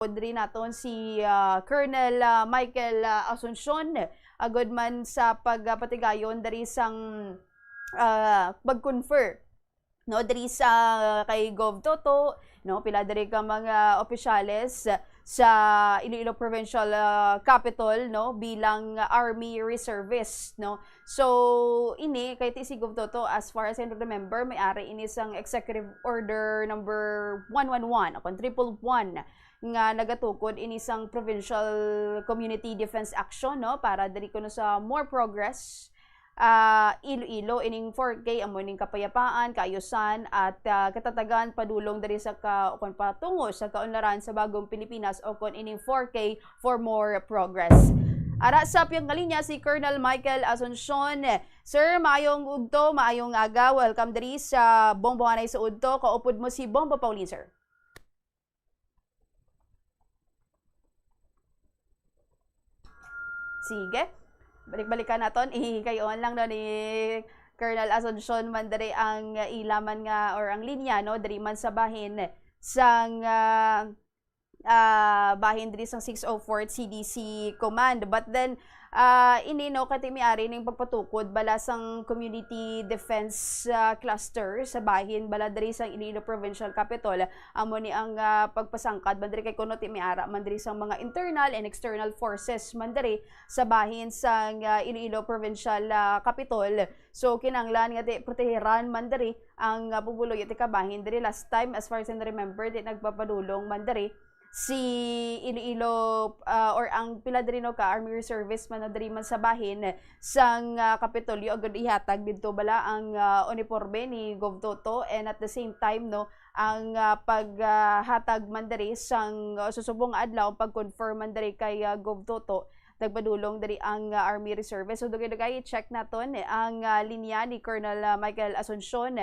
Rin naton si Colonel Michael Asuncion agad man sa pagpatigayon dari sang pag-confer no diri sa kay Gov Toto no pila diri ka mga opisyales sa Iloilo Provincial Capital no bilang Army Reservist no. So ini kay si Gov Toto, as far as I remember, may ari ini sang Executive Order number 111 akon 111 nga nagatukod ini sang Provincial Community Defense Action no para diri kuno sa more progress Iloilo ining 4K amo ning kapayapaan, kaayusan at katatagan padulong diri sa kon patungo sa kaunlaran sa bagong Pilipinas o kon ining 4K for more progress. Ara sa piyang kalinya si Colonel Michael Asuncion. Sir, maayong udto, maayong aga. Welcome diri sa Bombohanay sa udto. Kaupod mo si Bombo Pauline, sir. Sige. Balik-balikan naton, ihikayon lang no ni Colonel Asuncion man diri ang ilaman nga or ang linya no diri man sa bahin sang bahin diri sang 604 CDC command, but then ini no kati miari ning pagpatukod bala sang community defense cluster sa bahin bala diri sang Iloilo Provincial Capital amo ni ang pagpasangkad man diri kay kuno ti miara man diri sang mga internal and external forces man diri sa bahin sang Iloilo Provincial Capital. So kinanglan nga ti proteheran man diri ang pubuloy ti kabahin diri last time, as far as I remember, di nagpapadulong man diri si Iloilo or ang pila diri no ka Army Reservist man diri man sa bahin sang Kapitolyo agad ihatag didto bala ang uniforme ni Gov Toto, and at the same time no ang paghatag man diri sang susubong adlaw pag-confirm man diri kay Gov Toto nagpadulong diri ang Army Reservist. So dugay-dugay check naton ang linya ni Colonel Michael Asuncion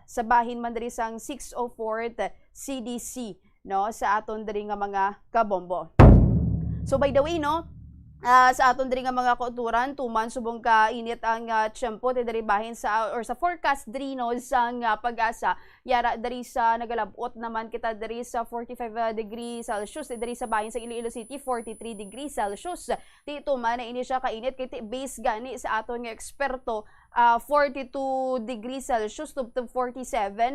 sa bahin man diri sang 604 CDC no sa aton diri nga mga kabombo. So by the way no, sa aton diri nga mga kauturan tuman subong ka init ang tiyempo ti diri bahin sa or sa forecast diri no sang Pag-asa yara diri sa nagalabot naman kita diri sa 45 degrees Celsius diri sa bahin sa Iloilo City 43 degrees Celsius. Ti tuman na ini siya kainit kay ti base gani sa aton nga eksperto 42 degrees Celsius to 47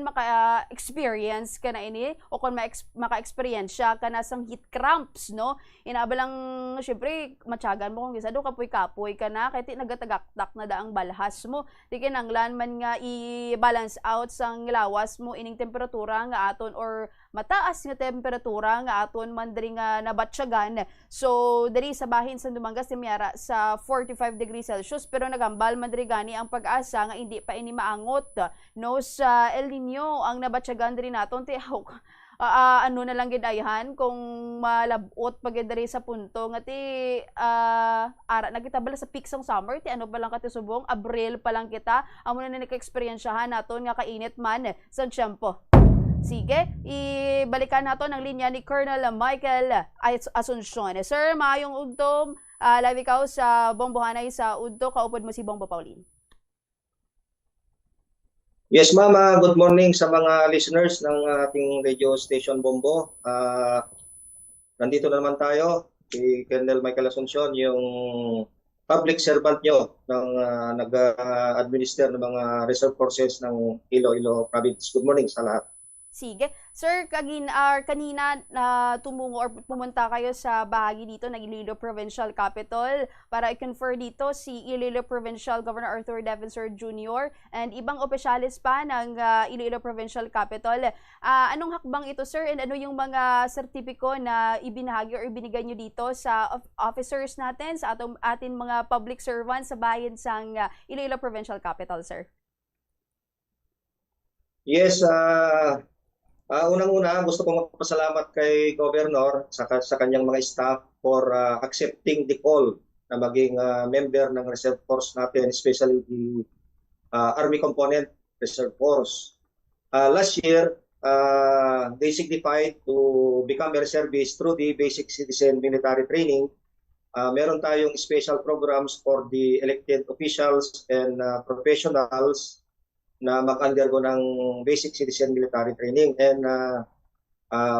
maka-experience ka na ini o kung maka-experience ka na sang heat cramps no. Inabalang syempre matyagan mo kung gisado kapoy-kapoy ka na kay ti nagatagaktak na daang balhas mo di kinanglan man nga i-balance out sang lawas mo ining temperatura nga aton or mataas nga temperatura nga aton man diri nga nabatsyagan. So diri sa bahin sa Dumangas ti miara sa 45 degrees Celsius pero nagambal man diri gani ang Pag-asa nga hindi pa ini maangot no sa El Nino ang nabatsyagan diri naton ti ano na lang gid ayhan kung malabot pag diri sa punto nga ti ara na kita bala sa peak sang summer ti ano pa lang kati subong Abril pa lang kita amo na naka-experiensyahan naton nga kainit man sa tiyempo. Sige, ibalikan naton ang linya ni Colonel Michael Asuncion. Sir, maayong udto, live ikaw sa Bombohanay sa udto, kaupod mo si Bombo Pauline. Yes, ma'am. Good morning sa mga listeners ng ating radio station Bombo. Nandito na naman tayo, si Colonel Michael Asuncion, yung public servant nyo ng nag-administer ng mga reserve forces ng Iloilo Province. Good morning sa lahat. Sige. Sir, kanina tumungo or pumunta kayo sa bahagi dito ng Iloilo Provincial Capital para i-confer dito si Iloilo Provincial Governor Arthur Defensor Jr. and ibang opisyalis pa ng Iloilo Provincial Capital. Anong hakbang ito, sir, and ano yung mga sertipiko na ibinahagi or ibinigay nyo dito sa officers natin, sa ating mga public servants sa bayan sa Iloilo Provincial Capital, sir? Yes, unang-una, gusto kong magpasalamat kay Governor sa kanyang mga staff for accepting the call na maging member ng Reserve Force natin, especially the Army Component Reserve Force. Last year, they signified to become a reservist through the Basic Citizen Military Training. Meron tayong special programs for the elected officials and professionals na mag-undergo ng Basic Citizen Military Training. And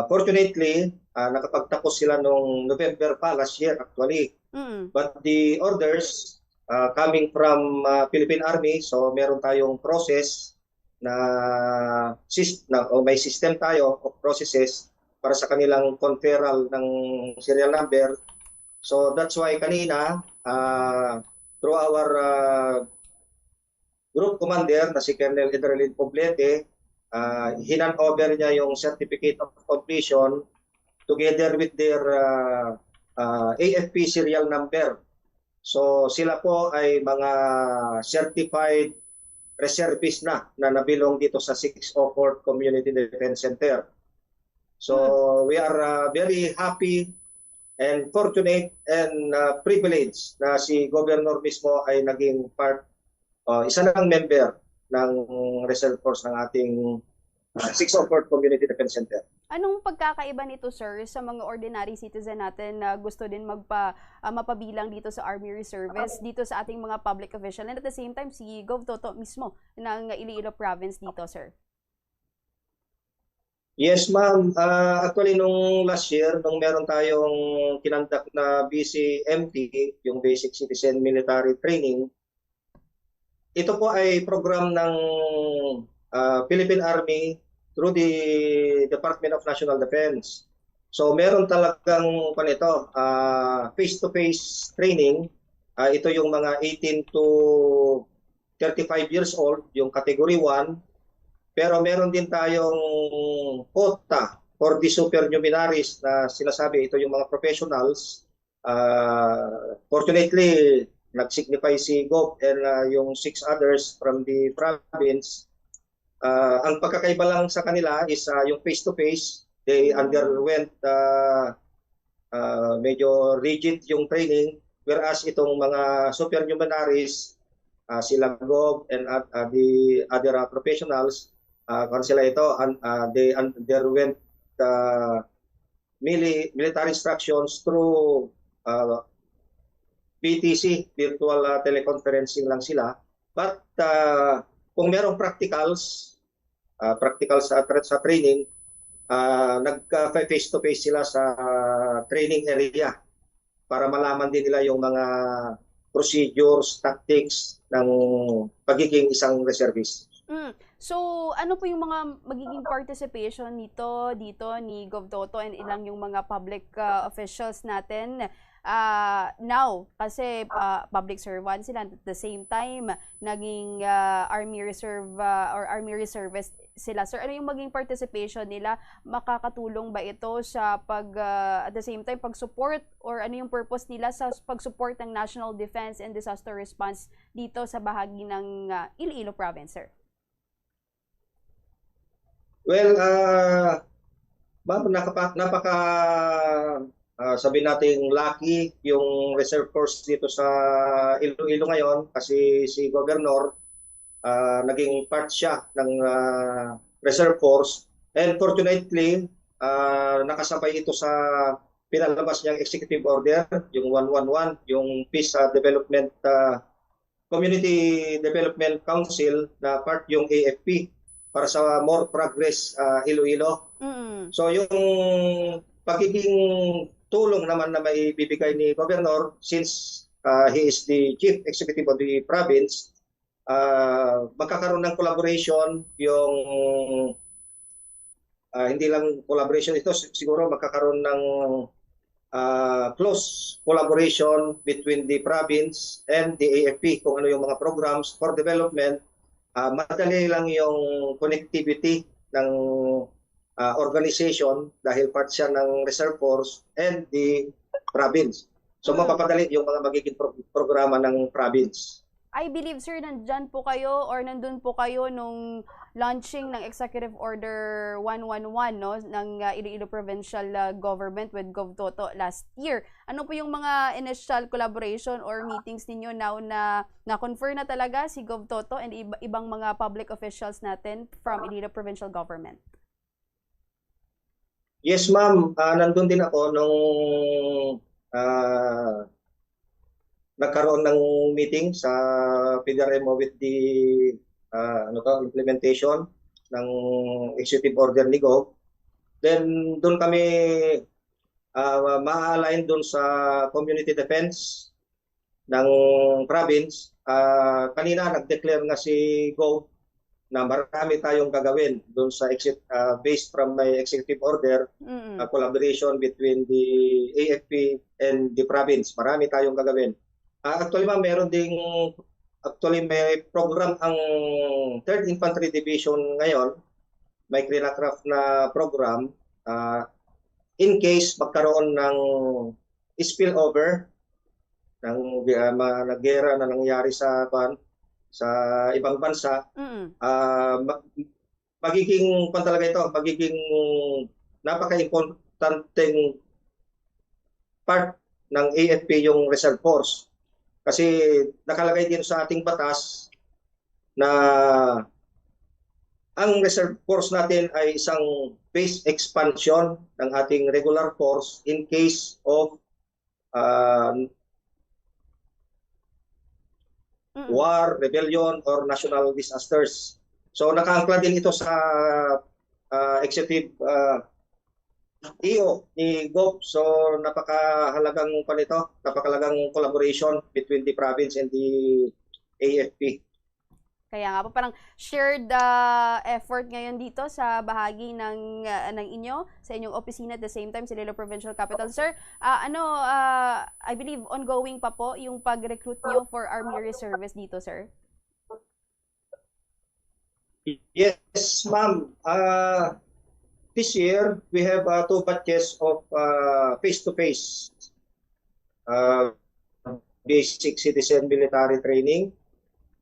Fortunately, nakapagtapos sila noong November pa last year actually. Mm. But the orders coming from Philippine Army, so meron tayong process o may system tayo of processes para sa kanilang conferral ng serial number. So that's why kanina, through our group commander na si Colonel Edralin Poblete, hinan over niya yung certificate of completion together with their AFP serial number. So sila po ay mga certified reservist na nabilong dito sa 604 Community Defense Center. So we are very happy and fortunate and privileged na si Governor mismo ay naging isa ng member ng Reserve Force ng ating 604 Community Defense Center. Anong pagkakaiba nito, sir, sa mga ordinary citizen natin na gusto din mapabilang dito sa Army Reservists, dito sa ating mga public official, and at the same time, si Gov Toto mismo ng Iloilo Province dito, sir? Yes, ma'am. Actually, nung last year, nung meron tayong kinandak na BCMT, yung Basic Citizen Military Training, ito po ay program ng Philippine Army through the Department of National Defense. So meron talagang face-to-face training. Ito yung mga 18 to 35 years old, yung category 1. Pero meron din tayong quota for the supernumeraries na sinasabi, ito yung mga professionals. Fortunately, nag-signify si Gov and yung 6 others from the province. Ang pagkakaiba lang sa kanila is yung face-to-face, they underwent medyo rigid yung training, whereas itong mga supernumeraries, sila Gov and the other professionals, kung sila ito, they underwent military instructions through PTC, virtual teleconferencing lang sila. But kung merong practicals sa training, nag-face-to-face sila sa training area para malaman din nila yung mga procedures, tactics ng pagiging isang reservist. So, ano po yung mga magiging participation dito ni Gov Toto and ilang yung mga public officials natin now? Kasi public servant sila, at the same time naging Army Reserve or Army Reservist sila. Sir, ano yung maging participation nila? Makakatulong ba ito sa at the same time pag-support, or ano yung purpose nila sa pag-support ng National Defense and Disaster Response dito sa bahagi ng Iloilo Province, sir? Well, napaka sabi nating lucky yung Reserve Force dito sa Iloilo ngayon kasi si Governor naging part siya ng Reserve Force, and fortunately nakasabay ito sa pinalabas niyang executive order, yung 111, yung Peace Development Community Development Council na part yung AFP para sa More Progress Iloilo. So yung pagiging tulong naman na may bibigay ni Governor, since he is the Chief Executive of the province, magkakaroon ng collaboration yung hindi lang collaboration ito, siguro magkakaroon ng close collaboration between the province and the AFP kung ano yung mga programs for development. Madali lang yung connectivity ng organization dahil part siya ng Reserve Force and the province. So mapapadali yung mga magiging programa ng province. I believe, sir, nandun po kayo nung launching ng Executive Order 111, no, ng Iloilo Provincial Government with Gov Toto last year. Ano po yung mga initial collaboration or meetings ninyo now na na-confer na talaga si Gov Toto and ibang mga public officials natin from Iloilo Provincial Government? Yes, ma'am. Nandun din ako nung nagkaroon ng meeting sa PDRMO with the implementation ng executive order ni Gov. Then doon kami ma-align doon sa community defense ng province. Kanina nag-declare nga si Go na marami tayong gagawin doon sa based from my executive order, collaboration between the AFP and the province. Marami tayong gagawin. Actually ma'am, may program ang 3rd Infantry Division ngayon. May craft na program in case magkaroon ng spillover ng gera na nangyari sa ibang bansa. Magiging napaka-importanteng part ng AFP yung reserve force. Kasi nakalagay din sa ating batas na ang reserve force natin ay isang base expansion ng ating regular force in case of war, rebellion, or national disasters. So nakaangkla din ito sa executive EO ni Gov. So napakahalagang collaboration between the province and the AFP. Kaya nga po, parang shared effort ngayon dito sa bahagi ng inyo, sa inyong opisina at the same time sa Iloilo Provincial Capital. Sir, I believe ongoing pa po yung pag-recruit nyo for Army Reservists dito, sir? Yes, ma'am. This year, we have 2 batches of face-to-face basic citizen military training.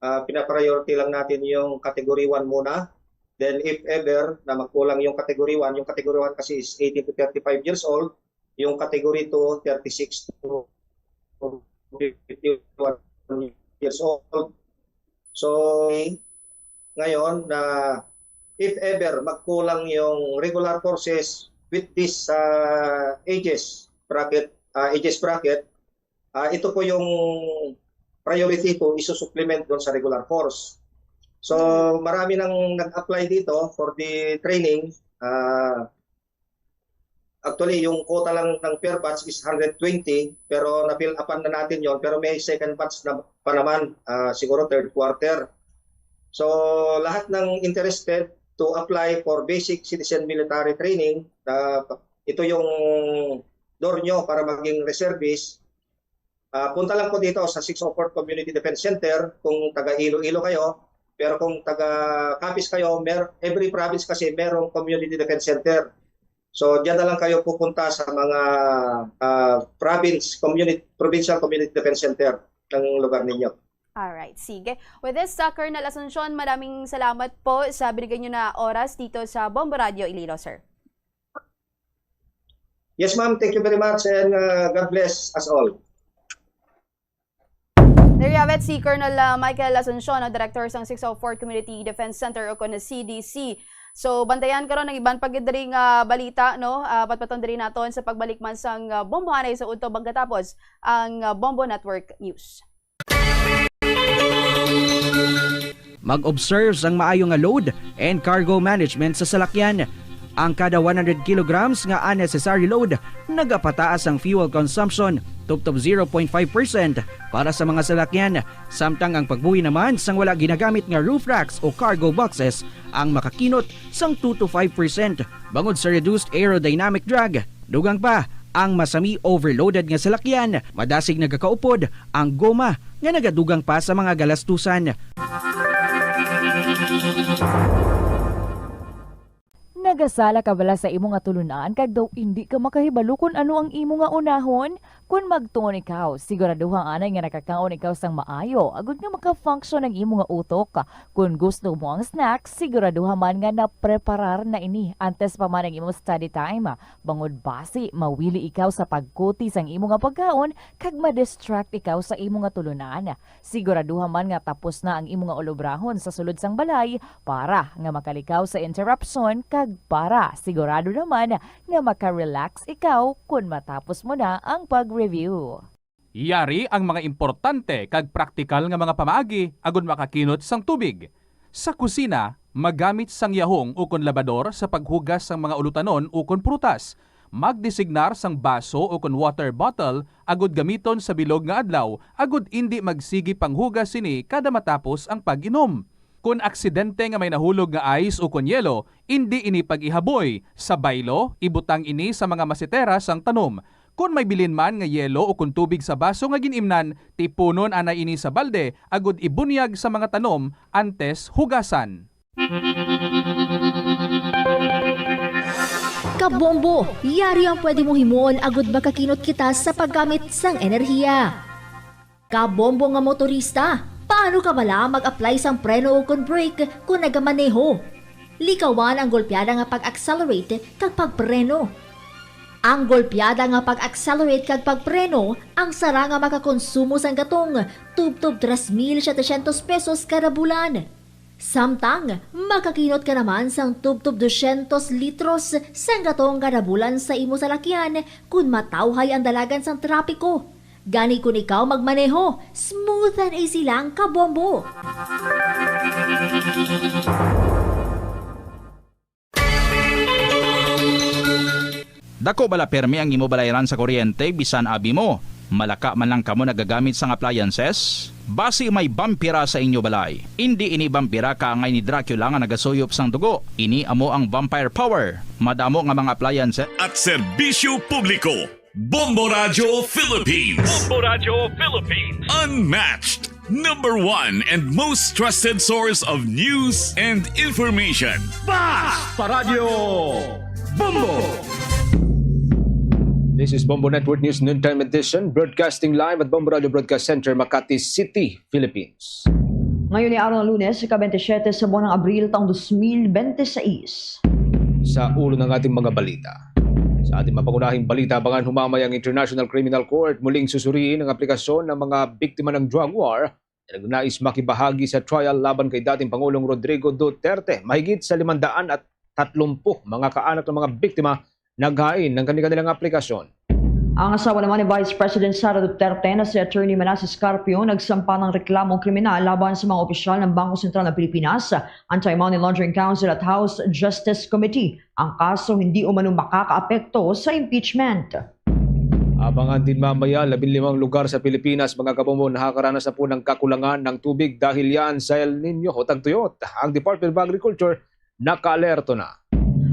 Pinapriority lang natin yung Category 1 muna. Then if ever na magkulang yung Category 1, yung Category 1 kasi is 18 to 35 years old, yung Category 2, 36 to 51 years old. So, ngayon na if ever magkulang yung regular forces with this ages bracket, ito po yung priority ko isusupplement doon sa regular force. So marami nang nag-apply dito for the training. Actually yung quota lang ng per batch is 120 pero na-fill upan na natin yon, pero may second batch na pa naman, siguro third quarter. So lahat ng interested to apply for basic citizen military training, ito yung door nyo para maging reservist. Punta lang po dito sa 604 Community Defense Center kung taga Iloilo kayo. Pero kung taga Capiz kayo, every province kasi merong Community Defense Center. So diyan na lang kayo pupunta sa mga provincial community defense center ng lugar ninyo. Alright, sige. With this, Colonel Asuncion, maraming salamat po sa binigay nyo na oras dito sa Bombo Radio Iloilo, sir. Yes ma'am, thank you very much and God bless us all. There you have it, si Colonel Michael Asuncion, Director ng 604 Community Defense Center o na CDC. So, bantayan karon ng ibang pagdiring balita, no? Patpaton diri naton sa pagbalik man sang bombohanay sa udto pagkatapos ang Bombo Network News. Mag-observe ang maayo nga load and cargo management sa salakyan. Ang kada 100 kilograms nga unnecessary load, nagapataas ang fuel consumption tubtob 0.5% para sa mga salakyan, samtang ang pagbuhi naman sang wala ginagamit nga roof racks o cargo boxes ang makakinot sang 2 to 5% bangod sa reduced aerodynamic drag. Dugang pa, ang masami overloaded nga salakyan, madasig nagakaupod ang goma nga nagadugang pa sa mga galastusan. Nagasala ka bala sa imo nga tulunan kag daw hindi ka makahibalo kung ano ang imo nga unahon? Kung magtuon ikaw, siguraduhang anay nga nakakaon ikaw sang maayo, agud nga maka-function ang imo nga utok. Kung gusto mo ang snacks, siguraduhan man nga na-preparar na ini antes pa man ang imo study time. Bangod basi, mawili ikaw sa pagkuti sang imo nga pagkaon kag ma-distract ikaw sa imo nga tulunan. Siguraduhan man nga tapos na ang imo nga olobrahon sa sulod sang balay para nga makalikaw sa interruption kag para sigurado naman nga maka-relax ikaw kung matapos mo na ang pag-review. Yari ang mga importante kag praktikal nga mga pamaagi agud makakinot sang tubig. Sa kusina, magamit sang yahong ukon labador sa paghugas sang mga ulutanon ukon prutas, magdesignar sang baso ukon water bottle agud gamiton sa bilog nga adlaw agud indi magsigi panghugas sini kada matapos ang pag-inom. Kung aksidente nga may nahulog nga ice o yelo, hindi ini pag-ihaboy. Sa baylo, ibutang ini sa mga masitera sang tanom. Kung may bilin man nga yelo o kung tubig sa baso nga ginimnan, tipunon anay ini sa balde, agud ibunyag sa mga tanom antes hugasan. Kabombo, yari ang pwede mong himuon agud makakinot kita sa paggamit sang enerhiya. Kabombo nga motorista, paano ka bala mag-apply sang preno o kung brake kung nagamaneho? Likawan ang golpeada nga pag-accelerate kag pagpreno. Ang golpeada nga pag-accelerate kag pagpreno, ang sara nga makakonsumo sang gatong tubtub 3,700 pesos kada bulan. Samtang, makakinot ka naman sang tubtub 200 litros sang gatong kada bulan sa imo salakyan kung matawhay ang dalagan sang trapiko. Gani kung ikaw magmaneho, smooth and easy lang kabombo. Dako bala permi ang imo balayran sa kuryente bisan abi mo. Malaka man lang kamo nagagamit sang appliances? Basi may vampira sa inyo balay. Hindi ini vampira ka ngay ni Dracula nga nagasuyop sang dugo. Ini amo ang vampire power. Madamo nga mga appliances at serbisyo publiko. Bombo Radio Philippines. Bombo Radio Philippines. Unmatched. Number 1 and most trusted source of news and information. Paradio Bombo! This is Bombo Network News Noontime Edition, broadcasting live at Bombo Radio Broadcast Center, Makati City, Philippines. Ngayon ay araw ng Lunes, ika-27 sa buwan ng Abril taong 2026. Sa ulo ng ating mga balita. Sa ating mapangunahing balita, abangan humamay ang International Criminal Court muling susuriin ang aplikasyon ng mga biktima ng drug war na nagnais makibahagi sa trial laban kay dating Pangulong Rodrigo Duterte. Mahigit sa 530 mga kaanak ng mga biktima naghain ng kanilang aplikasyon. Ang asawa naman ni Vice President Sara Duterte na si Attorney Manasseh Scarpio nagsampa ng reklamong kriminal laban sa mga opisyal ng Bangko Sentral ng Pilipinas, Anti-Money Laundering Council at House Justice Committee. Ang kaso hindi umano makakaapekto sa impeachment. Abangan din mamaya, 15 lugar sa Pilipinas, mga kabombo, nakakaranas na po ng kakulangan ng tubig dahil yan sa El Nino o tagtuyot. Ang Department of Agriculture naka-alerto na.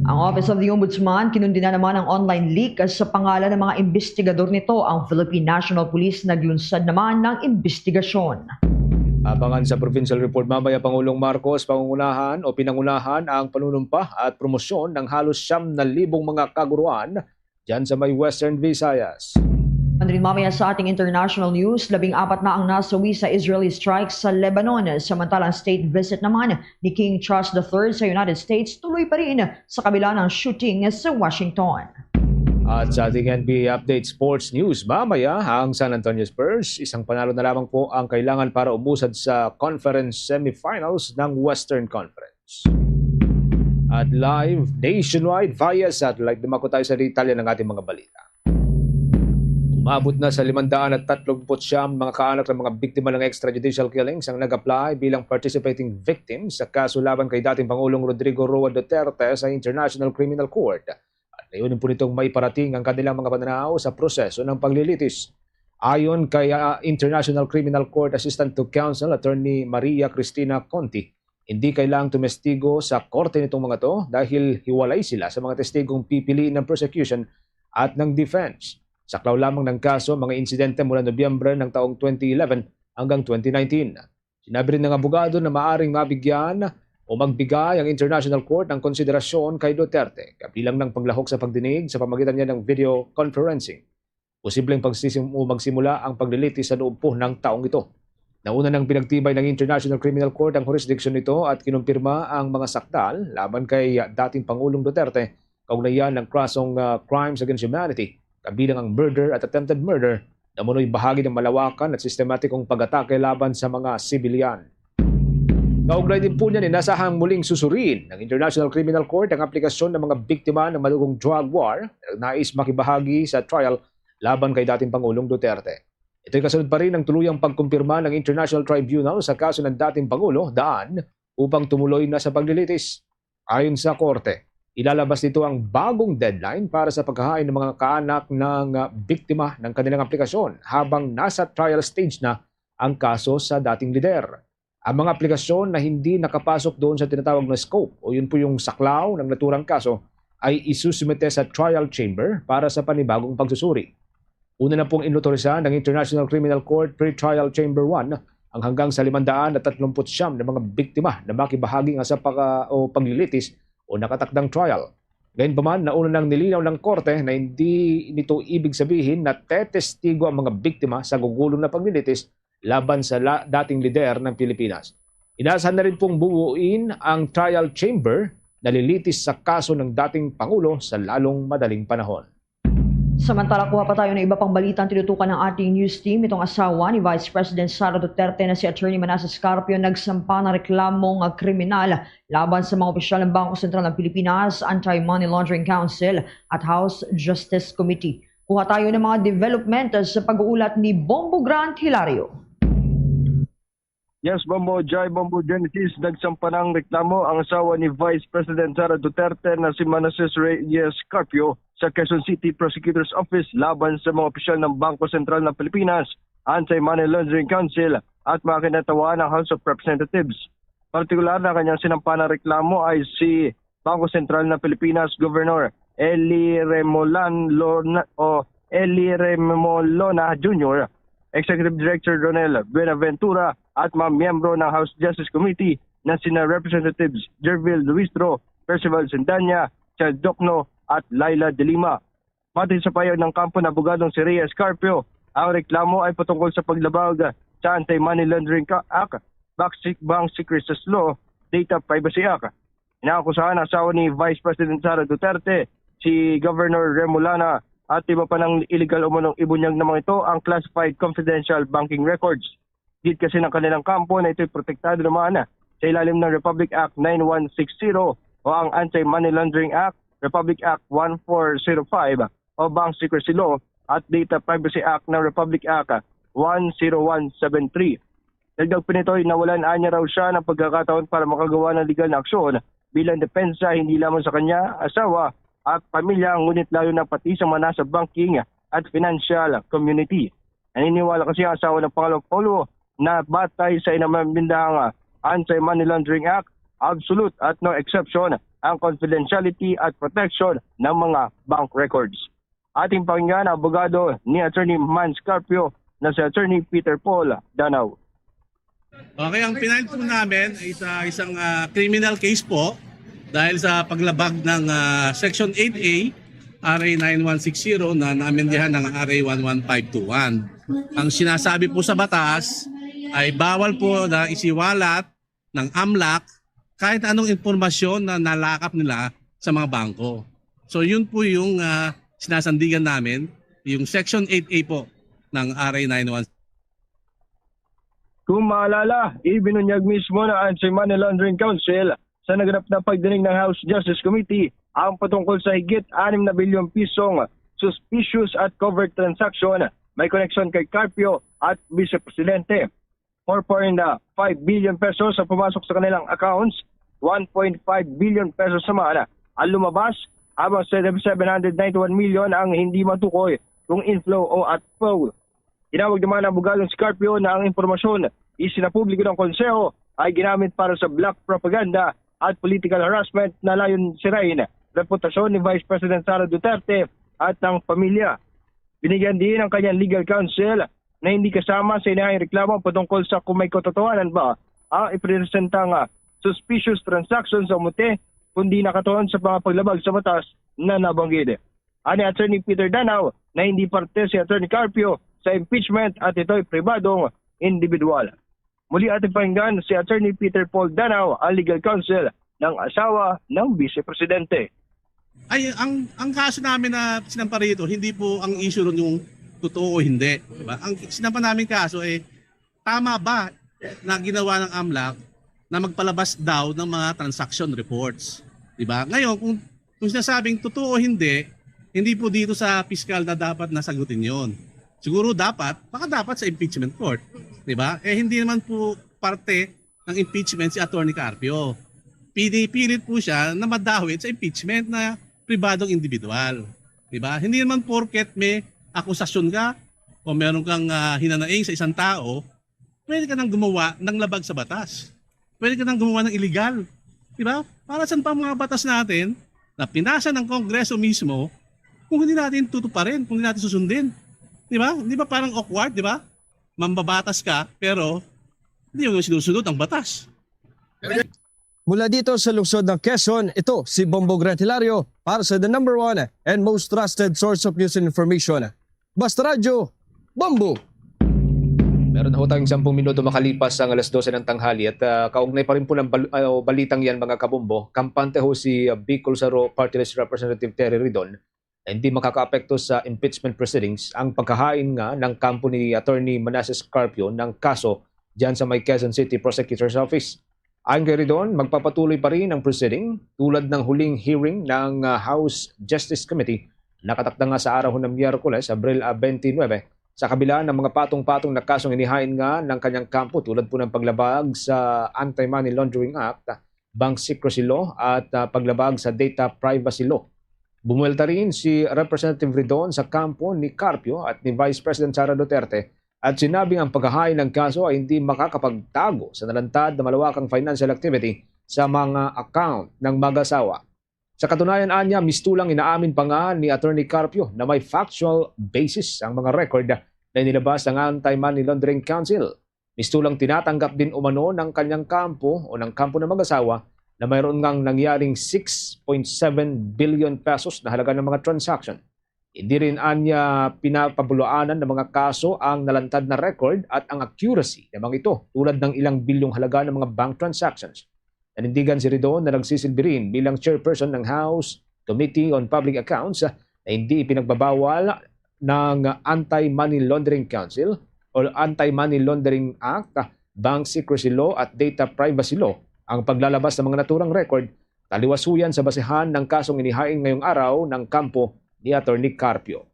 Ang Office of the Ombudsman kinundi na naman ang online leak sa pangalan ng mga investigador nito. Ang Philippine National Police naglunsad naman ng investigasyon. Abangan sa Provincial Report mamaya, Pangulong Marcos pinangunahan ang panunumpa at promosyon ng halos 9,000 mga kaguruan dyan sa may Western Visayas. Andrin mamaya sa ating international news, 14 na ang nasawi sa Israeli strikes sa Lebanon. Samantalang state visit naman ni King Charles III sa United States tuloy pa rin sa kabila ng shooting sa Washington. At sa ating NBA Update Sports News, mamaya ang San Antonio Spurs, isang panalo na lamang po ang kailangan para umusad sa conference semifinals ng Western Conference. At live, nationwide, via satellite, dumako tayo sa detalye ng ating mga balita. Umabot na sa 539 mga kaanak ng mga biktima ng extrajudicial killings ang nag-apply bilang participating victims sa kaso laban kay dating Pangulong Rodrigo Roa Duterte sa International Criminal Court. At layunin po nitong maiparating ang kanilang mga pananaw sa proseso ng paglilitis. Ayon kay International Criminal Court Assistant to Counsel Attorney Maria Cristina Conti, hindi kailangang tumestigo sa korte nitong mga to dahil hiwalay sila sa mga testigong pipiliin ng prosecution at ng defense. Saklaw lamang ng kaso mga insidente mula Nobyembre ng taong 2011 hanggang 2019. Sinabi rin ng abogado na maaring mabigyan o magbigay ang International Court ng konsiderasyon kay Duterte kabilang ng paglahok sa pagdinig sa pamagitan niya ng video conferencing. Posibleng magsimula ang paglilitis sa loob po ng taong ito. Nauna nang pinagtibay ng International Criminal Court ang jurisdiction nito at kinumpirma ang mga sakdal laban kay dating Pangulong Duterte kaugnayan ng klasong crimes against humanity, kabilang ang murder at attempted murder na munoy bahagi ng malawakan at sistematikong pag-atake laban sa mga sibilyan. Kaugnay din po niya inasahang muling susurin ng International Criminal Court ang aplikasyon ng mga biktima ng madugong drug war na nais makibahagi sa trial laban kay dating Pangulong Duterte. Ito'y kasunod pa rin ng tuluyang pagkumpirma ng International Tribunal sa kaso ng dating Pangulo, Daan, upang tumuloy na sa paglilitis. Ayon sa korte, ilalabas nito ang bagong deadline para sa paghahain ng mga kaanak ng biktima ng kanilang aplikasyon habang nasa trial stage na ang kaso sa dating lider. Ang mga aplikasyon na hindi nakapasok doon sa tinatawag na scope o yun po yung saklaw ng naturang kaso ay isusumite sa trial chamber para sa panibagong pagsusuri. Una na pong inutorisahan ng International Criminal Court Pre-Trial Chamber 1 ang hanggang sa 539 na mga biktima na makibahagi nga sa paglilitis o nakatakdang trial. Gayunpaman, nauna nang nilinaw ng korte na hindi nito ibig sabihin na tetestigo ang mga biktima sa gugulong na paglilitis laban sa dating lider ng Pilipinas. Inaasahan na rin pong buuin ang trial chamber na lilitis sa kaso ng dating Pangulo sa lalong madaling panahon. Samantala, kuha pa tayo ng iba pang balitang tinutukan ng ating news team. Itong asawa ni Vice President Sara Duterte na si Attorney Manasseh Scarpio nagsampa ng reklamong kriminal laban sa mga opisyal ng Bangko Sentral ng Pilipinas, Anti-Money Laundering Council at House Justice Committee. Kuha tayo ng mga development sa pag-uulat ni Bombo Grant Hilario. Yes, Bombo Jai, Bombo Genesis, nagsampa ng reklamo ang asawa ni Vice President Sara Duterte na si Manasseh Reyes Carpio sa Quezon City Prosecutor's Office laban sa mga opisyal ng Bangko Sentral ng Pilipinas, Anti-Money Laundering Council at mga kinatawaan ng House of Representatives. Partikular na kanyang sinampa ng reklamo ay si Bangko Sentral ng Pilipinas Governor Eli Remolona Jr., Executive Director Ronel Buenaventura at mga miyembro ng House Justice Committee na sina Representatives Jervil Luistro, Percival Sendanya, Chad Docno at Laila De Lima. Pati sa payag ng kampo na abogadong si Reyes Carpio, ang reklamo ay patungkol sa paglabag sa Anti-Money Laundering Act, Bank Secrecies Law, Data Privacy Act. Inaakusahan ang asawa ni Vice President Sara Duterte, si Governor Remolana at iba pa ng illegal umunong ibunyag naman ito ang classified confidential banking records. Gid kasi ng kanilang kampo na ito'y protektado naman sa ilalim ng Republic Act 9160 o ang Anti-Money Laundering Act, Republic Act 1405 o Bank Secrecy Law at Data Privacy Act ng Republic Act 10173. Dagdag pa nito'y nawalan anya raw siya ng pagkakataon para makagawa ng legal na aksyon bilang depensa hindi lamang sa kanya, asawa at pamilya, ngunit lalo na pati sa mga nasa banking at financial community. Naniniwala kasi ang asawa ng Pangulong Pangulo na batay sa inamamindang Anti-Money Laundering Act, absolute at no exception ang confidentiality at protection ng mga bank records. Ating pakinggan ang abogado ni Attorney Man Scarpio na si Attorney Peter Paul Danao. Okay, ang pinahal po namin ay isang criminal case po dahil sa paglabag ng Section 8A, RA 9160 na naamendihan ng RA 11521. Ang sinasabi po sa batas ay bawal po na isiwalat ng AMLAC kahit anong impormasyon na nalakap nila sa mga bangko. So yun po yung sinasandigan namin, yung Section 8A po ng RA 9160. Kung maalala, ibinunyag mismo ng Anti-Money Laundering Council sa naganap na pagdinig ng House Justice Committee ang patungkol sa higit 6 na bilyong pisong suspicious at covert transaction may koneksyon kay Carpio at Vice Presidente. 4.5 billion pesos ang pumasok sa kanilang accounts, 1.5 billion pesos naman ang lumabas, habang 791 million ang hindi matukoy kung inflow o outflow. Tinawag naman ang abogadong Scarpio na ang impormasyon isinapubliko ng konseho ay ginamit para sa black propaganda at political harassment na layon sirain reputasyon ni Vice President Sara Duterte at ng pamilya. Binigyan din ng kanyang legal counsel na hindi kasama sa inihayang reklamo patungkol sa kung may katotohanan ba ang ipresentang suspicious transactions sa umute kundi nakatuon sa mga paglabag sa batas na nabanggit. Ani Attorney Peter Danao na hindi parte si Attorney Carpio sa impeachment at ito'y pribadong individual. Muli ating pakinggan si Attorney Peter Paul Danao, ang legal counsel ng asawa ng Vice Presidente. Ay, ang kaso namin na sinampa rito, hindi po ang issue ron yung totoo o hindi. Diba? Ang sinampa namin kaso tama ba na ginawa ng AMLAC na magpalabas daw ng mga transaction reports? Diba? Ngayon, kung sinasabing totoo o hindi po dito sa fiscal na dapat nasagutin yon. Siguro baka dapat sa impeachment court. Diba? Hindi naman po parte ng impeachment si Atty. Carpio. Pinipilit po siya na madawit sa impeachment na pribadong individual. Diba? Hindi naman porket may akusasyon ka o meron kang hinanaing sa isang tao, pwede ka nang gumawa ng labag sa batas. Pwede ka nang gumawa ng illegal. Diba? Para saan pa ang mga batas natin na pinasa ng Kongreso mismo kung hindi natin tutuparin, kung hindi natin susundin. Diba? Di ba parang awkward, di ba? Mambabatas ka, pero hindi mo sinusunod ang batas. Mula dito sa lungsod ng Quezon, ito si Bombo Grant Hilario para sa the number one and most trusted source of news and information. Basta Radyo, Bombo! Meron na ho tayong 10 minuto makalipas ang alas 12 ng tanghali at kaugnay pa rin po ng balitang yan mga kabombo. Kampante ho si Bicol Saro Party List Representative Terry Ridon na hindi makakaapekto sa impeachment proceedings ang pagkahain nga ng kampo ni Attorney Manasseh Carpio ng kaso dyan sa may Quezon City Prosecutor's Office. Ayon kay Ridon, magpapatuloy pa rin ang proceeding tulad ng huling hearing ng House Justice Committee nakatakda nga sa araw ng Miyerkules, Abril 29, sa kabila ng mga patong-patong na kasong inihain nga ng kanyang kampo tulad po ng paglabag sa Anti-Money Laundering Act, Bank Secrecy Law at paglabag sa Data Privacy Law. Bumuelta rin si Representative Ridon sa kampo ni Carpio at ni Vice President Sara Duterte at sinabing ang paghahain ng kaso ay hindi makakapagtago sa nalantad na malawakang financial activity sa mga account ng mag-asawa. Sa katunayan anya, mistulang inaamin pa nga ni Attorney Carpio na may factual basis ang mga record na inilabas ng Anti-Money Laundering Council. Mistulang tinatanggap din umano ng kanyang kampo o ng kampo ng mag-asawa na mayroon ngang nangyaring 6.7 billion pesos na halaga ng mga transaction. Hindi rin anya pinapabulaanan ng mga kaso ang nalantad na record at ang accuracy ng mga ito tulad ng ilang bilyong halaga ng mga bank transactions. Nanindigan si Ridon na nagsisilbi rin bilang chairperson ng House Committee on Public Accounts na hindi ipinagbabawal ng Anti-Money Laundering Council o Anti-Money Laundering Act, Bank Secrecy Law at Data Privacy Law ang paglalabas ng mga naturang record, taliwasuyan sa basehan ng kasong inihain ngayong araw ng kampo ni Attorney Carpio.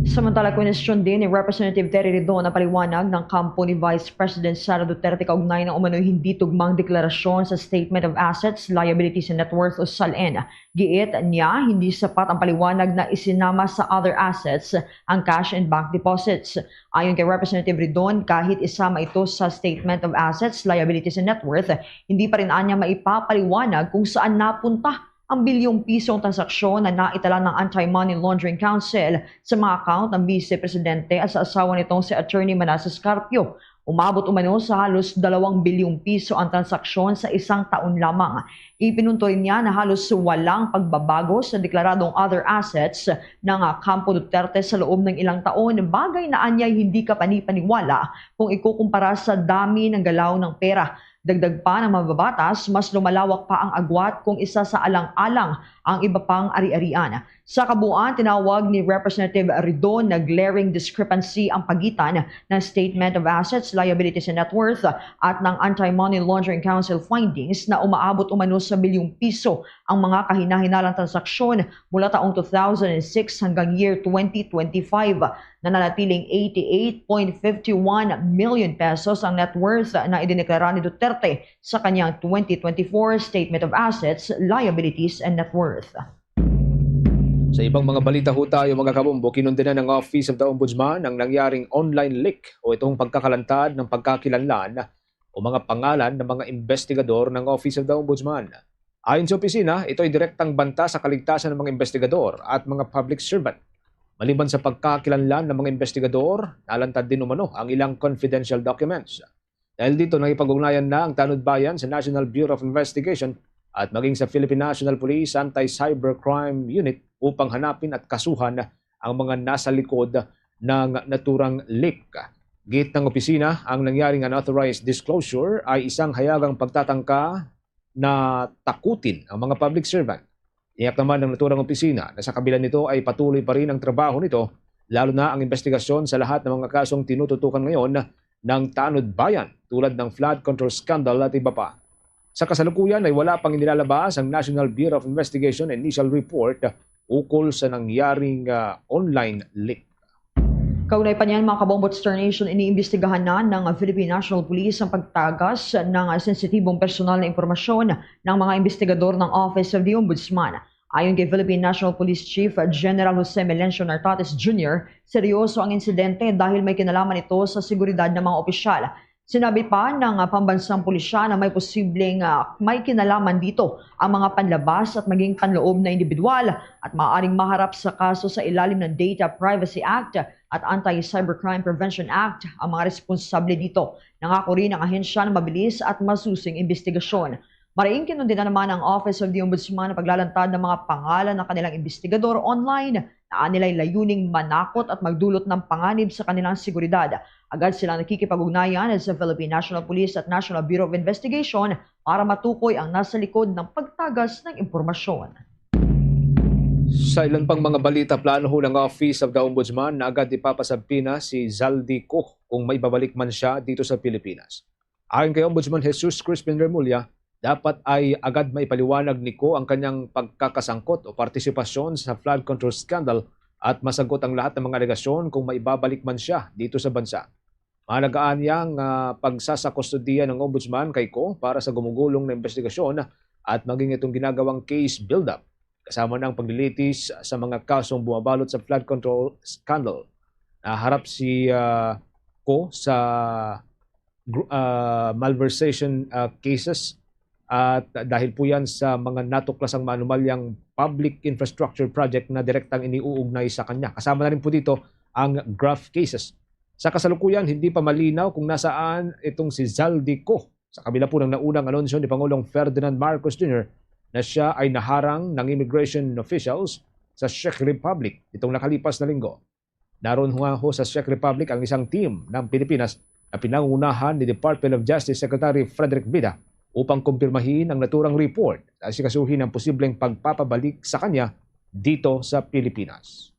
Samantala, question din ni Representative Terry Ridon na paliwanag ng kampo ni Vice President Sara Duterte kaugnay ng umano'y hindi tugmang deklarasyon sa Statement of Assets, Liabilities and Net Worth o SALN. Giit niya, hindi sapat ang paliwanag na isinama sa other assets ang cash and bank deposits. Ayon kay Representative Ridon, kahit isama ito sa Statement of Assets, Liabilities and Net Worth, hindi pa rin anya maipapaliwanag kung saan napunta ang bilyong pisong transaksyon na naitala ng Anti-Money Laundering Council sa mga account ng Vice Presidente at sa asawa nitong si Attorney Manasseh Carpio. Umabot umano sa halos 2 bilyong piso ang transaksyon sa isang taon lamang. Ipinunto rin niya na halos walang pagbabago sa deklaradong other assets ng kampo Duterte sa loob ng ilang taon, bagay na anyay hindi ka panipaniwala kung ikukumpara sa dami ng galaw ng pera. Dagdag pa ng mababatas, mas lumalawak pa ang agwat kung isa sa alang-alang ang iba pang ari-arian. Sa kabuuan, tinawag ni Representative Ridon na glaring discrepancy ang pagitan ng Statement of Assets, Liabilities and Net Worth at ng Anti-Money Laundering Council findings na umaabot umano sa bilyong piso ang mga kahina-hinalang transaksyon mula taong 2006 hanggang year 2025 na nanatiling 88.51 million pesos ang net worth na idineklara ni Duterte sa kanyang 2024 Statement of Assets, Liabilities and Net Worth. Sa ibang mga balita ho tayo mga kabombo, kinundena ng Office of the Ombudsman ang nangyaring online leak o itong pagkakalantad ng pagkakilanlan o mga pangalan ng mga investigador ng Office of the Ombudsman. Ayon sa opisina, ito ay direktang banta sa kaligtasan ng mga investigador at mga public servant. Maliban sa pagkakilanlan ng mga investigador, nalantad din umano ang ilang confidential documents. Dahil dito, nakipag-ugnayan na ang Tanod Bayan sa National Bureau of Investigation at maging sa Philippine National Police Anti-Cybercrime Unit upang hanapin at kasuhan ang mga nasa likod ng naturang leak. Git ng opisina, ang nangyaring unauthorized disclosure ay isang hayagang pagtatangka na takutin ang mga public servant. Iyak naman ng naturang opisina na sa kabila nito ay patuloy pa rin ang trabaho nito, lalo na ang investigasyon sa lahat ng mga kasong tinututukan ngayon ng Tanod Bayan tulad ng flood control scandal at iba pa. Sa kasalukuyan ay wala pang inilalabas ang National Bureau of Investigation initial report ukol sa nangyaring online leak. Kaugnay pa niyan mga kabombot Star Nation, iniimbestigahan na ng Philippine National Police ang pagtagas ng sensitibong personal na impormasyon ng mga investigador ng Office of the Ombudsman. Ayon kay Philippine National Police Chief General Jose Melencio Nartates Jr., seryoso ang insidente dahil may kinalaman ito sa seguridad ng mga opisyal. Sinabi pa ng pambansang pulisya na may posibleng may kinalaman dito ang mga panlabas at maging panloob na individual at maaaring maharap sa kaso sa ilalim ng Data Privacy Act at Anti-Cybercrime Prevention Act ang mga responsable dito. Nangako rin ang ahensya ng mabilis at masusing investigasyon. Mariing kinundina naman ang Office of the Ombudsman na paglalantad ng mga pangalan ng kanilang investigador online na nila'y layuning manakot at magdulot ng panganib sa kanilang seguridad. Agad silang nakikipag-ugnayan sa Philippine National Police at National Bureau of Investigation para matukoy ang nasa likod ng pagtagas ng impormasyon. Sa ilan pang mga balita, plano ho ng Office of the Ombudsman na agad ipapasabina si Zaldi Co kung may babalik man siya dito sa Pilipinas. Ayon kay Ombudsman Jesus Crispin Remulla, dapat ay agad maipaliwanag ni Co ang kanyang pagkakasangkot o partisipasyon sa flood control scandal at masagot ang lahat ng mga alegasyon kung maibabalik man siya dito sa bansa. Mahalagaan niyang pagsasakustodiya ng Ombudsman kay Co para sa gumugulong na investigasyon at maging itong ginagawang case build-up kasama ng paglilitis sa mga kasong bumabalot sa flood control scandal. Naharap si Co sa malversation cases at dahil po yan sa mga natuklasang manumalyang public infrastructure project na direktang iniuugnay sa kanya. Kasama na rin po dito ang graft cases. Sa kasalukuyan, hindi pa malinaw kung nasaan itong si Zaldi Co. Sa kabila po ng naunang anunsyo ni Pangulong Ferdinand Marcos Jr. na siya ay naharang ng immigration officials sa Czech Republic itong nakalipas na linggo. Naroon nga ho sa Czech Republic ang isang team ng Pilipinas na pinangunahan ni Department of Justice Secretary Frederick Bida upang kumpirmahin ang naturang report at sikasuhin ang posibleng pagpapabalik sa kanya dito sa Pilipinas.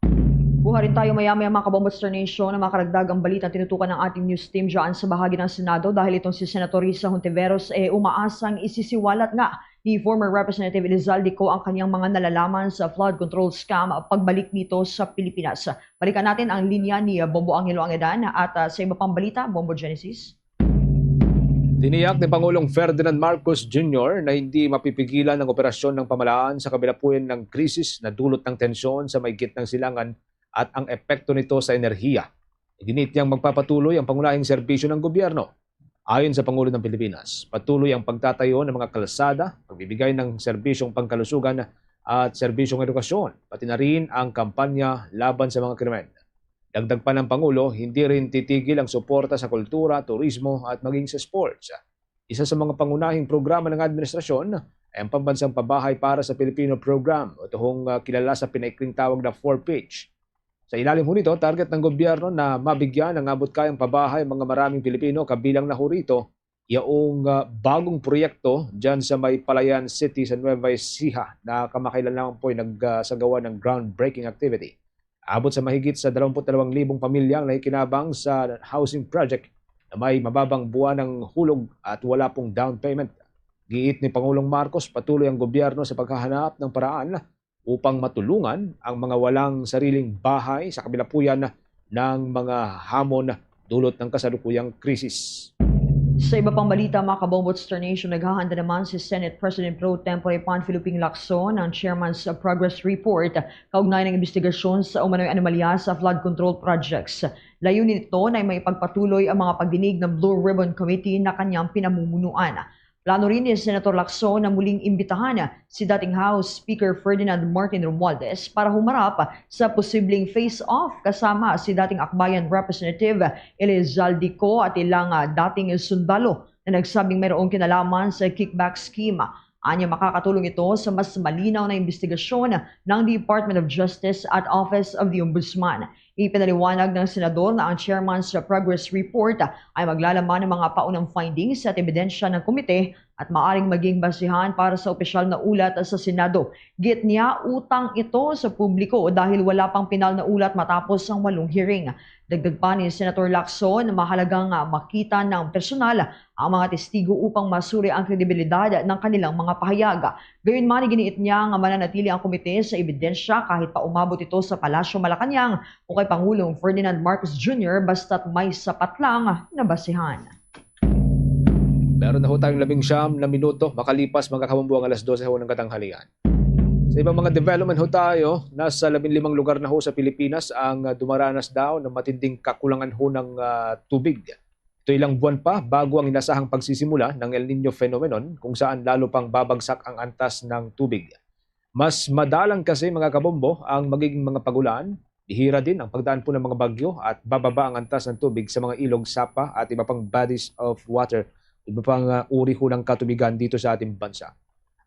Buha rin tayo maya-maya mga kabombot Star Nation na makaragdagang balita tinutukan ng ating news team dyan sa bahagi ng Senado dahil itong si Senator Risa Hontiveros umaasang isisiwalat nga ni former Representative Elizalde Co ang kanyang mga nalalaman sa flood control scam pagbalik nito sa Pilipinas. Balikan natin ang linya ni Bombo Angelo Angedan at sa iba pang balita, Bombo Genesis. Tiniyak ni Pangulong Ferdinand Marcos Jr. na hindi mapipigilan ang operasyon ng pamahalaan sa kabila po ng krisis na dulot ng tensyon sa may gitnang silangan at ang epekto nito sa enerhiya. Iginit niyang magpapatuloy ang pangunahing serbisyo ng gobyerno. Ayon sa Pangulo ng Pilipinas, patuloy ang pagtatayo ng mga kalsada, pagbibigay ng serbisyong pangkalusugan at serbisyong edukasyon, pati na rin ang kampanya laban sa mga krimen. Dagdag pa ng Pangulo, hindi rin titigil ang suporta sa kultura, turismo at maging sa sports. Isa sa mga pangunahing programa ng administrasyon ay ang Pambansang Pabahay para sa Pilipino Program o tuhong kilala sa pinaikling tawag na 4-Page. Sa ilalim ho nito, target ng gobyerno na mabigyan ng abot-kayang pabahay mga maraming Pilipino kabilang na ho rito yaong bagong proyekto dyan sa may Palayan City sa Nueva Ecija na kamakailan lang po ay nagsagawa ng groundbreaking activity. Abot sa mahigit sa 22,000 pamilya ang nakikinabang sa housing project na may mababang buwan ng hulog at wala pong down payment. Giit ni Pangulong Marcos, patuloy ang gobyerno sa paghahanap ng paraan upang matulungan ang mga walang sariling bahay sa kabila po yan ng mga hamon dulot ng kasalukuyang krisis. Sa iba pang balita, mga kabombot Star Nation, naghahanda naman si Senate President Pro Tempore Panfilo Ping Lacson ng Chairman's Progress Report kaugnay ng investigasyon sa umano'y anomalya sa flood control projects. Layunin nito na may pagpatuloy ang mga pagdinig ng Blue Ribbon Committee na kanyang pinamumunuan. Plano rin ni Senator Lacson na muling imbitahan si dating House Speaker Ferdinand Martin Romualdez para humarap sa posibleng face-off kasama si dating Akbayan Representative Elizalde Co at ilang dating sundalo na nagsabing mayroong kinalaman sa kickback scheme. Anya makakatulong ito sa mas malinaw na investigasyon ng Department of Justice at Office of the Ombudsman. Ipinaliwanag ng senador na ang Chairman's Progress Report ay maglalaman ng mga paunang findings at ebidensya ng komite at maaring maging basihan para sa opisyal na ulat sa Senado. Git niya, utang ito sa publiko dahil wala pang pinal na ulat matapos ang 8 hearing. Dagdag pa ni Senator Lacson, mahalagang makita ng personal ang mga testigo upang masuri ang kredibilidad ng kanilang mga pahayag. Gayunman, giniit niya nga mananatili ang komite sa ebidensya kahit pa umabot ito sa Palasyo Malacanang o kay Pangulong Ferdinand Marcos Jr. basta't may sapat lang na basihan. Meron na ho tayong 19 na minuto makalipas mga kabombo ang alas 12 ho ng katanghalian. Sa ibang mga development ho tayo, nasa 15 lugar na ho sa Pilipinas ang dumaranas daw ng matinding kakulangan ho ng tubig. Ito ilang buwan pa bago ang inasahang pagsisimula ng El Nino phenomenon kung saan lalo pang babagsak ang antas ng tubig. Mas madalang kasi mga kabombo ang magiging mga pagulan, bihira din ang pagdaan po ng mga bagyo at bababa ang antas ng tubig sa mga ilog, sapa at iba pang bodies of water. Iba pang uri ho ng katubigan dito sa ating bansa.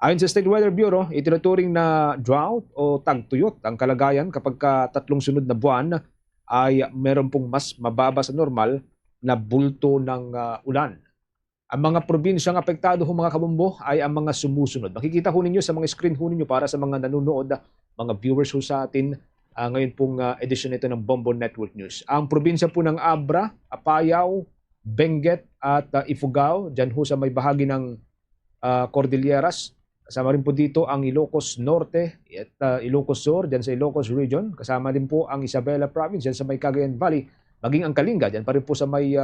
Ayon sa State Weather Bureau, itinuturing na drought o tagtuyot ang kalagayan kapag 3 sunod na buwan ay meron pong mas mababa sa normal na bulto ng ulan. Ang mga probinsyang apektado ho mga kabombo ay ang mga sumusunod. Makikita ho ninyo sa mga screen ho ninyo para sa mga nanonood, mga viewers ho sa atin ngayon pong edisyon ito ng Bombo Network News. Ang probinsya po ng Abra, Apayao, Benguet at Ifugao, dyan ho sa may bahagi ng Cordilleras. Kasama rin po dito ang Ilocos Norte at Ilocos Sur, dyan sa Ilocos Region. Kasama din po ang Isabela Province, dyan sa may Cagayan Valley. Maging ang Kalinga, dyan pa rin po sa may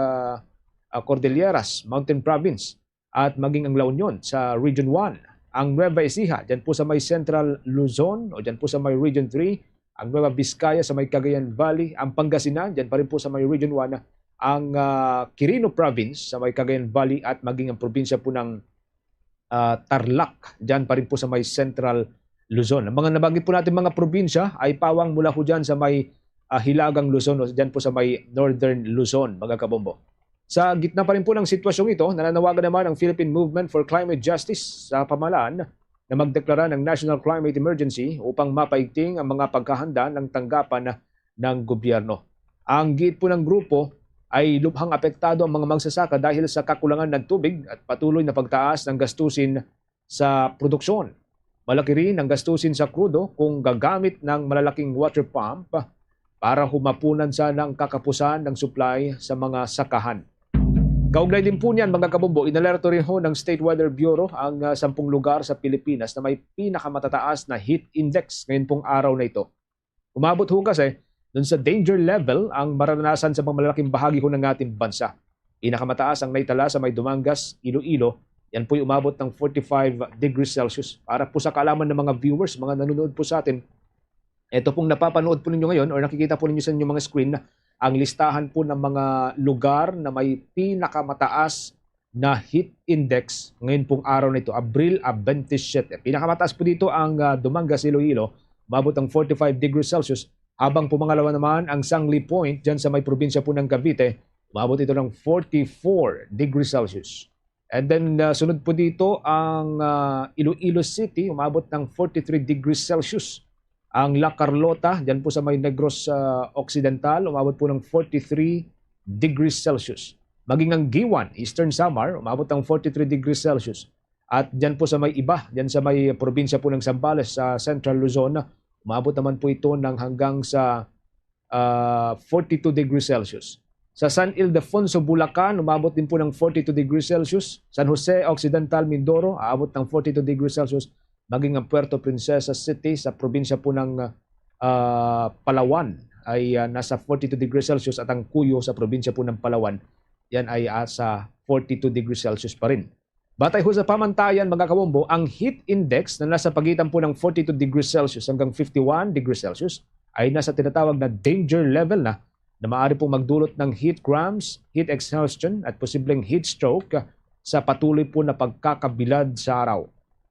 Cordilleras, Mountain Province. At maging ang La Union sa Region 1. Ang Nueva Ecija, dyan po sa may Central Luzon o dyan po sa may Region 3. Ang Nueva Vizcaya sa may Cagayan Valley. Ang Pangasinan, dyan pa rin po sa may Region 1. Ang Quirino Province sa may Cagayan Valley at maging ang probinsya po ng Tarlac, dyan pa rin po sa may Central Luzon. Ang mga nabanggit po natin mga probinsya ay pawang mula po dyan sa may Hilagang Luzon o dyan po sa may Northern Luzon, mga kabombo. Sa gitna pa rin po ng sitwasyong ito, nananawagan naman ang Philippine Movement for Climate Justice sa pamahalaan na magdeklara ng National Climate Emergency upang mapaigting ang mga pagkahanda ng tanggapan ng gobyerno. Ang giit po ng grupo ay lubhang apektado ang mga magsasaka dahil sa kakulangan ng tubig at patuloy na pagtaas ng gastusin sa produksyon. Malaki rin ang gastusin sa krudo kung gagamit ng malalaking water pump para humapunan sana ang kakapusan ng supply sa mga sakahan. Kaugnay din po niyan mga kabombo, inalerto rin ho ng State Weather Bureau ang 10 lugar sa Pilipinas na may pinakamatataas na heat index ngayon pong araw na ito. Umabot ho kasi doon sa danger level ang maranasan sa mga malalaking bahagi ho ng ating bansa. Pinakamataas ang naitala sa may Dumangas, Iloilo. Yan po'y umabot ng 45 degrees Celsius. Para po sa kaalaman ng mga viewers, mga nanonood po sa atin, ito pong napapanood po ninyo ngayon or nakikita po ninyo sa inyong mga screen ang listahan po ng mga lugar na may pinakamataas na heat index ngayon pong araw na ito, Abril 27. Pinakamataas po dito ang Dumangas, Iloilo, umabot ng 45 degrees Celsius. Habang pumangalawa naman ang Sangli Point dyan sa may probinsya po ng Cavite, umabot ito ng 44 degrees Celsius. And then sunod po dito ang Iloilo City, umabot ng 43 degrees Celsius. Ang La Carlota, dyan po sa may Negros Occidental, umabot po ng 43 degrees Celsius. Maging ang Giwan, Eastern Samar, umabot ng 43 degrees Celsius. At dyan po sa may iba, dyan sa may probinsya po ng Zambales sa Central Luzon, umabot naman po ito ng hanggang sa 42 degrees Celsius. Sa San Ildefonso, Bulacan, umabot din po ng 42 degrees Celsius. San Jose Occidental, Mindoro, aabot ng 42 degrees Celsius. Maging ang Puerto Princesa City sa probinsya po ng Palawan ay nasa 42 degrees Celsius at ang Cuyo sa probinsya po ng Palawan, yan ay sa 42 degrees Celsius pa rin. Batay ho sa pamantayan mga kabombo, ang heat index na nasa pagitan po ng 42 degrees Celsius hanggang 51 degrees Celsius ay nasa tinatawag na danger level na maaari pong magdulot ng heat cramps, heat exhaustion at posibleng heat stroke sa patuloy po na pagkakabilad sa araw.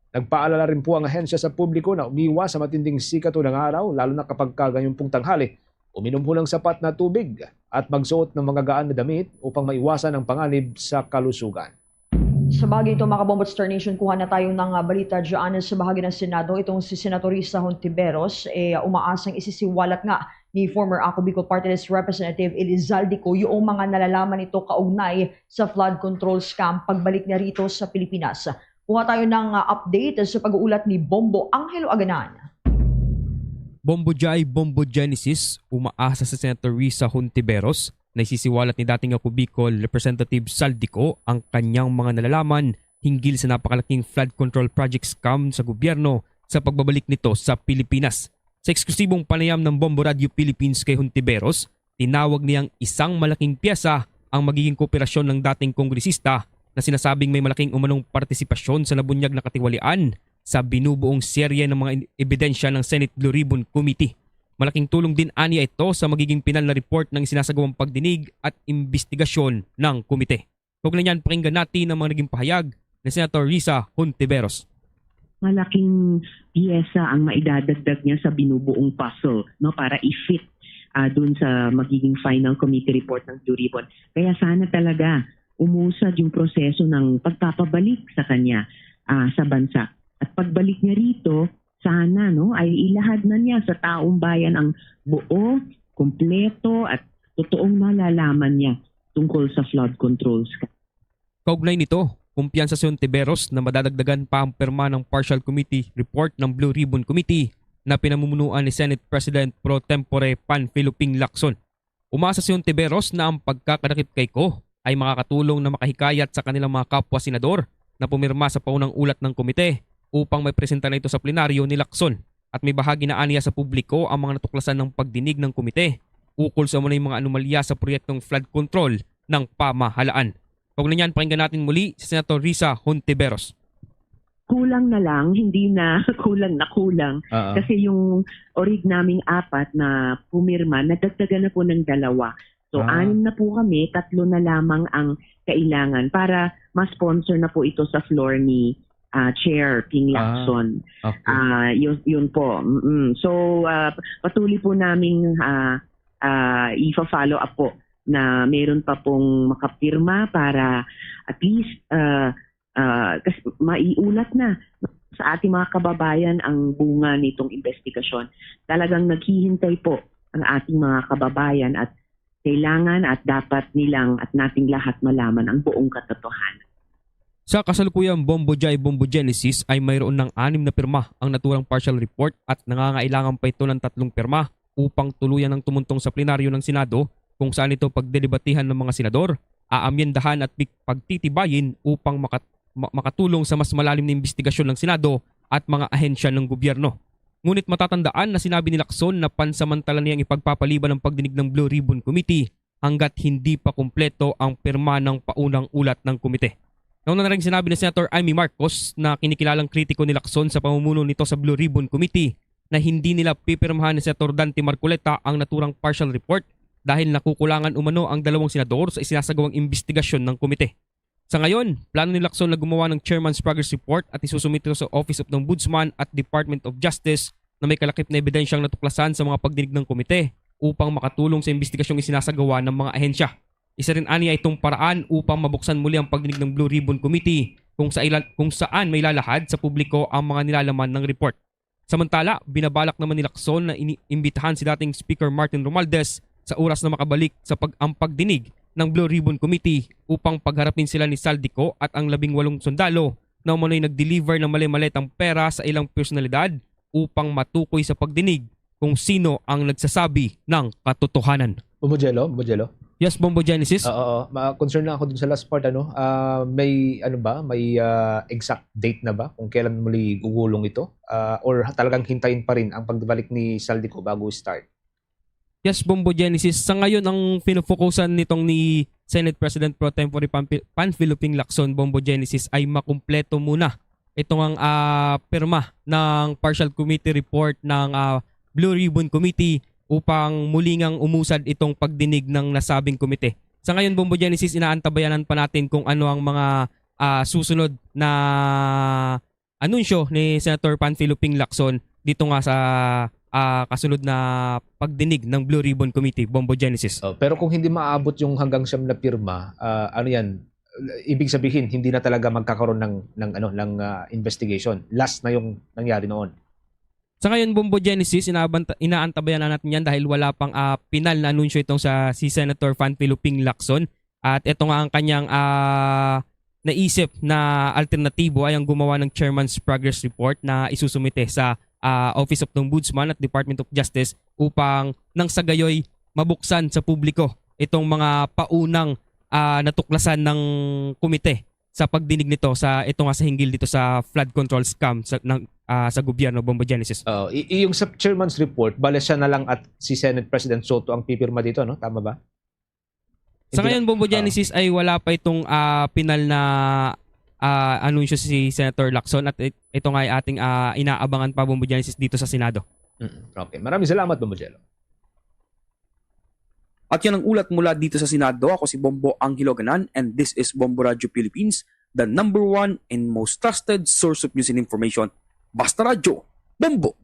Nagpaalala rin po ang ahensya sa publiko na umiwas sa matinding sikat ng araw lalo na kapag ganyan pong tanghali. Uminom po ng sapat na tubig at magsuot ng mga gaan na damit upang maiwasan ang panganib sa kalusugan. Sa bagay ito mga kabombo Star Nation, kuha na tayo ng balita dyan sa bahagi ng Senado. Itong si Senatorista Hontiveros umaasang isisiwalat nga ni former Ako Bicol Party List Representative Elizalde Co yung mga nalalaman nito kaugnay sa flood control scam pagbalik niya rito sa Pilipinas. Kuha tayo ng update sa pag-uulat ni Bombo Angelo Aganan. Bombo Jai, Bombo Genesis, umaasa sa Senator Risa Hontiveros na isisiwalat ni dating ako Bicol Representative Saldico ang kanyang mga nalalaman hinggil sa napakalaking flood control project scam sa gobyerno sa pagbabalik nito sa Pilipinas. Sa eksklusibong panayam ng Bombo Radio Philippines kay Hontiveros, tinawag niyang isang malaking piyesa ang magiging kooperasyon ng dating kongresista na sinasabing may malaking umanong partisipasyon sa nabunyag na katiwalian sa binubuong serye ng mga ebidensya ng Senate Blue Ribbon Committee. Malaking tulong din aniya ito sa magiging pinal na report ng isinasagawang pagdinig at imbestigasyon ng komite. Kaugnay niyan, pakinggan natin ang mga naging pahayag ni Senator Risa Hontiveros. Malaking piyesa ang maidadagdag niya sa binubuong puzzle, no, para i-fit dun sa magiging final committee report ng Blue Ribbon. Kaya sana talaga umusad yung proseso ng pagpapabalik sa kanya sa bansa. At pagbalik niya rito, sana ay ilahad na niya sa taong bayan ang buo, kumpleto at totoong malalaman niya tungkol sa flood controls. Kaugnay nito, kumpiyansa si Hontiveros na madadagdagan pa ang pirma ng partial committee report ng Blue Ribbon Committee na pinamumunuan ni Senate President Pro Tempore Panfilo Ping Lacson. Umasa si Hontiveros na ang pagkakadakip kay Ko ay makakatulong na makahikayat sa kanilang mga kapwa senador na pumirma sa paunang ulat ng komite upang may presenta na ito sa plenaryo ni Lacson at may bahagi na aniya sa publiko ang mga natuklasan ng pagdinig ng komite ukol sa mga anomalya sa proyektong flood control ng pamahalaan. Kaugnay niyan, pakinggan natin muli si Senator Risa Hontiveros. Kulang na lang, hindi na kulang na kulang. Kasi yung orig naming 4 na pumirma, nadagdagan na po ng 2. So 6 na po kami, 3 na lamang ang kailangan para ma-sponsor na po ito sa floor ni Chair Ping Lacson. Okay. Yun po. So patuloy po naming i-follow up po na meron pa pong makapirma para at least kasi maiulat na sa ating mga kababayan ang bunga nitong investigasyon. Talagang naghihintay po ang ating mga kababayan at kailangan at dapat nilang at nating lahat malaman ang buong katotohanan. Sa kasalukuyang Bombo Jai, Bombo Genesis ay mayroon ng 6 na pirma ang naturang partial report at nangangailangan pa ito ng 3 pirma upang tuluyan ng tumuntong sa plenaryo ng Senado kung saan ito pagdedebatihan ng mga senador, aamyendahan at pagtitibayin upang makatulong sa mas malalim na investigasyon ng Senado at mga ahensya ng gobyerno. Ngunit matatandaan na sinabi ni Lacson na pansamantala niyang ipagpapaliban ang pagdinig ng Blue Ribbon Committee hanggat hindi pa kumpleto ang pirma ng paunang ulat ng komite. Nauna na rin sinabi ni Senator Amy Marcos na kinikilalang kritiko ni Lacson sa pamumuno nito sa Blue Ribbon Committee na hindi nila pipirmahan ni Senator Dante Marcoleta ang naturang partial report dahil nakukulangan umano ang 2 senador sa isinasagawang investigasyon ng komite. Sa ngayon, plano ni Lacson na gumawa ng Chairman's Progress Report at isusumit ito sa Office of the Ombudsman at Department of Justice na may kalakip na ebidensyang natuklasan sa mga pagdinig ng komite upang makatulong sa investigasyong isinasagawa ng mga ahensya. Isa rin aniya itong paraan upang mabuksan muli ang pagdinig ng Blue Ribbon Committee kung saan may lalahad sa publiko ang mga nilalaman ng report. Samantala, binabalak naman ni Lacson na imbitahan si dating Speaker Martin Romualdez sa oras na makabalik sa pagdinig ng Blue Ribbon Committee upang pagharapin sila ni Saldico at ang 18 sundalo na umano'y nag-deliver ng mali-malitang pera sa ilang personalidad upang matukoy sa pagdinig kung sino ang nagsasabi ng katotohanan. Bombo Yes, Bombo Genesis. Concern lang ako dun sa last part. May exact date na ba kung kailan muli gugulong ito? Or talagang hintayin pa rin ang pagbalik ni Saldico bago start? Yes, Bombo Genesis. Sa ngayon, ang pinufokusan nitong ni Senate President Pro Tempore Panfilo Ping Lacson, Bombo Genesis, ay makumpleto muna itong ang pirma ng partial committee report ng Blue Ribbon Committee upang mulingang umusad itong pagdinig ng nasabing komite. Sa ngayon, Bombo Genesis, inaantabayanan pa natin kung ano ang mga susunod na anunsyo ni Senator Panfilo Ping Lacson dito nga sa kasunod na pagdinig ng Blue Ribbon Committee, Bombo Genesis. Pero kung hindi maabot yung hanggang 9 na pirma, ibig sabihin hindi na talaga magkakaroon ng investigation. Last na yung nangyari noon. Sa ngayon, Bombo Genesis, inaantabayan na natin yan dahil wala pang pinal na anunsyo itong si Senator Panfilo Ping Lacson. At ito nga ang kanyang naisip na alternatibo ay ang gumawa ng Chairman's Progress Report na isusumite sa Office of the Ombudsman at Department of Justice upang nang sa gayoy mabuksan sa publiko itong mga paunang natuklasan ng komite sa pagdinig nito sa ito nga sa hinggil dito sa flood control scam sa gobyerno Bombo Genesis. Yung sa chairman's report, bale siya na lang at si Senate President Soto ang pipirma dito, no? Tama ba? Sa ngayon, Bombo Genesis ay wala pa itong pinal na anunsyo si Senator Lacson at ito nga ay ating inaabangan pa, Bombo Genesis, dito sa Senado. Okay, maraming salamat, Bombo Jello. At yan ang ulat mula dito sa Senado. Ako si Bombo Angelo Ganan and this is Bombo Radio Philippines, the number one and most trusted source of news and information. Basta Radio, Bombo!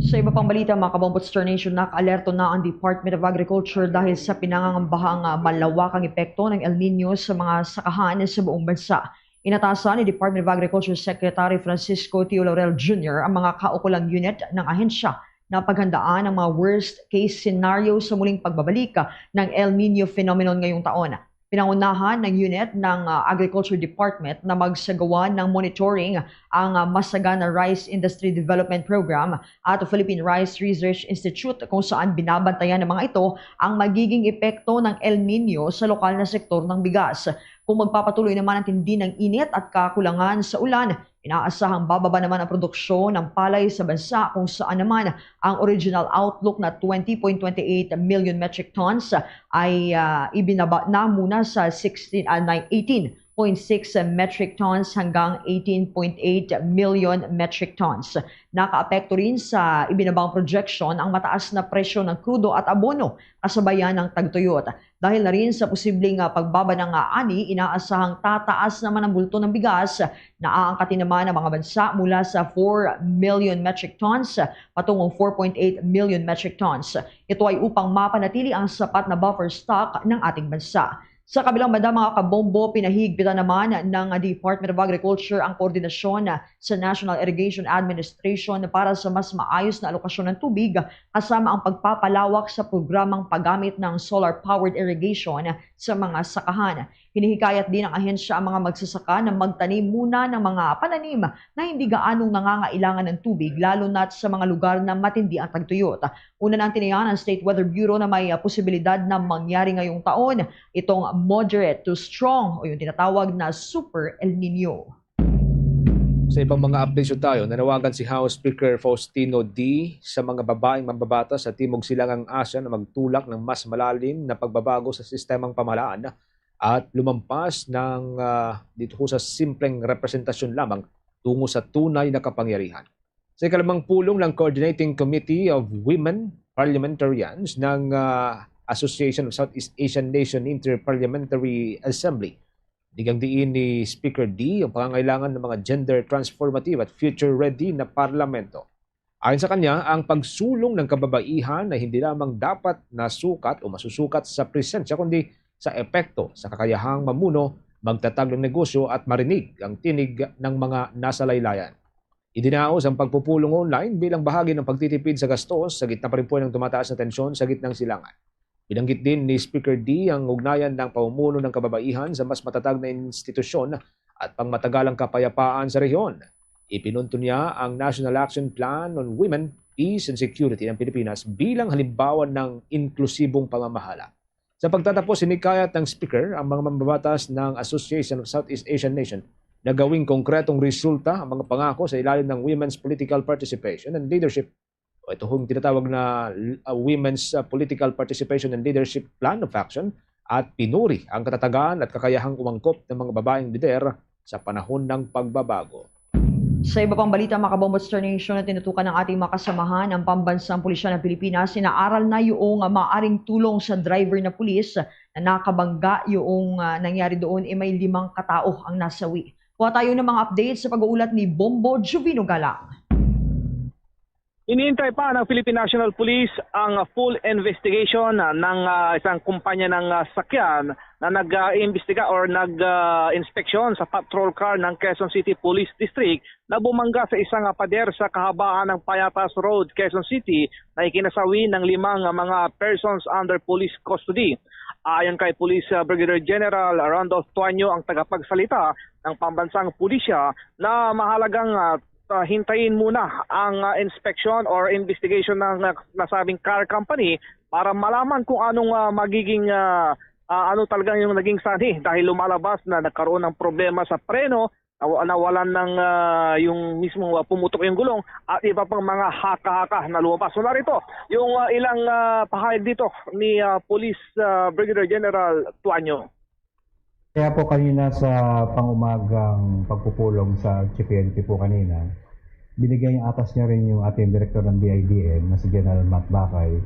Sa iba pang balita, mga kabombo Star Nation, naka-alerto na ang Department of Agriculture dahil sa pinangangambahang malawakang epekto ng El Nino sa mga sakahan sa buong bansa. Inatasan ni Department of Agriculture Secretary Francisco Tio Laurel Jr. ang mga kaukulang unit ng ahensya na paghandaan ang mga worst case scenario sa muling pagbabalik ng El Nino phenomenon ngayong taon. Pinangunahan ng unit ng Agriculture Department na magsagawa ng monitoring ang Masagana Rice Industry Development Program at Philippine Rice Research Institute kung saan binabantayan ng mga ito ang magiging epekto ng El Nino sa lokal na sektor ng bigas. Kung magpapatuloy naman ang tindi ng init at kakulangan sa ulan, inaasahang bababa naman ang produksyon ng palay sa bansa kung saan naman ang original outlook na 20.28 million metric tons ay ibinaba na muna sa 18.6 metric tons hanggang 18.8 million metric tons. Nakaapekto rin sa ibinabang projection ang mataas na presyo ng krudo at abono kasabayan ng tagtuyot. Dahil na rin sa posibleng pagbaba ng ani, inaasahang tataas naman ang bulto ng bigas na aangkatin naman ng mga bansa mula sa 4 million metric tons patungong 4.8 million metric tons. Ito ay upang mapanatili ang sapat na buffer stock ng ating bansa. Sa kabilang banda, mga kabombo, pinahigpitan naman ng Department of Agriculture ang koordinasyon sa National Irrigation Administration para sa mas maayos na alokasyon ng tubig kasama ang pagpapalawak sa programang paggamit ng solar-powered irrigation sa mga sakahan. Hinihikayat din ng ahensya ang mga magsasaka na magtanim muna ng mga pananim na hindi gaanong nangangailangan ng tubig lalo na sa mga lugar na matindi ang tagtuyot. Una nang tiniyan ng State Weather Bureau na may posibilidad na mangyari ngayong taon itong moderate to strong o yung tinatawag na Super El Nino. Sa ibang mga updates tayo, nanawagan si House Speaker Faustino D. sa mga babaeng mambabatas sa Timog Silangang Asya na magtulak ng mas malalim na pagbabago sa sistemang pamahalaan at lumampas ng dito sa simpleng representasyon lamang tungo sa tunay na kapangyarihan. Sa ikalimang pulong ng Coordinating Committee of Women Parliamentarians ng Association of Southeast Asian Nation Inter-Parliamentary Assembly, digang diin ni Speaker D ang pangangailangan ng mga gender transformative at future-ready na parlamento. Ayon sa kanya, ang pagsulong ng kababaihan ay hindi lamang dapat nasukat o masusukat sa presensya kundi sa epekto sa kakayahang mamuno, magtatag ng negosyo at marinig ang tinig ng mga nasa laylayan. Idinaos ang pagpupulong online bilang bahagi ng pagtitipid sa gastos sa gitna pa rin po ng tumataas na tensyon sa gitnang silangan. Binanggit din ni Speaker D ang ugnayan ng pamumuno ng kababaihan sa mas matatag na institusyon at pangmatagalang kapayapaan sa rehiyon. Ipinunto niya ang National Action Plan on Women, Peace and Security ng Pilipinas bilang halimbawa ng inklusibong pamamahala. Sa pagtatapos, sinikayat ng Speaker ang mga mambabatas ng Association of Southeast Asian Nation na gawing konkretong resulta ang mga pangako sa ilalim ng Women's Political Participation and Leadership o ito yung tinatawag na Women's Political Participation and Leadership Plan of Action at pinuri ang katatagan at kakayahang umangkop ng mga babaeng lider sa panahon ng pagbabago. Sa iba pang balita, mga kabombo Star Nation, na tinutukan ng ating mga kasamahan ang pambansang pulisya ng Pilipinas, sinaaral na yung maaring tulong sa driver na pulis na nakabangga yung nangyari doon may 5 katao ang nasawi. Kuha tayo ng mga updates sa pag-uulat ni Bombo Jovino Galang. Iniintay pa ng Philippine National Police ang full investigation ng isang kumpanya ng sakyan na nag-imbestiga or nag-inspeksyon sa patrol car ng Quezon City Police District na bumangga sa isang pader sa kahabaan ng Payatas Road, Quezon City na ikinasawi ng 5 mga persons under police custody. Ayon kay Police Brigadier General Randolph Tuanyo, ang tagapagsalita ng pambansang pulisya, na mahalagang hintayin muna ang inspection or investigation ng nasabing car company para malaman kung anong magiging ano talagang yung naging sanhi dahil lumalabas na nagkaroon ng problema sa preno, nawalan ng yung mismong pumutok yung gulong at iba pang mga haka-haka na lumabas. So narito yung ilang pahayag dito ni Police Brigadier General Tuanyo. Kaya po kanina sa pangumagang pagpupulong sa PNP po kanina, binigay yung atas niya rin yung ating director ng DIDM na si General Matt Bakay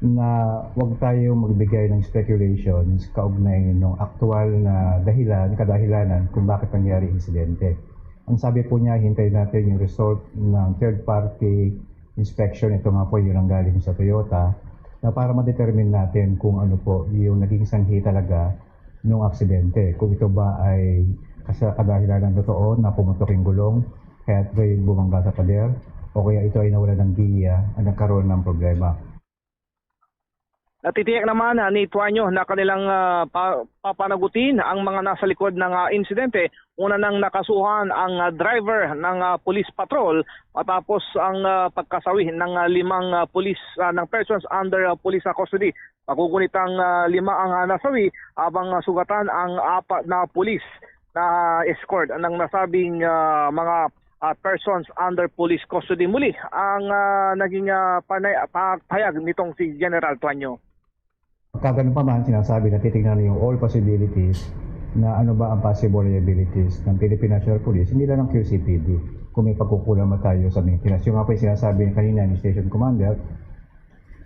na huwag tayo magbigay ng speculations kaugnay ng aktual na kadahilanan kung bakit nangyari insidente. Ang sabi po niya, hintayin natin yung result ng third-party inspection. Ito nga po yung nanggaling sa Toyota na para ma-determine natin kung ano po yung naging sanhi talaga ng aksidente. Kung ito ba ay kadahilanan totoo na pumutok yung gulong kaya ito ay bumangga sa pader o kaya ito ay nawala ng giya at nagkaroon ng problema. Natitiyak naman ni Tuanyo na kanilang papanagutin ang mga nasa likod ng insidente. Una nang nakasuhan ang driver ng police patrol matapos ang pagkasawi ng 5 police ng persons under police custody. Makukunit ang 5 ang nasawi habang sugatan ang 4 na police na escort ng nasabing mga persons under police custody. Muli ang naging pahayag nitong si General Tuanyo. Kagano pa man, sinasabi na titignan yung all possibilities na ano ba ang possible liabilities ng Philippine National Police, hindi lang ng QCPD, kung may pagkukulang ba tayo sa maintenance. Yung nga po yung sinasabi kanina ni Station Commander,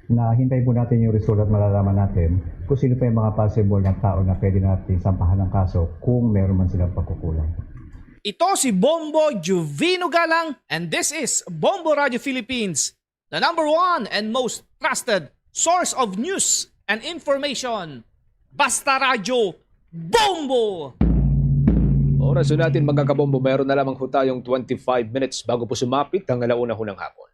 na hintayin po natin yung result at malalaman natin kung sino pa yung mga possible na tao na pwede natin sampahan ng kaso kung meron man silang pagkukulang. Ito si Bombo Juvino Galang and this is Bombo Radio Philippines, the #1 and most trusted source of news and information. Basta Radio Bombo! Oras natin mga kabombo, meron na lamang ho tayong 25 minutes bago po sumapit ang 1:00 ng hapon.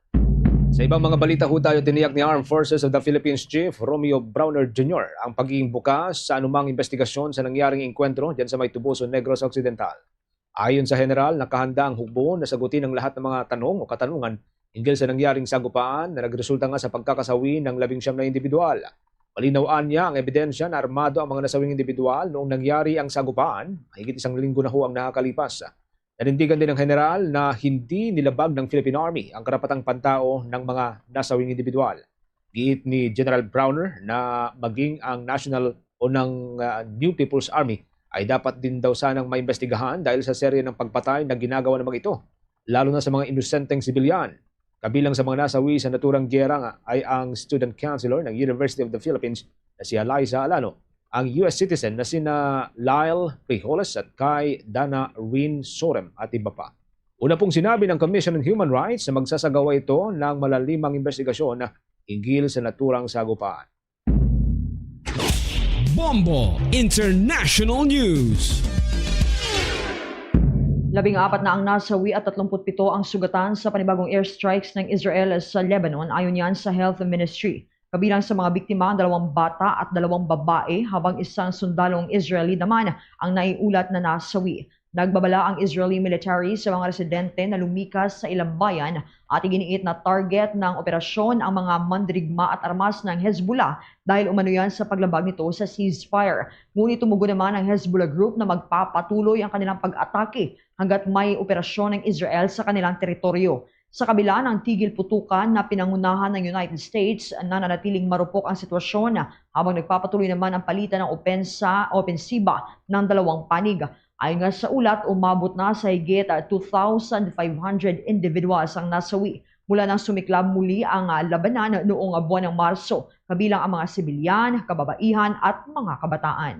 Sa ibang mga balita ho tayo, tiniyak ni Armed Forces of the Philippines Chief Romeo Browner Jr. ang pagiging bukas sa anumang investigasyon sa nangyaring engkwentro dyan sa may Tubuso, Negros Occidental. Ayon sa General, nakahanda ang hukbo na sagutin ang lahat ng mga tanong o katanungan hinggil sa nangyaring sagupaan na nagresulta nga sa pagkakasawi ng 19 na individual. Malinawaan niya ang ebidensya na armado ang mga nasawing individual noong nangyari ang sagupaan, mahigit 1 linggo na ho ang nakakalipas. Nanindigan din ng General na hindi nilabag ng Philippine Army ang karapatang pantao ng mga nasawing individual. Giit ni General Browner na maging ang National o ng New People's Army ay dapat din daw sanang maimbestigahan dahil sa serye ng pagpatay na ginagawa ng mga ito, lalo na sa mga inosenteng sibilyan. Kabilang sa mga nasawi sa naturang giyera ay ang Student Councilor ng University of the Philippines na si Eliza Alano, ang US citizen na sina Lyle Frijoles at kay Dana Rin Sorem at iba pa. Una pong sinabi ng Commission on Human Rights na magsasagawa ito ng malalimang investigasyon na hinggil sa naturang sagupaan. Bombo International News. 14 na ang nasawi at 37 ang sugatan sa panibagong airstrikes ng Israel sa Lebanon ayon yan sa Health Ministry. Kabilang sa mga biktima ang 2 bata at 2 babae habang isang sundalong Israeli naman ang naiulat na nasawi. Nagbabala ang Israeli military sa mga residente na lumikas sa ilang bayan at iginiit na target ng operasyon ang mga mandirigma at armas ng Hezbollah dahil umano yan sa paglabag nito sa ceasefire. Ngunit tumugon naman ang Hezbollah group na magpapatuloy ang kanilang pag-atake hanggat may operasyon ng Israel sa kanilang teritoryo. Sa kabila ng tigil putukan na pinangunahan ng United States, nananatiling marupok ang sitwasyon habang nagpapatuloy naman ang palitan ng opensiba ng 2 panig. Ayon nga sa ulat, umabot na sa higit 2,500 individuals ang nasawi mula nang sumiklab muli ang labanan noong buwan ng Marso, kabilang ang mga sibilyan, kababaihan at mga kabataan.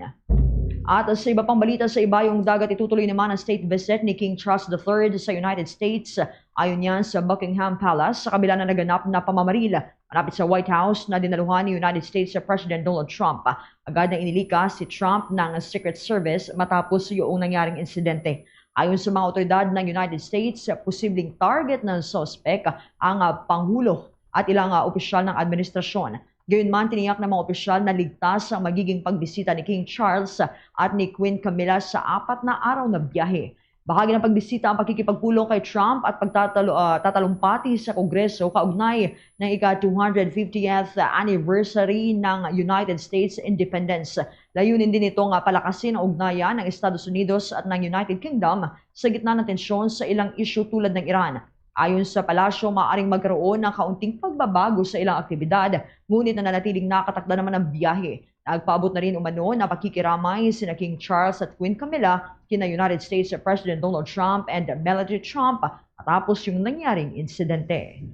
At sa iba pang balita sa ibayong dagat, itutuloy naman ang state visit ni King Charles III sa United States. Ayon yan sa Buckingham Palace, sa kabila na naganap na pamamaril malapit sa White House na dinaluhan ni United States President Donald Trump. Agad na inilika si Trump ng Secret Service matapos yung nangyaring insidente. Ayon sa mga otoridad ng United States, posibleng target ng suspect ang Pangulo at ilang opisyal ng administrasyon. Gayunman, tiniyak ng mga opisyal na ligtas ang magiging pagbisita ni King Charles at ni Queen Camilla sa 4 na araw na biyahe. Bahagi ng pagbisita ang pakikipagpulong kay Trump at pagtatalumpati sa Kongreso kaugnay ng ika-250th anniversary ng United States Independence. Layunin din itong palakasin ang ugnayan ng Estados Unidos at ng United Kingdom sa gitna ng tensyon sa ilang isyu tulad ng Iran. Ayon sa palasyo, maaaring magkaroon ng kaunting pagbabago sa ilang aktibidad, ngunit nananatiling nakatakda naman ang biyahe. Nagpaabot na rin umano na pakikiramay sina King Charles at Queen Camilla kina United States President Donald Trump and Melania Trump matapos yung nangyaring insidente.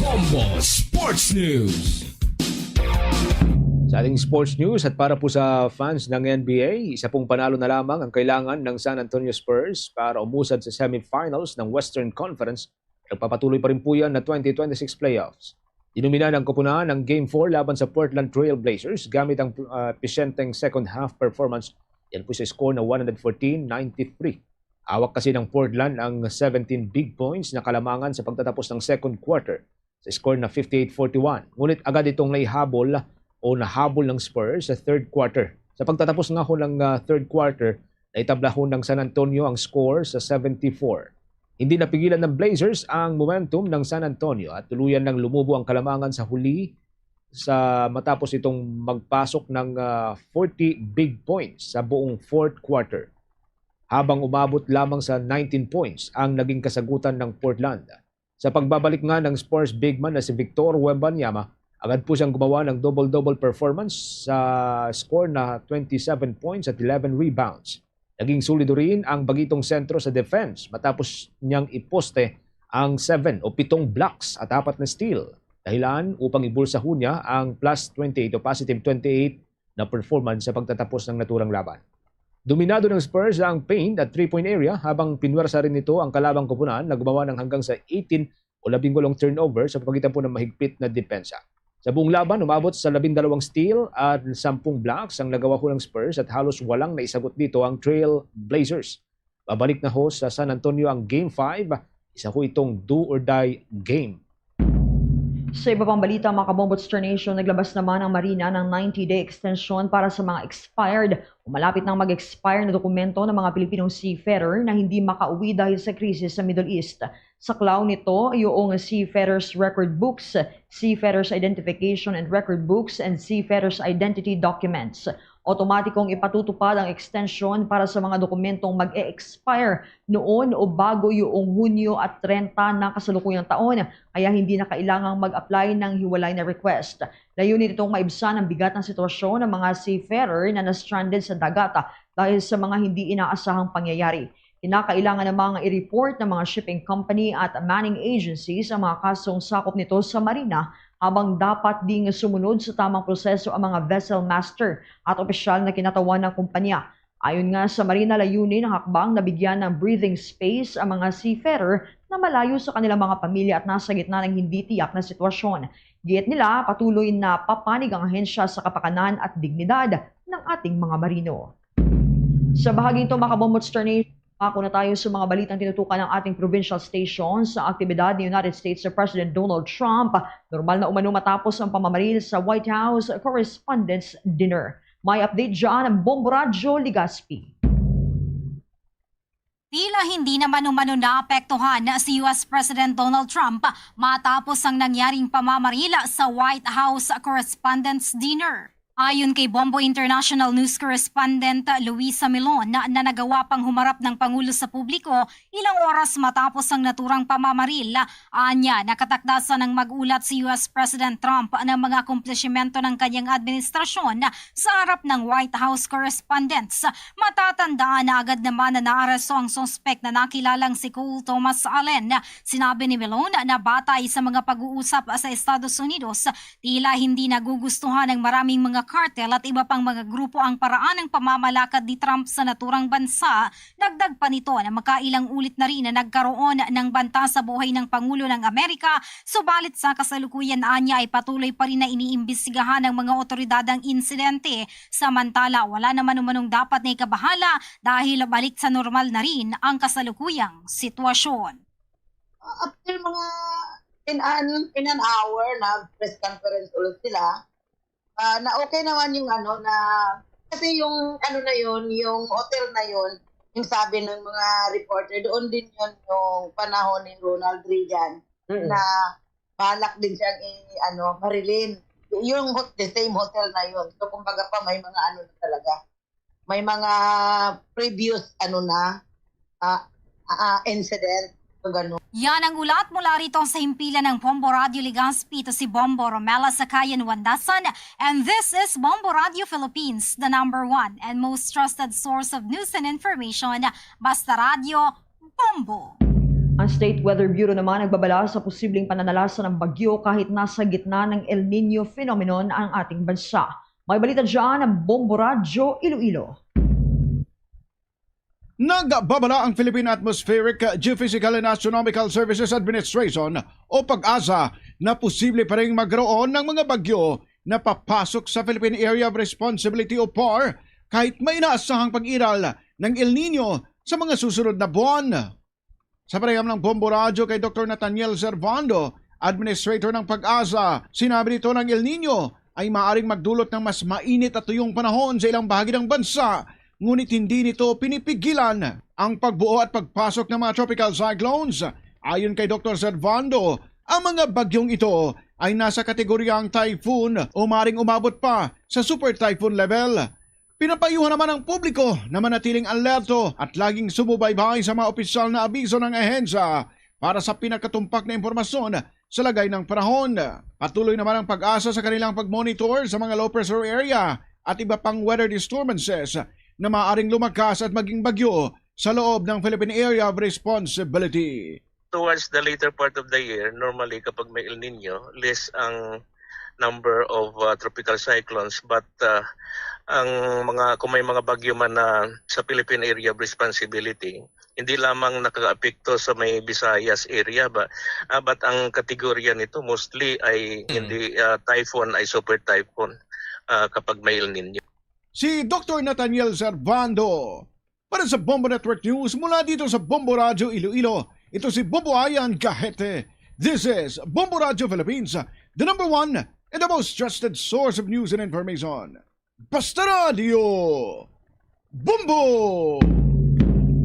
Bombo Sports News. Sa ating sports news at para po sa fans ng NBA, isa pong panalo na lamang ang kailangan ng San Antonio Spurs para umusad sa semifinals ng Western Conference. Nagpapatuloy pa rin po yan na 2026 playoffs. Dinumina ng koponan ng Game 4 laban sa Portland Trail Blazers gamit ang pisyenteng second half performance. Yan po sa score na 114-93. Awak kasi ng Portland ang 17 big points na kalamangan sa pagtatapos ng second quarter sa score na 58-41. Ngunit agad itong nahabol ng Spurs sa third quarter. Sa pagtatapos nga ho ng third quarter, naitabla ho ng San Antonio ang score sa 74. Hindi napigilan ng Blazers ang momentum ng San Antonio at tuluyan ng lumubo ang kalamangan sa huli sa matapos itong magpasok ng 40 big points sa buong fourth quarter. Habang umabot lamang sa 19 points ang naging kasagutan ng Portland. Sa pagbabalik nga ng Spurs big man na si Victor Wembanyama, agad po siyang gumawa ng double-double performance sa score na 27 points at 11 rebounds. Naging solido rin ang bagitong sentro sa defense matapos niyang iposte ang 7 o 7 blocks at 4 na steal. Dahilan upang ibulsaho niya ang plus 28 o positive 28 na performance sa pagtatapos ng naturang laban. Dominado ng Spurs ang paint at 3-point area habang pinwersa rin nito ang kalabang koponan na gumawa ng hanggang sa 18 o 18 turnover sa pamagitan po ng mahigpit na depensa. Sa buong laban, umabot sa 12 steal at 10 blocks ang nagawa ho ng Spurs at halos walang naisagot dito ang Trail Blazers. Babalik na ho sa San Antonio ang Game 5, isa ho itong do-or-die game. Sa iba pang balita, mga Kabombo Nation, naglabas naman ang Marina ng 90-day extension para sa mga expired o malapit nang mag-expire na dokumento ng mga Pilipinong seafarer na hindi makauwi dahil sa krisis sa Middle East. Saklaw nito yung Seafarers Record Books, Seafarers Identification and Record Books, and Seafarers Identity Documents. Otomatikong ipatutupad ang extension para sa mga dokumentong mag-e-expire noon o bago yung Hunyo at 30 ng kasalukuyang taon, kaya hindi na kailangang mag-apply ng hiwalay na request. Layunin itong maibsan ang bigat ng sitwasyon ng mga seafarer na na-stranded sa dagat dahil sa mga hindi inaasahang pangyayari. Kinakailangan namang i-report ng mga shipping company at manning agencies ang mga kasong sakop nito sa Marina, habang dapat ding sumunod sa tamang proseso ang mga vessel master at opisyal na kinatawan ng kumpanya. Ayon nga sa Marina, layunin ng hakbang na bigyan ng breathing space ang mga seafarer na malayo sa kanilang mga pamilya at nasa gitna ng hindi tiyak na sitwasyon. Giit nila, patuloy na papanig ang ahensya sa kapakanan at dignidad ng ating mga marino. Sa bahaging ito, mga Kabombo Nation, ako na tayo sa mga balitang tinutukan ng ating provincial stations sa aktibidad ni United States President Donald Trump. Normal na umano matapos ang pamamaril sa White House Correspondents' Dinner. May update dyan ang Bombo Radyo Ligaspi. Tila hindi naman umano naapektuhan si US President Donald Trump matapos ang nangyaring pamamaril sa White House Correspondents' Dinner. Ayon kay Bombo International News Correspondent Luisa Milon na nagawa pang humarap ng Pangulo sa publiko ilang oras matapos ang naturang pamamaril, anya nakatakdasan ng mag-ulat si US President Trump ng mga akumplishmento ng kanyang administrasyon sa harap ng White House correspondents. Matatandaan na agad naman na naaresto ang suspek na nakilalang si Cole Thomas Allen. Sinabi ni Milon na batay sa mga pag-uusap sa Estados Unidos, tila hindi nagugustuhan ng maraming mga cartel at iba pang mga grupo ang paraan ng pamamalakad ni Trump sa naturang bansa. Dagdag pa nito na makailang ulit na rin na nagkaroon ng banta sa buhay ng Pangulo ng Amerika, subalit sa kasalukuyan anya ay patuloy pa rin na iniimbestigahan ng mga otoridad ang insidente. Samantala, wala naman umanong dapat na ikabahala dahil balik sa normal na rin ang kasalukuyang sitwasyon. After mga in an hour na press conference ulit sila, na okay naman yung na kasi yung na yun, yung hotel na yun, yung sabi ng mga reporter, doon din yun yung panahon ni Ronald Reagan na balak din siyang marilin. Yung the same hotel na yun. So kumbaga pa may mga na talaga. May mga previous incident. Ganun. Yan ang ulat mula rito sa himpilan ng Bombo Radio Legazpi. Ito si Bombo Romela Sakayan Wandasan. And this is Bombo Radio Philippines, the #1 and most trusted source of news and information. Basta Radio, Bombo. Ang State Weather Bureau naman nagbabala sa posibleng pananalasa ng bagyo kahit nasa gitna ng El Nino phenomenon ang ating bansa. May balita dyan ang Bombo Radio Iloilo. Nagbabala ang Philippine Atmospheric, Geophysical and Astronomical Services Administration o PAGASA na posible pa rin magkaroon ng mga bagyo na papasok sa Philippine Area of Responsibility o PAR kahit may inaasahang pag-iral ng El Nino sa mga susunod na buwan. Sa pareham ng Bombo Radio kay Dr. Nathaniel Servando, Administrator ng PAGASA, sinabi nito ng El Nino ay maaaring magdulot ng mas mainit at tuyong panahon sa ilang bahagi ng bansa. Ngunit hindi nito pinipigilan ang pagbuo at pagpasok ng mga tropical cyclones. Ayon kay Dr. Servando, ang mga bagyong ito ay nasa kategoryang typhoon o maring umabot pa sa super typhoon level. Pinapayuhan naman ang publiko na manatiling alerto at laging sumubaybay sa mga opisyal na abiso ng ahensya para sa pinakatumpak na impormasyon sa lagay ng panahon. Patuloy naman ang PAGASA sa kanilang pagmonitor sa mga low pressure area at iba pang weather disturbances na maaaring lumakas at maging bagyo sa loob ng Philippine Area of Responsibility. Towards the later part of the year, normally kapag may El Nino, less ang number of tropical cyclones, but kung may mga bagyo man na sa Philippine Area of Responsibility, hindi lamang nakaka-apekto sa may Visayas area but ang kategorya nito mostly ay hindi typhoon ay super typhoon kapag may El Nino. Si Dr. Nathaniel Servando para sa Bombo Network News mula dito sa Bombo Radio Iloilo. Ito si Bombo Ayan Kahete. This is Bombo Radio Philippines, the #1 and the most trusted source of news and information. Basta Radio Bombo!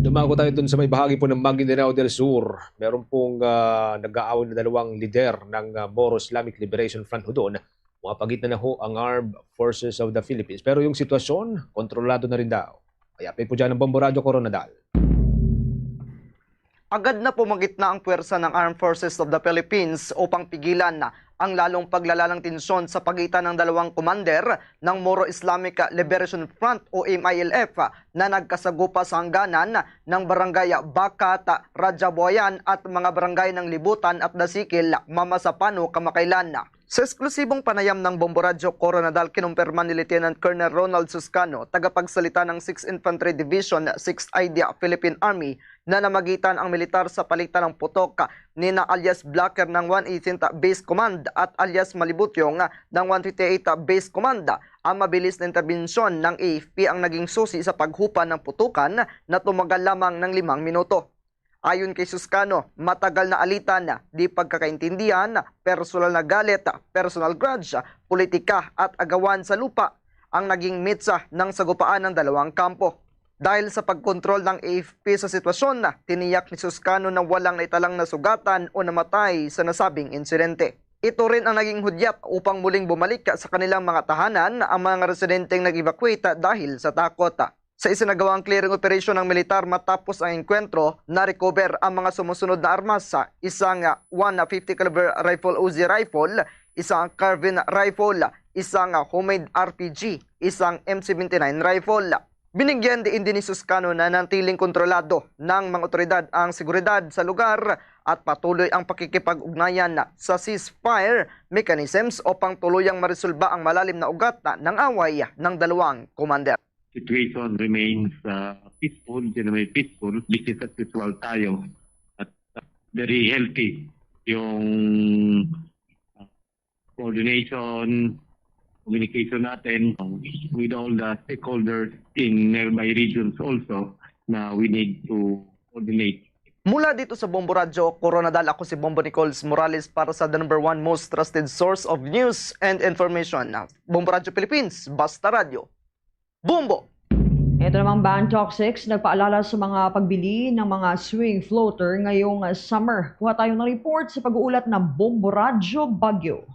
Dumako tayo dun sa may bahagi po ng Maguindanao del Sur. Meron pong nag-aaway na dalawang lider ng Moro Islamic Liberation Front ho doon. Mapagit na ho ang Armed Forces of the Philippines. Pero yung sitwasyon, kontrolado na rin daw. Kaya update po dyan ng Bombo Radio Coronadal. Agad na pumagit na ang puwersa ng Armed Forces of the Philippines upang pigilan na ang lalong paglalalang tensyon sa pagitan ng dalawang commander ng Moro Islamic Liberation Front o MILF na nagkasagupa sa hangganan ng barangay Bacat, Rajabuayan at mga barangay ng Libutan at Dasikil, Mamasapano, kamakailan. Sa eksklusibong panayam ng Bombo Radio Coronadal, kinumpirma ni Lieutenant Colonel Ronald Suscano, tagapagsalita ng 6th Infantry Division, 6th IDIA Philippine Army, na namagitan ang militar sa palitan ng putok ni na alias Blacker ng 118th Base Command at alias Malibutyong ng 158th Base Command. Ang mabilis na interbensyon ng AFP ang naging susi sa paghupa ng putukan na tumagal lamang ng 5 minuto. Ayon kay Suscano, matagal na alitan, di pagkakaintindihan, personal na galit, personal grudge, politika at agawan sa lupa ang naging mitsa ng sagupaan ng dalawang kampo. Dahil sa pagkontrol ng AFP sa sitwasyon, tiniyak ni Suscano na walang naitalang nasugatan o namatay sa nasabing insidente. Ito rin ang naging hudyat upang muling bumalik sa kanilang mga tahanan ang mga residenteng nag-evacuate dahil sa takot. Sa isinagawang clearing operation ng militar matapos ang enkwentro, na-recover ang mga sumusunod na armas, isang 150 caliber rifle Uzi rifle, isang carbine rifle, isang homemade RPG, isang M79 rifle. Binigyan din ni Suscano na nantiling kontrolado ng mga otoridad ang seguridad sa lugar at patuloy ang pakikipag-ugnayan sa ceasefire mechanisms upang tuluyang maresolba ang malalim na ugat ng away ng dalawang commander. Situation remains peaceful, generally peaceful. Business as usual tayo at very healthy yung coordination, communication natin with all the stakeholders in nearby regions also na we need to coordinate. Mula dito sa Bombo Radio, Coronadal, ako si Bombo Nicols Morales para sa the #1 most trusted source of news and information. Bombo Radio Philippines, basta radio. Bombo! Ito namang Bantok 6, nagpaalala sa mga pagbili ng mga swing floater ngayong summer. Kuha tayo ng report sa pag-uulat ng Bombo Radio Baguio.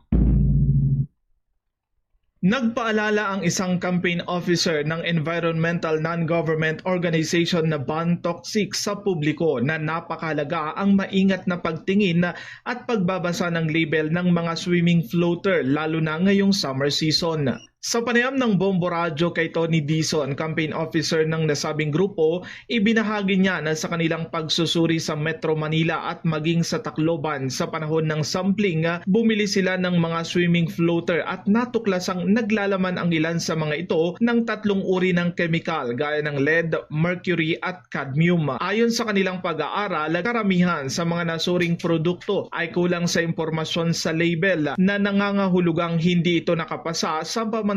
Nagpaalala ang isang campaign officer ng environmental non-government organization na Bantok 6 sa publiko na napakahalaga ang maingat na pagtingin at pagbabasa ng label ng mga swimming floater lalo na ngayong summer season. Sa panayam ng Bombo Radio kay Tony Dizon, campaign officer ng nasabing grupo, ibinahagi niya na sa kanilang pagsusuri sa Metro Manila at maging sa Tacloban sa panahon ng sampling, bumili sila ng mga swimming floater at natuklasang naglalaman ang ilan sa mga ito ng 3 uri ng chemical gaya ng lead, mercury at cadmium. Ayon sa kanilang pag-aaral, karamihan sa mga nasuring produkto ay kulang sa impormasyon sa label na nangangahulugang hindi ito nakapasa sa pamantayan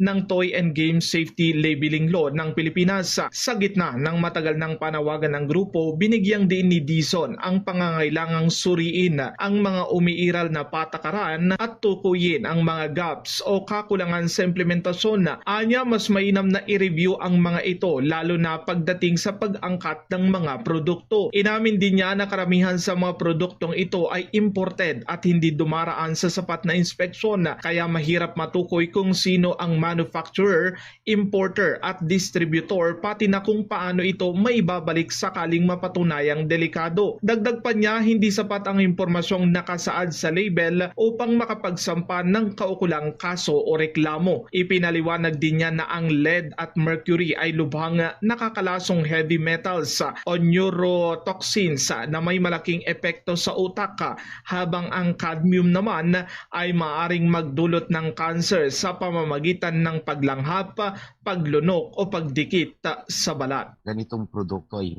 ng Toy and Game Safety Labeling Law ng Pilipinas. Sa gitna ng matagal ng panawagan ng grupo, binigyang din ni Dizon ang pangangailangang suriin ang mga umiiral na patakaran at tukuyin ang mga gaps o kakulangan sa implementasyon. Anya, mas mainam na i-review ang mga ito lalo na pagdating sa pag-angkat ng mga produkto. Inamin din niya na karamihan sa mga produktong ito ay imported at hindi dumaraan sa sapat na inspeksyon kaya mahirap matukoy kung sino ang manufacturer, importer at distributor pati na kung paano ito maibabalik sakaling mapatunayang delikado. Dagdag pa niya, hindi sapat ang impormasyong nakasaad sa label upang makapagsampa ng kaukulang kaso o reklamo. Ipinaliwanag din niya na ang lead at mercury ay lubhang nakakalasong heavy metals o neurotoxins na may malaking epekto sa utak, habang ang cadmium naman ay maaring magdulot ng cancer sa pamamagitan ng paglanghap, paglunok o pagdikit sa balat. Ganitong produkto ay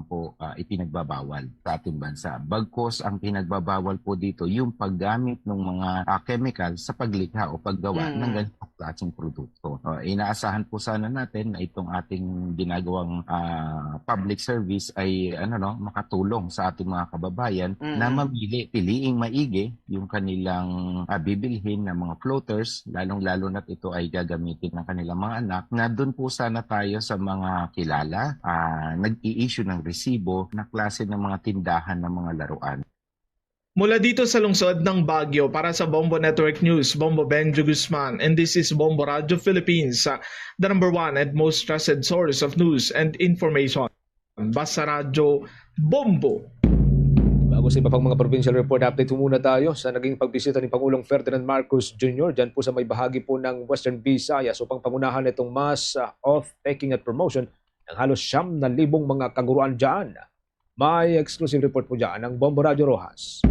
po ipinagbabawal sa ating bansa. Bagkos ang pinagbabawal po dito yung paggamit ng mga chemical sa paglikha o paggawa ng ganitong klaseng produkto. Inaasahan po sana natin na itong ating ginagawang public service ay makatulong sa ating mga kababayan na piliing maigi yung kanilang bibilhin ng mga floaters, lalong-lalo na't ito ay gagamitin ng kanilang mga anak, na doon po sana tayo sa mga kilala, nag-i-issue ng resibo na klase ng mga tindahan ng mga laruan. Mula dito sa lungsod ng Baguio, para sa Bombo Network News, Bombo Benjo Guzman, and this is Bombo Radio Philippines, the #1 and most trusted source of news and information. Basta Radio, Bombo! Bago sa iba pang mga provincial report, update muna tayo sa naging pagbisita ni Pangulong Ferdinand Marcos Jr. Diyan po sa may bahagi po ng Western Visayas upang pangunahan itong mass off-taking at promotion ng halos 9,000 mga kaguruan dyan. May exclusive report po dyan ng Bombo Radio Rojas.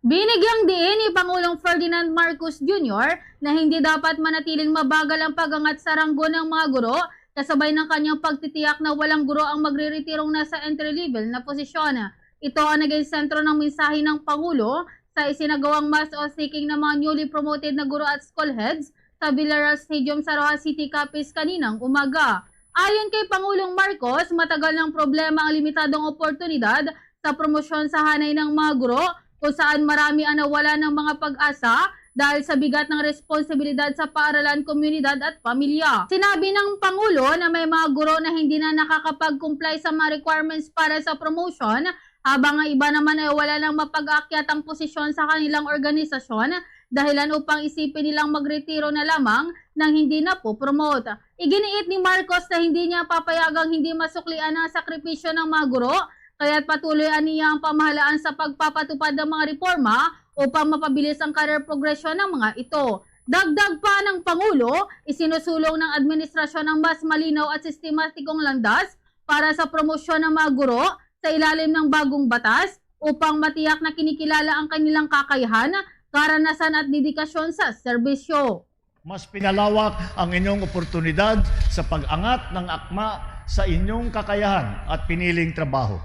Binigyang diin ni Pangulong Ferdinand Marcos Jr. na hindi dapat manatiling mabagal ang pag-angat sa ranggo ng mga guro kasabay ng kanyang pagtitiyak na walang guro ang magre-retirong nasa entry-level na posisyon. Ito ang naging sentro ng mensahe ng Pangulo sa isinagawang mass off-taking ng mga newly promoted na guro at school heads sa Villarreal Stadium sa Rojas City, Capiz kaninang umaga. Ayon kay Pangulong Marcos, matagal ng problema ang limitadong oportunidad sa promosyon sa hanay ng mga guro kung saan marami ang nawala ng mga pag-asa dahil sa bigat ng responsibilidad sa paaralan, komunidad at pamilya. Sinabi ng Pangulo na may mga guro na hindi na nakakapag-comply sa mga requirements para sa promotion, habang ang iba naman ay wala nang mapag-aakyat ang posisyon sa kanilang organisasyon dahilan upang isipin nilang magretiro na lamang nang hindi na po promote. Iginiit ni Marcos na hindi niya papayagang hindi masuklian ang sakripisyo ng mga guro, kaya't patuloy niya ang pamahalaan sa pagpapatupad ng mga reforma upang mapabilis ang career progression ng mga ito. Dagdag pa ng Pangulo, isinusulong ng administrasyon ng mas malinaw at sistematikong landas para sa promosyon ng mga guro sa ilalim ng bagong batas upang matiyak na kinikilala ang kanilang kakayahan, karanasan at dedikasyon sa serbisyo. Mas pinalawak ang inyong oportunidad sa pag-angat ng akma sa inyong kakayahan at piniling trabaho.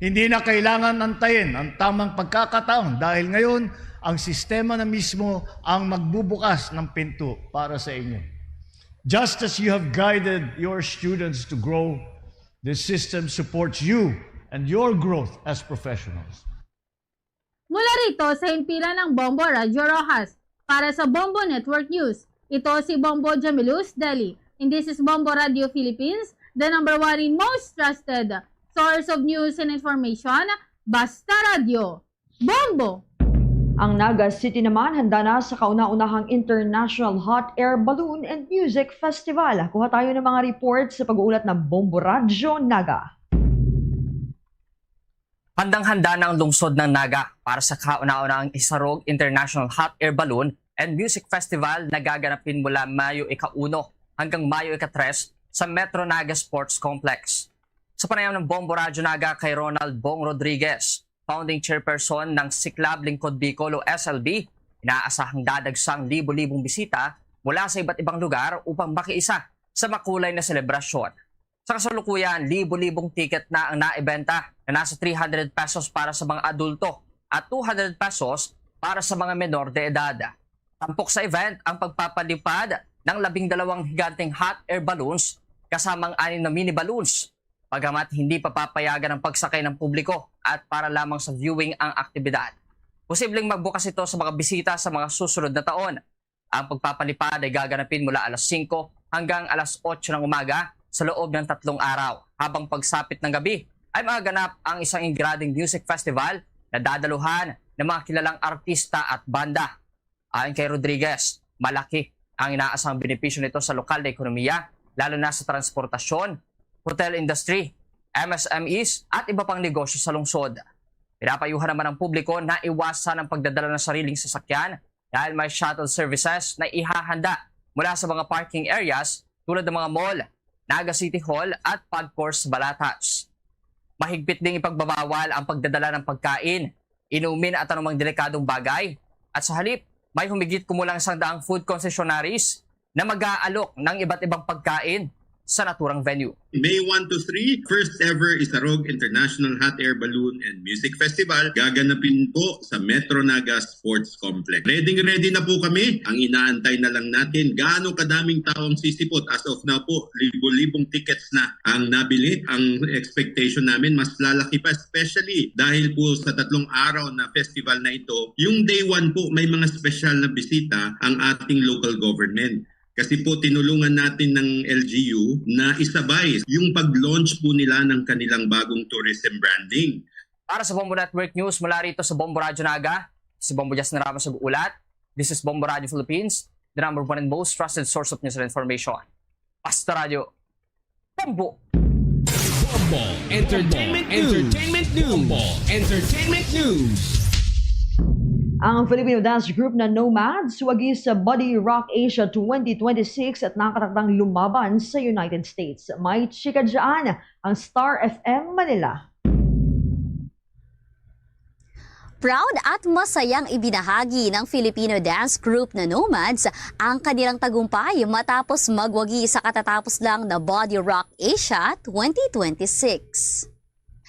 Hindi na kailangan antayin ang tamang pagkakataon dahil ngayon ang sistema na mismo ang magbubukas ng pinto para sa inyo. Just as you have guided your students to grow, this system supports you and your growth as professionals. Mula rito sa himpilan ng Bombo Radio Rojas, para sa Bombo Network News, ito si Bombo Jamilus Deli. And this is Bombo Radio Philippines, the #1 in most trusted source of news and information, Basta Radio. Bombo! Ang Naga City naman handa na sa kauna-unahang International Hot Air Balloon and Music Festival. Kuha tayo ng mga reports sa pag-uulat ng Bombo Radio Naga. Handang-handa na ang lungsod ng Naga para sa kauna-unahang Isarog International Hot Air Balloon and Music Festival na gaganapin mula Mayo 1 hanggang Mayo 3 sa Metro Naga Sports Complex. Sa panayam ng Bombo Radio Naga kay Ronald Bong Rodriguez, founding chairperson ng Siklab Lingkod Bicol o SLB, inaasahang dadagsang libo-libong bisita mula sa iba't ibang lugar upang makiisa sa makulay na selebrasyon. Sa kasalukuyan, libo-libong ticket na ang naibenta na nasa 300 pesos para sa mga adulto at 200 pesos para sa mga menor de edad. Tampok sa event ang pagpapalipad ng 12 higanteng hot air balloons kasamang 6 na mini balloons, pagamat hindi pa papayagan ang pagsakay ng publiko at para lamang sa viewing ang aktibidad. Posibleng magbukas ito sa mga bisita sa mga susunod na taon. Ang pagpapalipad ay gaganapin mula alas 5 hanggang alas 8 ng umaga sa loob ng 3 araw, habang pagsapit ng gabi ay magaganap ang isang ingrading music festival na dadaluhan ng mga kilalang artista at banda. Ayon kay Rodriguez, malaki ang inaasang benepisyo nito sa lokal na ekonomiya, lalo na sa transportasyon, hotel industry, MSMEs at iba pang negosyo sa lungsod. Pinapayuhan naman ang publiko na iwasan ang pagdadala ng sariling sasakyan dahil may shuttle services na ihahanda mula sa mga parking areas tulad ng mga mall, Naga City Hall at Pagcourse Balatas. Mahigpit ding ipagbabawal ang pagdadala ng pagkain, inumin at anumang delikadong bagay, at sa halip may humigit kumulang 100 food concessionaries na mag-aalok ng iba't ibang pagkain sa naturang venue. May 1 to 3, first ever Isarog International Hot Air Balloon and Music Festival gaganapin po sa Metro Naga Sports Complex. Ready na po kami. Ang inaantay na lang natin gaano kadaming taong sisipot. As of now po, libo-libong tickets na ang nabili. Ang expectation namin mas lalaki pa, especially dahil po sa 3 araw na festival na ito, yung day 1 po may mga special na bisita ang ating local government. Kasi po tinulungan natin ng LGU na isabay yung pag-launch po nila ng kanilang bagong tourism branding. Para sa Bombo Network News, mula rito sa Bombo Radio Naga, si Bombo Justin Ramos nag-uulat. This is Bombo Radio Philippines, the #1 and most trusted source of news and information. Basta Radio. Bombo! Bombo Entertainment News. Bombo Entertainment News. Ang Filipino dance group na Nomads wagi sa Body Rock Asia 2026 at nakatakdang lumaban sa United States. May chika dyan ang Star FM Manila. Proud at masayang ibinahagi ng Filipino dance group na Nomads ang kanilang tagumpay matapos magwagi sa katatapos lang na Body Rock Asia 2026.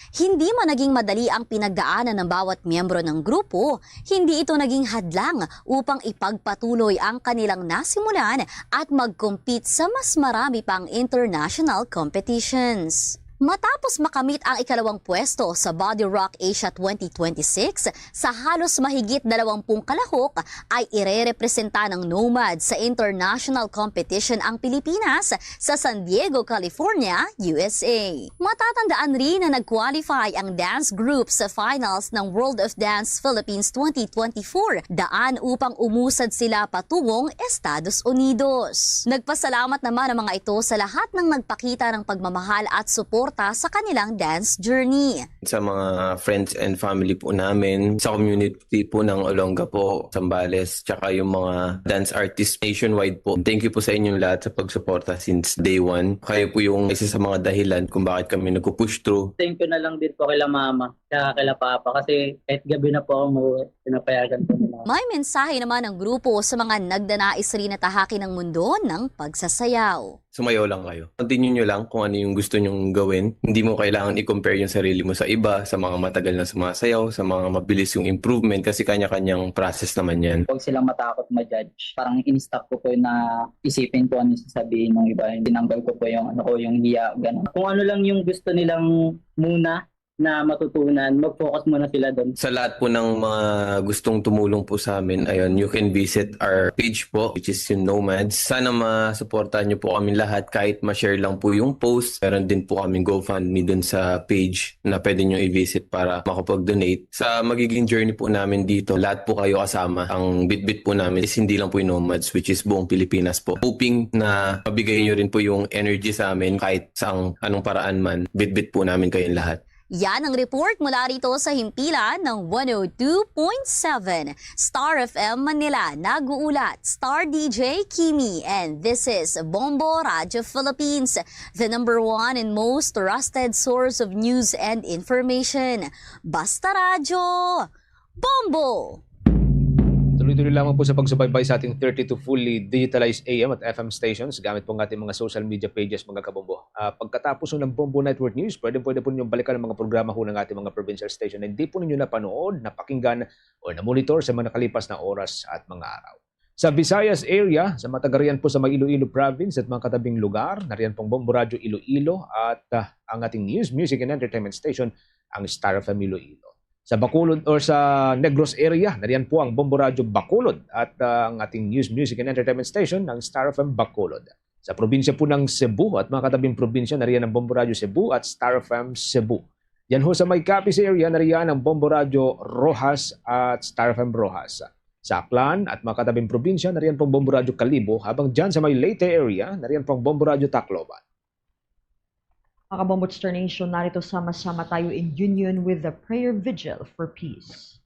Hindi man naging madali ang pinagdaanan ng bawat miyembro ng grupo, hindi ito naging hadlang upang ipagpatuloy ang kanilang nasimulan at mag-compete sa mas marami pang international competitions. Matapos makamit ang ikalawang pwesto sa Body Rock Asia 2026, sa halos mahigit 20 kalahok ay irerepresenta ng Nomads sa international competition ang Pilipinas sa San Diego, California, USA. Matatandaan rin na nag-qualify ang dance group sa finals ng World of Dance Philippines 2024, daan upang umusad sila patungong Estados Unidos. Nagpasalamat naman ang mga ito sa lahat ng nagpakita ng pagmamahal at support suporta sa kanilang dance journey. Sa mga friends and family po namin, sa community po ng Olonga po, Zambales, tsaka yung mga dance artists nationwide po. Thank you po sa inyong lahat sa pagsuporta since day one. Kayo po yung isa sa mga dahilan kung bakit kami nagpo-push through. Thank you na lang din po kila mama, kaya kila papa kasi kahit gabi na po ako umuwi, pinapayagan po nila. May mensahe naman ng grupo sa mga nagdanais rin na tahakin ng mundo ng pagsasayaw. Sumayaw lang kayo. Continue nyo lang kung ano yung gusto nyong gawin. Hindi mo kailangan i-compare yung sarili mo sa iba, sa mga matagal na sumasayaw, sa mga mabilis yung improvement kasi kanya-kanyang process naman yan. Huwag silang matakot ma-judge. Parang in-stop ko po na isipin ko ano sasabihin ng iba. Tinanggal ko po yung yung hiya, gano'n. Kung ano lang yung gusto nilang muna na matutunan, mag-focus muna sila doon. Sa lahat po ng mga gustong tumulong po sa amin, ayun, you can visit our page po, which is yung Nomads. Sana masuportahan nyo po kami lahat kahit ma-share lang po yung post. Meron din po kaming GoFundMe dun sa page na pwede nyo i-visit para makapag-donate. Sa magiging journey po namin dito, lahat po kayo kasama. Ang bit-bit po namin is hindi lang po yung Nomads, which is buong Pilipinas po. Hoping na mabigay nyo rin po yung energy sa amin kahit sa anong paraan man. Bit-bit po namin kayong lahat. Yan ang report mula rito sa himpilan ng 102.7 Star FM Manila. Nag-uulat Star DJ Kimi, and this is Bombo Radio Philippines, the #1 and most trusted source of news and information. Basta Radyo, Bombo! Tuloy-tuloy lamang po sa pagsubaybay sa ating 32 fully digitalized AM at FM stations gamit po ng ating mga social media pages, mga kabombo. Pagkatapos ng Bombo Network News, pwede po ninyong balikan ang mga programa ng ating mga provincial station na hindi po ninyo napanood, napakinggan o na-monitor sa mga nakalipas na oras at mga araw. Sa Visayas area, sa Matagarian po sa may Iloilo Province at mga katabing lugar, nariyan pong Bombo Radio Iloilo at ang ating news, music and entertainment station, ang Star FM Iloilo. Sa Bacolod or sa Negros area, nariyan po ang Bombo Radio Bacolod at ang ating news, music and entertainment station, ang Star FM Bacolod. Sa probinsya po ng Cebu at mga katabing probinsya, nariyan ang Bombo Radio Cebu at Star FM Cebu. Yan ho sa may Capiz area, nariyan ang Bombo Radio Rojas at Star FM Rojas. Sa Aklan at mga katabing probinsya, nariyan pong Bombo Radio Calibo, habang dyan sa may Leyte area, nariyan pong Bombo Radio Tacloban. Mga kabombo Star Nation, narito sama-sama tayo in union with the prayer vigil for peace.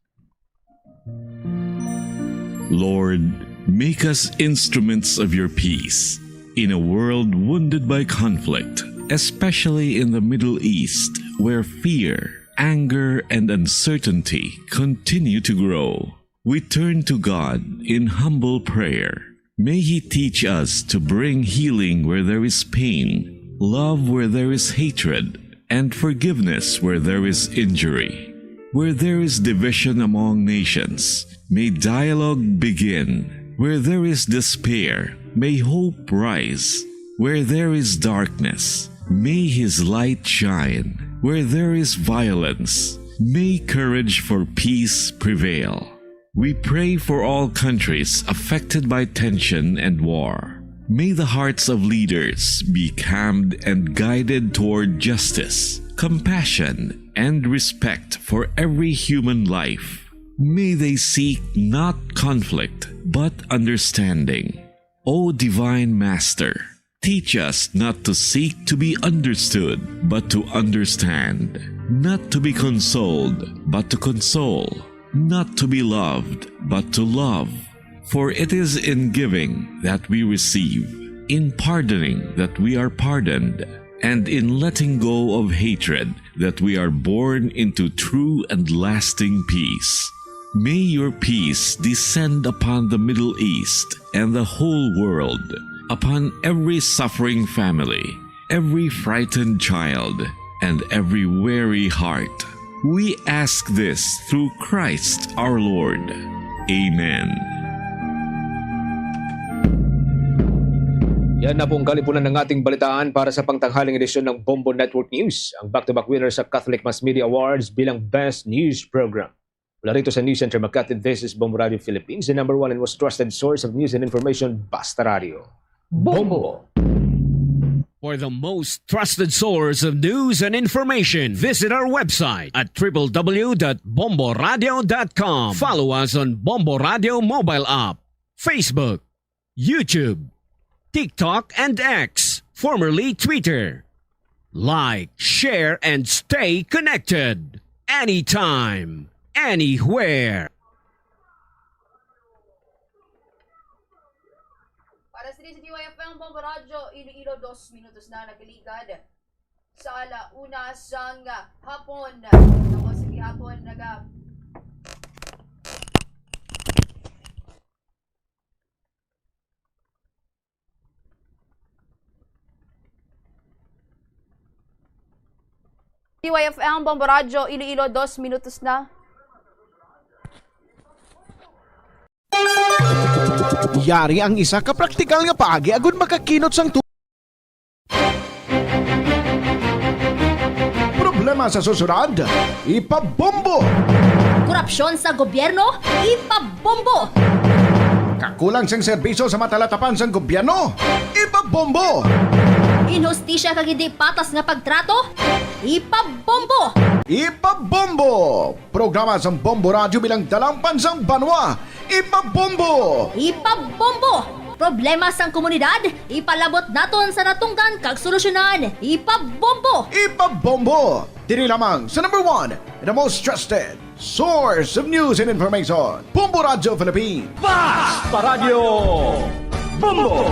Lord, make us instruments of your peace in a world wounded by conflict, especially in the Middle East, where fear, anger, and uncertainty continue to grow. We turn to God in humble prayer. May He teach us to bring healing where there is pain, love where there is hatred, and forgiveness where there is injury. Where there is division among nations, may dialogue begin. Where there is despair, may hope rise. Where there is darkness, may His light shine. Where there is violence, may courage for peace prevail. We pray for all countries affected by tension and war. May the hearts of leaders be calmed and guided toward justice, compassion, and respect for every human life. May they seek not conflict, but understanding. O Divine Master, teach us not to seek to be understood, but to understand. Not to be consoled, but to console. Not to be loved, but to love. For it is in giving that we receive, in pardoning that we are pardoned, and in letting go of hatred that we are born into true and lasting peace. May your peace descend upon the Middle East and the whole world, upon every suffering family, every frightened child, and every weary heart. We ask this through Christ our Lord. Amen. Yan na pong kalipunan ng ating balitaan para sa pangtanghaling edisyon ng Bombo Network News, ang back-to-back winner sa Catholic Mass Media Awards bilang Best News Program. Mula rito sa News Center Makati, this is Bombo Radio Philippines, the #1 and most trusted source of news and information, Basta Radio. Bombo! For the most trusted source of news and information, visit our website at www.bomboradio.com. Follow us on Bombo Radio mobile app, Facebook, YouTube, TikTok, and X, formerly Twitter. Like, share, and stay connected. Anytime, anywhere. Para sa DYFM Bombo Radyo, Iloilo 2 minutos na nagaligad sa alauna sang hapon. Tapos sige hapon DYFM Bombo Radyo, Iloilo 2 minutos na. Yari ang isa ka praktikal nga paagi agud makakinot sang problema sa susunod, ipabombo. Korupsyon sa gobyerno, ipabombo. Kakulang sang serbisyo sa matalatapan sang gobyerno, ipabombo. Inhustisya kag hindi patas nga pagtrato, ipabombo. Ipabombo. Programa sang Bombo Radyo bilang dalampan sang banwa, ipabombo. Ipabombo. Problema sang komunidad, ipalabot naton sa natunggan kag solusyonan, ipabombo. Ipabombo. Diri lamang sa number 1 and the most trusted source of news and information, Bombo Radyo Philippines. Paradyo Bombo.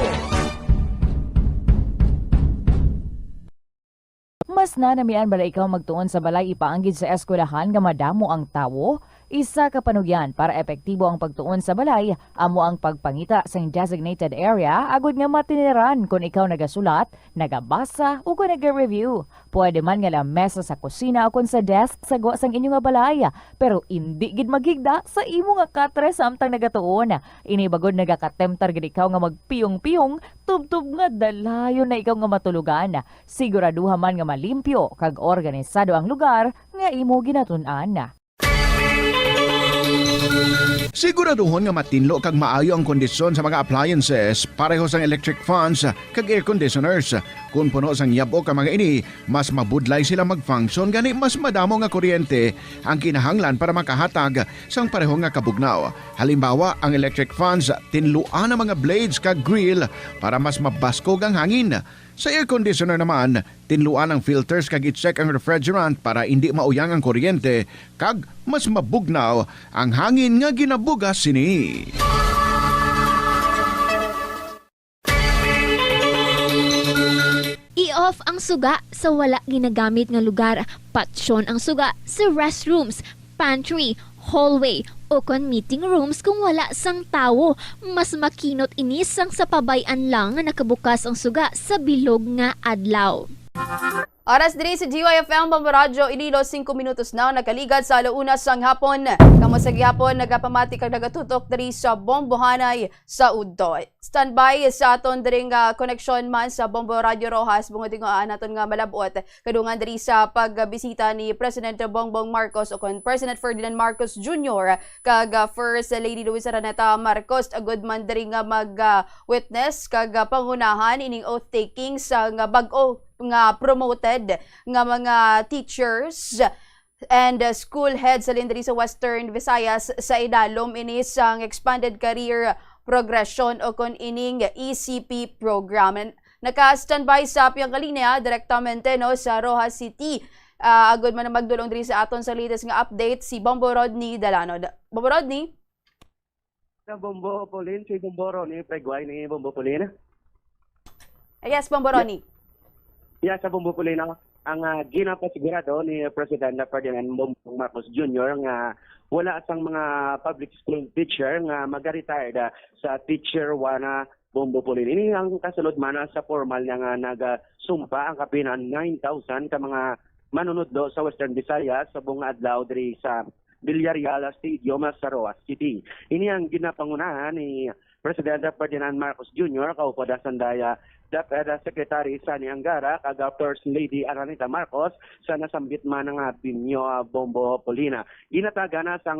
Mas nanamian bala ikaw magtuon sa balay ipaanggid sa eskwelahan nga madamo ang tawo? Isa ka panugyan para epektibo ang pagtuon sa balay, amo ang pagpangita sa designated area agud nga matiniran kung ikaw nagasulat, nagabasa o kung nag-review. Pwede man nga lamesa sa kusina o kung sa desk sa gwa sang inyo nga balay, pero hindi gid maghigda sa imo nga katre samtang nagatuon. Ini bagod nagakatemptar gid ikaw nga magpiyong-piyong, tubtub nga dalayon na ikaw nga matulugan. Siguraduha man nga malimpyo kag organisado ang lugar nga imo ginatun-an. Siguraduhon nga matinlo kag maayo ang kondisyon sa mga appliances, pareho sang electric fans kag air conditioners. Kung puno sang yabok ang mga ini, mas mabudlay sila mag-function gani mas madamo nga kuryente ang kinahanglan para makahatag sang pareho nga kabugnaw. Halimbawa, ang electric fans tinluan ang mga blades kag grill para mas mabaskog ang hangin. Sa air conditioner naman, tinluan ang filters kag i-check ang refrigerant para hindi mauyang ang kuryente kag mas mabugnaw ang hangin nga ginabugas sini. I-off ang suga sa wala ginagamit nga lugar. Patsyon ang suga sa restrooms, pantry, hallway o kon meeting rooms kung wala sang tawo. Mas makinot inis sang sa pabayan lang nga nakabukas ang suga sa bilog nga adlaw. Oras diri sa DYFM Bombo Radyo, Iloilo 5 minutos na nakaligad sa alauna sang hapon. Kamo sa gihapon nagapamati kag nagatutok diri sa Bombohanay sa Udto. Standby sa aton diri nga connection man sa Bombo Radyo Rojas bungod nga naton nga malabot kadungan diri sa pagbisita ni President Bongbong Marcos o kon President Ferdinand Marcos Jr. kag First Lady Luisa Raneta Marcos agud man diri nga mag-witness kag pangunahan ining oath taking sa nga bag-o nga promoted nga mga teachers and school heads sa lindri sa Western Visayas sa idalom ini sang expanded career progression o kon ining ECP program. Naka-standby sa piyang kalinya direktamente no sa Rojas City. Agud man magdulong diri sa aton sa latest nga update si Bombo Rodney Dalano. Bombo Rodney? Sa Bombo Polin, si Bombo Rodney, pregway ni Bombo Polin. Yes, Bombo Rodney. Yeah, sa Bombo Polin ang ginapasigurado ni President Ferdinand Bongbong Marcos Jr. nga wala sang mga public school teacher nga mag-retired sa Teacher 1 Bombo Polin. Ini ang kasulod man sa formal nga nagsumpa ang kapinan 9,000 ka mga manunodlo sa Western Visayas sa buong adlaw diri sa Villarreal Stadium sa Roas City. Ini ang ginapangunahan ni President Ferdinand Marcos Jr. kaupo da sandaya Deputy Secretary Sani Angara kag First Lady Araneta Marcos sa nasambit man nga Binyo Bombo Polina. Ginatagan na sa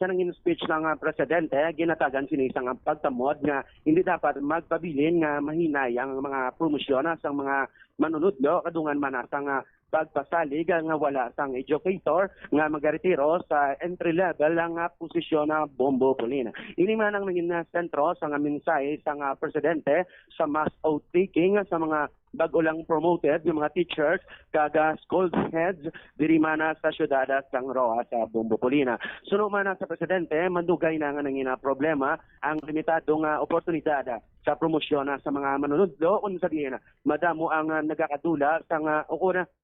nangin speech ng presidente, ginatagan sinisang ang pagtamod nga hindi dapat magpabilin nga mahinay ang mga promosyon sa mga manunodlo kadungan man sa pagpasalig nga wala sang educator nga magaretiro sa entry level nga posisyon na Bombo Polina. Ini man ang naging sentro sa mensahe sa presidente sa mass outtaking sa mga bago lang promoted yung mga teachers kaga school heads diri mana sa syudad sang Roa sa Bombo Polina. Suno man sa presidente mandugay na nga nangina problema ang limitadong oportunidad sa promosyon sa mga manunudlo kung sabihin madamo ang nagakadula sa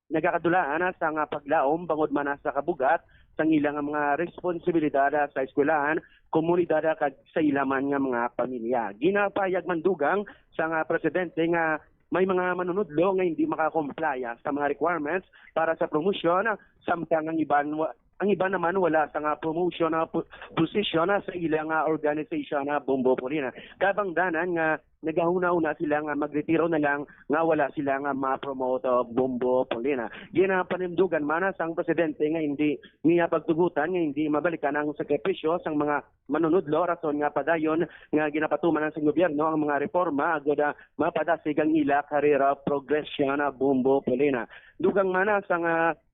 nagakadulaan sa paglaom bangod man sa kabugat sang ilang mga responsibilidad sa eskwelahan, komunidad kag sa ilaman nga mga pamilya. Ginapayag mandugang sa presidente nga may mga manunudlo nga hindi makakomply sa mga requirements para sa promosyon samtang ang iba naman wala sa promotion na position sa ilang organization na Bombo Polina. Kabangdanan nga nagahuna-una sila nga magretiro na lang nga wala sila nga ma-promote Bombo Polina. Ginapanimdugan man sang presidente nga hindi niya pagtugutan nga hindi mabalikan ang sakripisyo sang mga manunudlo rason nga padayon nga ginapatuman sa gobyerno ang mga reforma agud mapadasig ang ila karera progression na Bombo Polina. Dugang man sang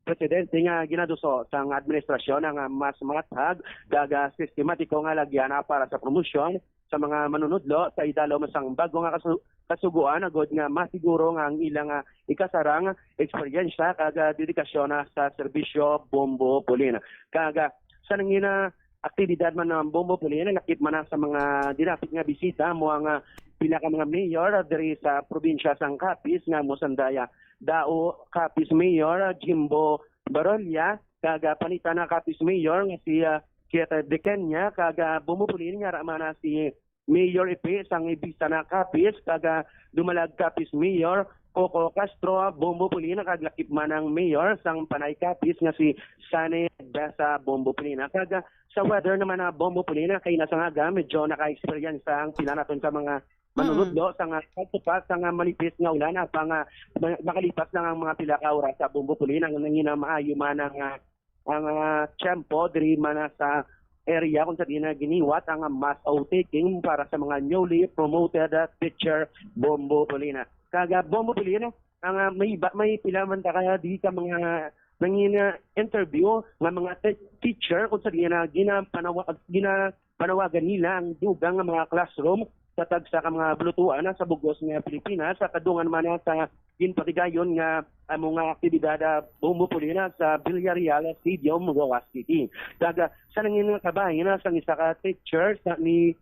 presidente nga ginaduso sa administrasyon nga mas matag daga sistematiko nga lagyan para sa promosyon sa mga manunudlo sa idalo masang bago nga kasuguan agud nga masiguro nga ang ilang ikasarang eksperyensya kaga dedikasyon sa serbisyo Bombo Polina. Kaga sa nangina aktibidad man ng Bombo Polina nakit man sa mga dinapit nga bisita mo ang pinaka mga mayor diri sa probinsya sang Capiz nga mosandaya Dao Capiz Mayor Jimbo Barolia kaga panitan na Capiz Mayor nga si Kieta de Kenya kaga bumupulin nga ramana si Mayor Ipe sang ibisa na Capiz kaga dumalag Capiz Mayor Coco Castro bumupulin kag lakip man ang mayor sang Panay Capiz nga si Sane Besa bumupulin kaga sa weather naman na bumupulin kay nasa nga medyo naka-experience ang pila naton sa mga manunudlo sa nga pagtupas sa nga malipis nga ulan pang makalipas lang ang mga pila ka oras sa Bombo Polina ang nangina maayo man ang tiyempo diri man sa area kung sa na giniwat ang mass outtaking para sa mga newly promoted teacher Bombo Polina. Kaga Bombo Polina ang may pila man ta kaya di ka mga nangina interview nga mga teacher kung sa na ginapanawagan nila ang dugang nga mga classroom sa tagsa ka mga bulutuan sa bugos nga Pilipinas sa kadungan man sa ginpatigayon nga mga aktibidad Bombo Polina sa Villarreal Stadium, Roa City. Daga sa nangin nga kabahin sa isa ka teacher sa ni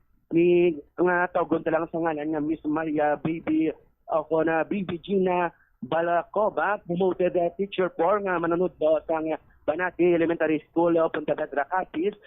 nga tawgon ta lang sa ngalan nga Miss Maria Baby ako na Baby Gina Balacova, promoted teacher for nga manunudlo sa Banati Elementary School Punta Vedra Capiz.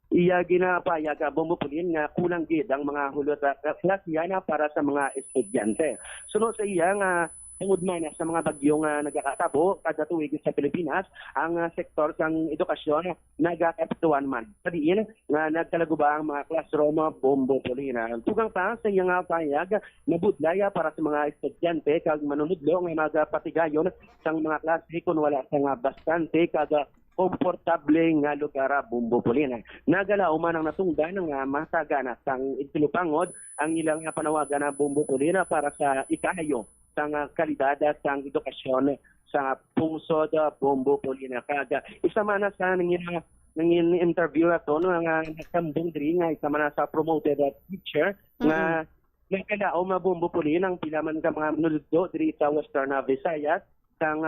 Iya ginapayag Bombo Polina nga kulang gid ang mga hulot klasya para sa mga estudyante. Sunod sa iya nga tungod man sa mga bagyo nga nagakatabo kada tuig sa Pilipinas, ang sektor sang edukasyon nagakaptuan man. Sa diin nga nagkalaguba ang mga classroom Bombo Polina. Tugang pa sa iya nga payag nabudlaya para sa mga estudyante kag manunudlo nga magapatigayon sang mga klase kun wala sa nga bastante kada komportable nga lugar Bombo Polina. Nagalaw man ang natungdan nga masagana sang itilupangod ang ilang panawagan na Bombo Polina para sa ikahayo sang kalidad sang edukasyon sa pungsod Bombo Polina. Kaga isa man sa nangin interview ato no nga nakambong diri nga isa man sa promoted teacher nga nagkalao Bombo Polina ang pila man ka mga manunudlo diri sa Western Visayas sang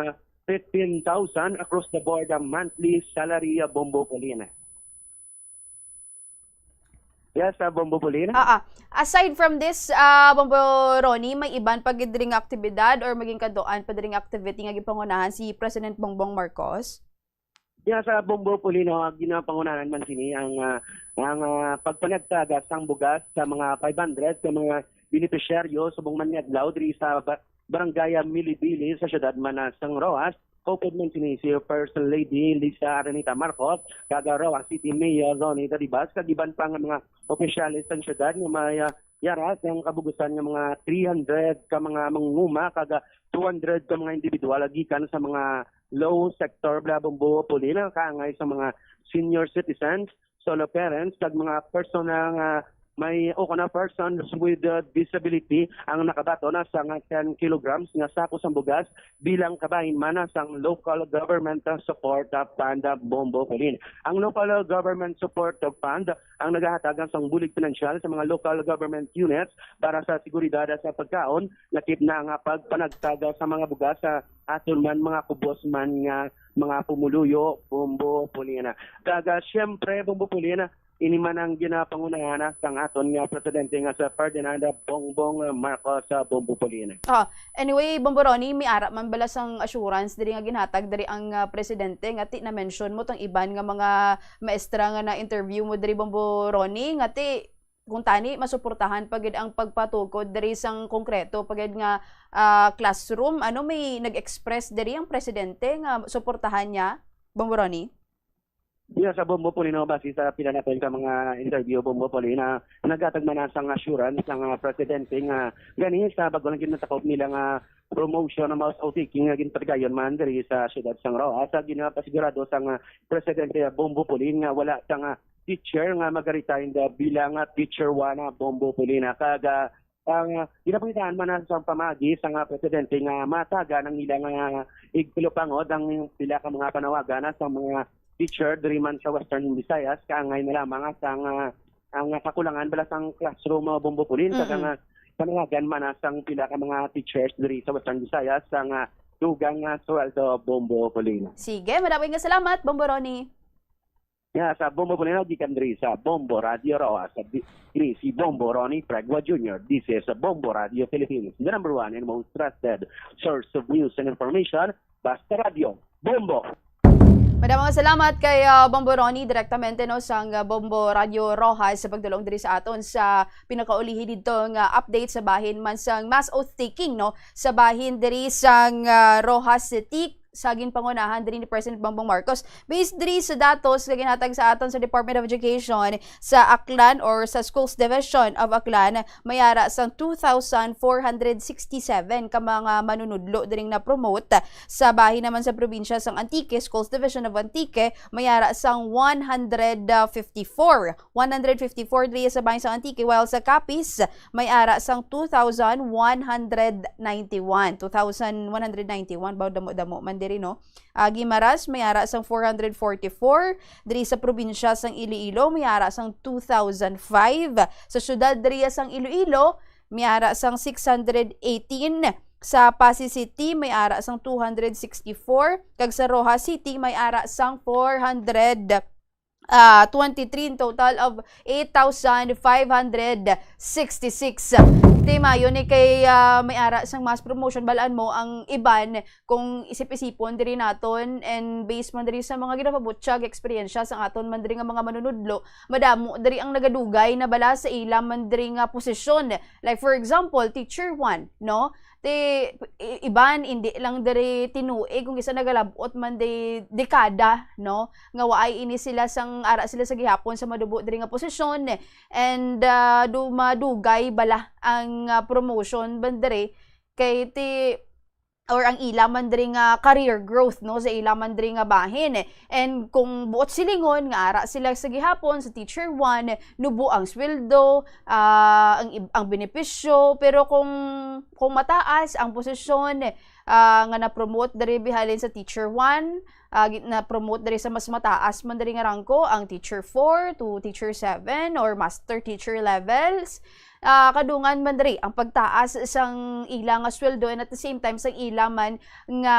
15,000 across the board ang monthly salary Bombo Polina. Yes, Bombo Polina. Aside from this, Bombo Ronnie, may iban pagidring aktibidad or maging kadoan padring activity nga gipangunahan si President Bongbong Marcos? Yes, Bombo Polina ginapangunahan man sini ang pagpanagtagas sang bugas sa mga 500 sa mga beneficiaryo subong manadlaw diri sa Barangay Milibili sa siyudad man sang Roas. Kopod man sini si First Lady Lisa Aranita Marcos, kaga Roas City Mayor Ronnie Daribas, kagiban pa nga mga opisyalis sa siyudad nga may yaras ang kabugusan nga mga 300 ka mga mangunguma, kaga 200 ka mga individual gikan sa mga low sector Bombo Polina, kaangay sa mga senior citizens, solo parents, kag mga personal nga may na persons with disability ang nakabato na sa 10 kilograms nga sako sa bugas bilang kabahin man sang local government support fund Bombo Polin. Ang local government support fund ang nagahatagan sang bulig pinansyal sa mga local government units para sa seguridad sa pagkaon, lakip na nga pagpanagtaga sa mga bugas sa aton man mga kubos man nga mga pumuluyo Bombo Polin. Daga siyempre Bombo Polin ini man ang ginapangunahan sang aton nga presidente nga sa Ferdinand Bongbong Marcos sa Bombo Polin. Anyway, Bombo Ronnie, may ara man bala sang assurance diri nga ginhatag diri ang presidente nga ti na mention mo tang iban nga mga maestra nga na interview mo diri Bombo Ronnie nga ti kung tani masuportahan pagid ang pagpatukod diri sang konkreto pagid nga classroom, ano may nag-express diri ang presidente nga suportahan niya Bombo Ronnie? Sa Bombo Polin, base sa pila natin ka mga interview Bombo Polin na nagatagman na sang assurance ng presidente nga gani sa bago lang ginatakop nila nga promotion ng mouse outtaking nga ginpatigayon man diri sa siyudad sang Roa. Sa ginapasigurado sang presidente Bombo Polin nga wala sang teacher nga mag-resign bilang teacher 1 Bombo Polin. Kaga ang ginapangitaan man sa pamagi sa presidente nga mataga ng ilang igpilopangod ang pila ka mga panawagan sa mga teacher diri man sa Western Visayas kaangay na lamang ang kakulangan bala sang classroom Bombo Polin kaya panawagan man sang pila ka mga teachers diri sa Western Visayas sang dugang sweldo Bombo Polin. Sige, maraming salamat Bombo Ronnie. Sa Bombo Polin gikan diri sa Bombo Radio Roa sa diri si Bombo Ronnie Pregua Jr. This is Bombo Radio Philippines, the number one and most trusted source of news and information. Basta Radio Bombo. Maraming salamat kay Bombo Ronnie direktamente no sang Bombo Radio Rojas sa pagdulong diri sa aton sa pinakaulihi dito nga update sa bahin man sang mass oath taking no sa bahin diri sang Rojas City sa ginpangunahan diri ni President Bongbong Marcos. Based diri sa datos nga ginhatag sa aton sa Department of Education sa Aklan or sa Schools Division of Aklan, mayara sang 2,467 ka mga manunudlo diring na promote. Sa bahin naman sa probinsya sang Antique, Schools Division of Antique, mayara sang 154 diri sa bahin sa Antique, while sa Capiz mayara sang 2,191 baw damo man diri no. Guimaras may ara sang 444, diri sa probinsya sang Iloilo may ara sang 2005, sa syudad diri sang Iloilo may ara sang 618, sa Pasig City may ara sang 264, kag sa Rojas City may ara sang 423, in total of 8,566. Mayo ni kay may ara sang mass promotion balaan mo ang iban kung isip-isipon diri naton and based man diri sa mga ginapabutyag eksperyensya sa aton man diri nga mga manunudlo, madamo diri ang nagadugay na bala sa ila man diri nga posisyon, like for example teacher 1 no iban hindi lang diri tinuig kung isa nagalabot man di dekada no nga waay ini sila sang ara sila sa gihapon sa madubo diri nga posisyon and dumadugay bala ang promotion bandere kay or ang ilaman diri nga career growth no sa ilaman diri nga bahin and kung buot silingon nga ara sila sa gihapon sa teacher 1 nubo ang sweldo ang benepisyo pero kung mataas ang posisyon nga na-promote diri bihalin sa teacher 1 na-promote diri sa mas mataas man diri nga rangko ang teacher 4 to teacher 7 or master teacher levels kadungan man diri ang pagtaas sang ila nga sweldo and at the same time sang ila man nga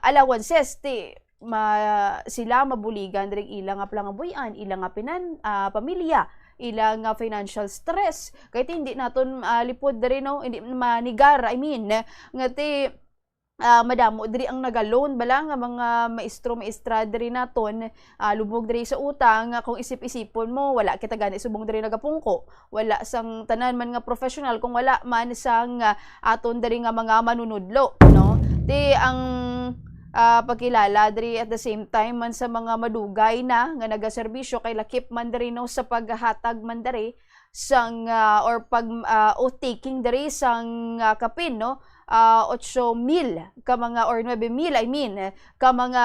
allowances sila mabuligan diri ila nga plangabuyan ila nga pamilya ila nga financial stress kay hindi naton lipod diri no hindi manigar nga madamo diri ang naga-loan bala nga mga maestra diri naton lubog diri sa utang kung isip-isipon mo wala kita gani subong diri nagapungko wala sang tanan man nga professional kung wala man sang aton diri nga mga manunudlo no ang pagkilala diri at the same time man sa mga madugay na nga nagaserbisyo kay lakip man diri no sa paghatag man diri sang or pag oath taking diri sang kapin no 8,000 ka mga or 9,000 ka mga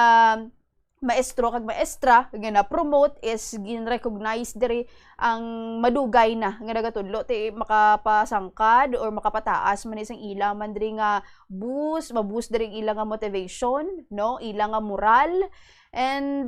maestro kag maestra nga na-promote is gin-recognize diri ang madugay na nga nagatudlo ti makapasangkad or makapataas man isang ila man diri nga maboost diri ila nga motivation, no, ila nga moral. And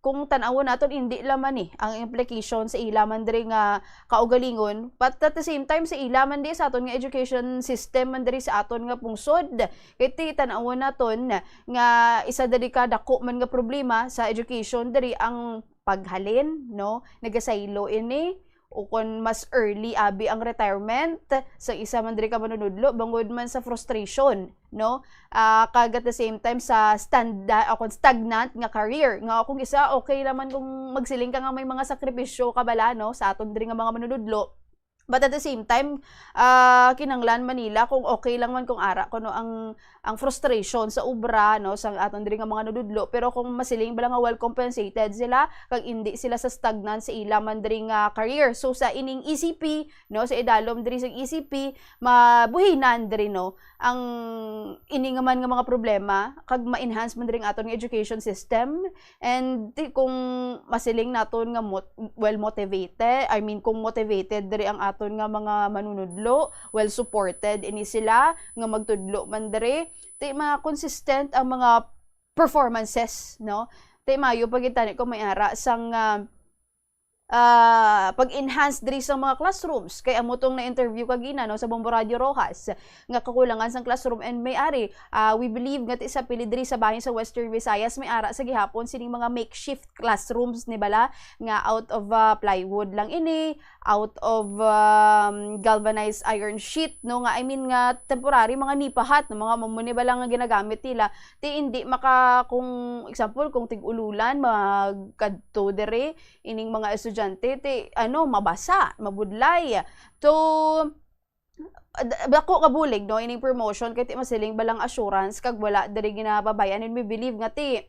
kung tan-awon naton hindi laman ang implication sa ila man diri nga kaugalingon, but at the same time sa ila man di sa aton nga education system man diri sa aton nga pungsod. Kay ti tan-awon naton nga isa diri ka dako man nga problema sa education diri ang paghalin, no, nagasaylo ini o kung mas early abi ang retirement sa isa man diri ka manunudlo bangod man sa frustration, no, kag at the same time sa stagnant nga career nga kung isa okay naman kung magsiling ka nga may mga sakripisyo kabala, no, sa aton diri nga mga manunudlo. But at the same time, kinanglan Manila kung okay lang man kung ara kuno ang frustration sa ubra, no, sa aton diri nga mga nududlo, pero kung masiling bala nga well compensated sila kag hindi sila sa stagnant sa ila man diri nga career. So sa ining ECP, no, sa idalom diri sa ECP mabuhinan diri, no, ang ini nga man nga mga problema kag ma-enhance man diri ang aton nga education system. And kung masiling naton nga well motivated, kung motivated diri ang aton nga mga manunudlo, well supported ini sila nga magtudlo man diri, ti mga consistent ang mga performances, no, ti mayo pagitani ko may ara sang pag-enhance diri sa mga classrooms. Kay amo tong na-interview kagina, no, sa Bombo Radio Rojas nga kakulangan sang classroom, and may ari we believe nga sa pili diri sa bahin sa Western Visayas may ara sa gihapon sining mga makeshift classrooms ni bala nga out of plywood lang ini, out of galvanized iron sheet, no, nga nga temporary mga nipahat, no, mga mamuni ba lang nga ginagamit nila ti hindi kung example kung tig-ululan magkadto diri ining mga estudyante ti mabasa, mabudlay. So dako kabulig, no, ining promotion kay ti masiling balang assurance kag wala diri ginababayan, and we believe nga ti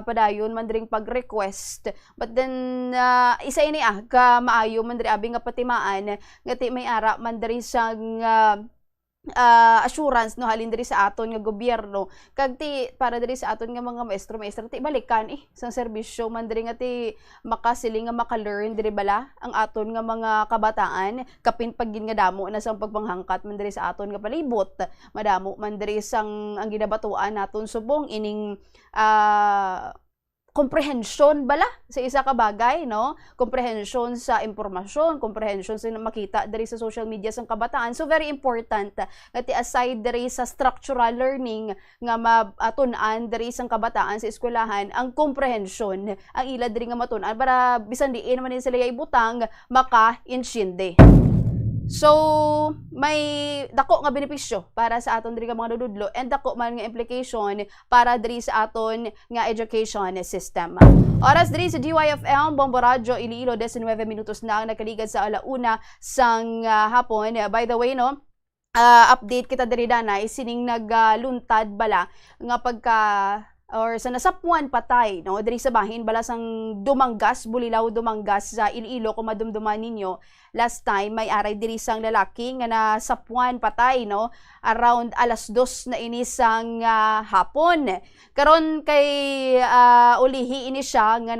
padayon man diring pag-request. But then isa ini ka maayo man diri abi nga patimaan nga ti may ara man diri sang assurance, no, halin diri sa aton nga gobyerno kag ti para diri sa aton nga mga maestro ti balikan sang serbisyo man diri nga ti makasiling nga maka-learn diri bala ang aton nga mga kabataan kapin paggin nga damo na sang pagpanghangkat man diri sa aton nga palibot, madamo man diri sang ang ginabatuan naton subong ining comprehension bala sa isa ka bagay, no, comprehension sa impormasyon, comprehension sa makita diri sa social media sang kabataan. So very important nga ti aside diri sa structural learning nga matun-an diri sang kabataan sa eskwelahan, ang comprehension ang ila diri nga matun-an para bisan diin man sila ibutang maka-insyende. So may dako nga benepisyo para sa aton diri nga mga nududlo, and dako man nga implication para diri sa aton nga education system. Oras diri sa DYFM Bombo Radio Iloilo, 19 minutos na ang nakaligad sa alauna sang hapon. By the way, no, update kita diri danay sining nagluntad bala nga pagka or sa nasapuan patay, no, diri sa bahin bala sang Dumanggas, Bulilaw Dumanggas sa Iloilo. Kung madumduman ninyo, last time may aray diri sang lalaki nga nasapuan patay, no, around 2:00 na ini sang hapon. Karon kay ulihi ini siya nga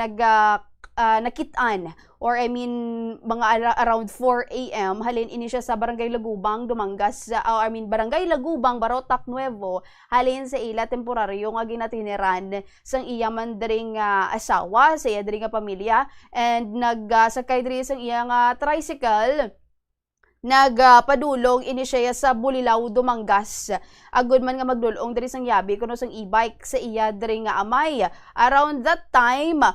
nakitaan or mga around 4 AM halin ini siya sa Barangay Lagubang, Dumangas, Barangay Lagubang, Barotac Nuevo, halin sa ila temporaryo nga ginatiniran sang iya man diri nga asawa, sa iya diri nga pamilya, and nagsakay diri sang iya nga tricycle, nagpadulong ini siya sa Bulilaw, Dumangas. Agud man nga magdulong diri sang yabi kuno sang e-bike sa iya diri nga amay. Around that time,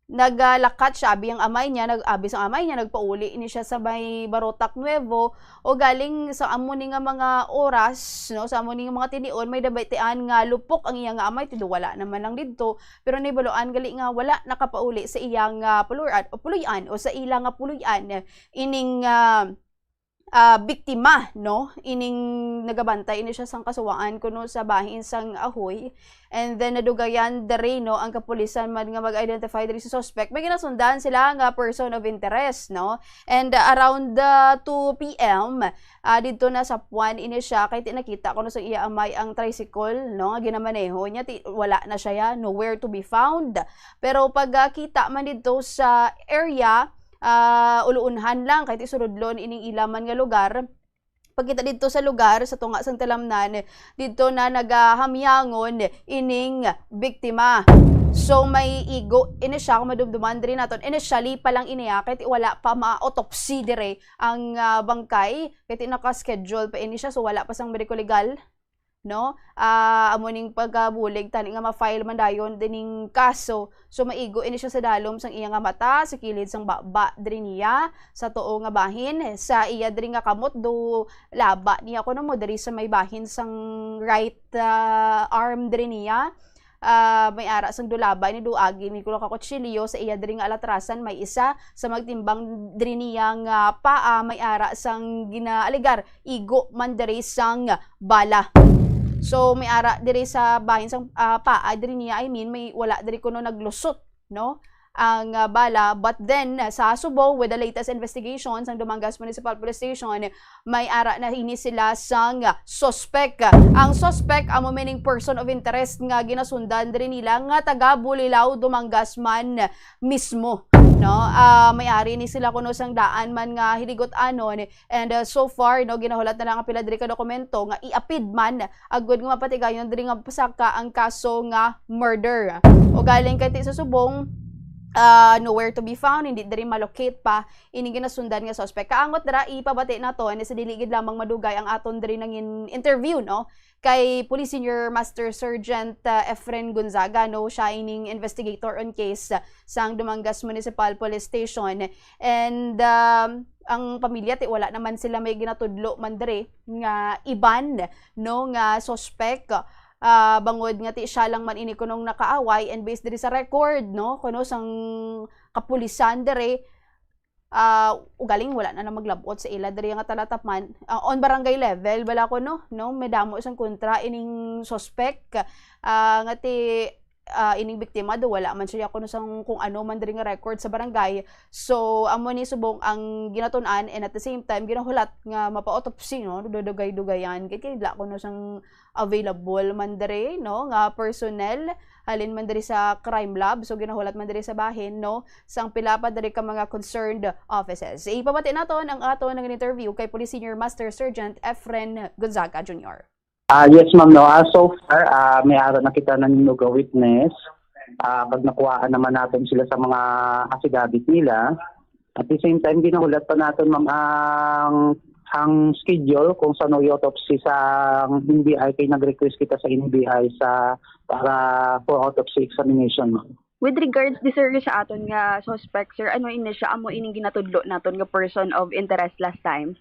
naglakat siya, abi ang amay niya, nagpauli ini siya sa may Barotac Nuevo, o galing sa amuni nga mga oras, no, sa amuni nga mga tinion, may dabaytean nga lupok ang iya nga amay, tido wala naman lang didto, pero nibaloan gali nga wala nakapauli sa iyang puluyan o sa ila nga puluyan ining biktima, no? Ining nagabantay ini siya sang kasuwaan kuno sa bahin sang Ahoy. And then nadugayan dere, no, ang kapulisan man nga mag-identify diri sa suspect. May ginasundan sila nga person of interest, no? And around 2 p.m. Dito na sa Puan ini siya kay tinakita kuno sa iya amay ang tricycle, no, nga ginamaneho niya, wala na siya, nowhere to be found. Pero pag kita man dito sa area, uluunhan lang kahit isurudlon ining ilaman nga lugar. Pagkita dito sa lugar sa tunga sang talamnan, dito na nagahamyangon ining biktima. So may igo ini siya kung madumduman diri naton. Initially pa lang iniya kahit wala pa ma-autopsy dire ang bangkay, kahit naka-schedule pa ini siya, so wala pa sang medical legal, no? Amuning pagkabulig tani nga ma-file man dayon dining kaso. So maigo ini siya sa dalom sang iya nga mata, sa kilid sang baba diri niya, sa tuo nga bahin, sa iya diri nga kamot do laba niya kuno mo diri sa may bahin sang right arm diri niya. May ara sang dulaba ni duagi ni kulo ka kutsilyo sa iya diri nga alatrasan, may isa sa magtimbang diri niya nga paa, may ara sang ginaaligar igo man diri sang bala. So may ara diri sa bahin sang paa diri niya, I mean may wala diri kuno naglusot, no, ang bala. But then sa Subo, with the latest investigations ang Dumangas Municipal Police Station, may ara na ini sila sang suspect. Ang suspect ang meaning person of interest nga ginasundan diri nila nga taga Bulilao, Dumangas man mismo, no. May-ari ni sila kuno sang daan man nga hiligot anon, and so far, no, ginahulat na lang ang pila diri ka dokumento nga iapid man agud nga mapatigayon diri nga pasaka ang kaso nga murder. O galing kay sa Subong, nowhere to be found, hindi diri malocate pa ini ginasundan nga suspect. Kaangot dira ipabati naton sa diligid lamang madugay ang aton diri nang interview, no, kay Police Senior Master Sergeant Efren Gonzaga, no, siya ining investigator on case sang Dumangas Municipal Police Station. And ang pamilya ti wala naman sila may ginatudlo man diri nga iban, no, nga suspect. Bangod nga ti siya lang man ini kunong nakaaway, and based diri sa record, no, kuno sang kapulisan diri, ugaling wala na maglabot sa ila diri nga talatapman on barangay level bala ko, no, medamo isang kontra ining suspect nga ti ining biktima do wala man siya kuno sang kung ano man diri nga record sa barangay. So amo ni Subong ang ginatun-an, and at the same time ginahulat nga mapa-autopsy, no, dugay-dugayan kay la kuno sang available man diri, no, nga personnel halin man diri sa crime lab. So ginahulat man diri sa bahin, no, sang pila pa diri ka mga concerned offices. Ipabati naton ang aton nga interview kay Police Senior Master Sergeant Efren Gonzaga Jr. Yes ma'am, no. So far, may araw na kita ng witness. Pag nakuhaan naman natin sila sa mga affidavit nila. At the same time, ginahulat pa natin ma'am ang schedule kung saan i-autopsy sa NBI, kay nag-request kita sa NBI para for autopsy examination ma'am. With regards di sir sa aton nga suspect sir, ano ini siya amo ining ginatudlo naton nga person of interest last time?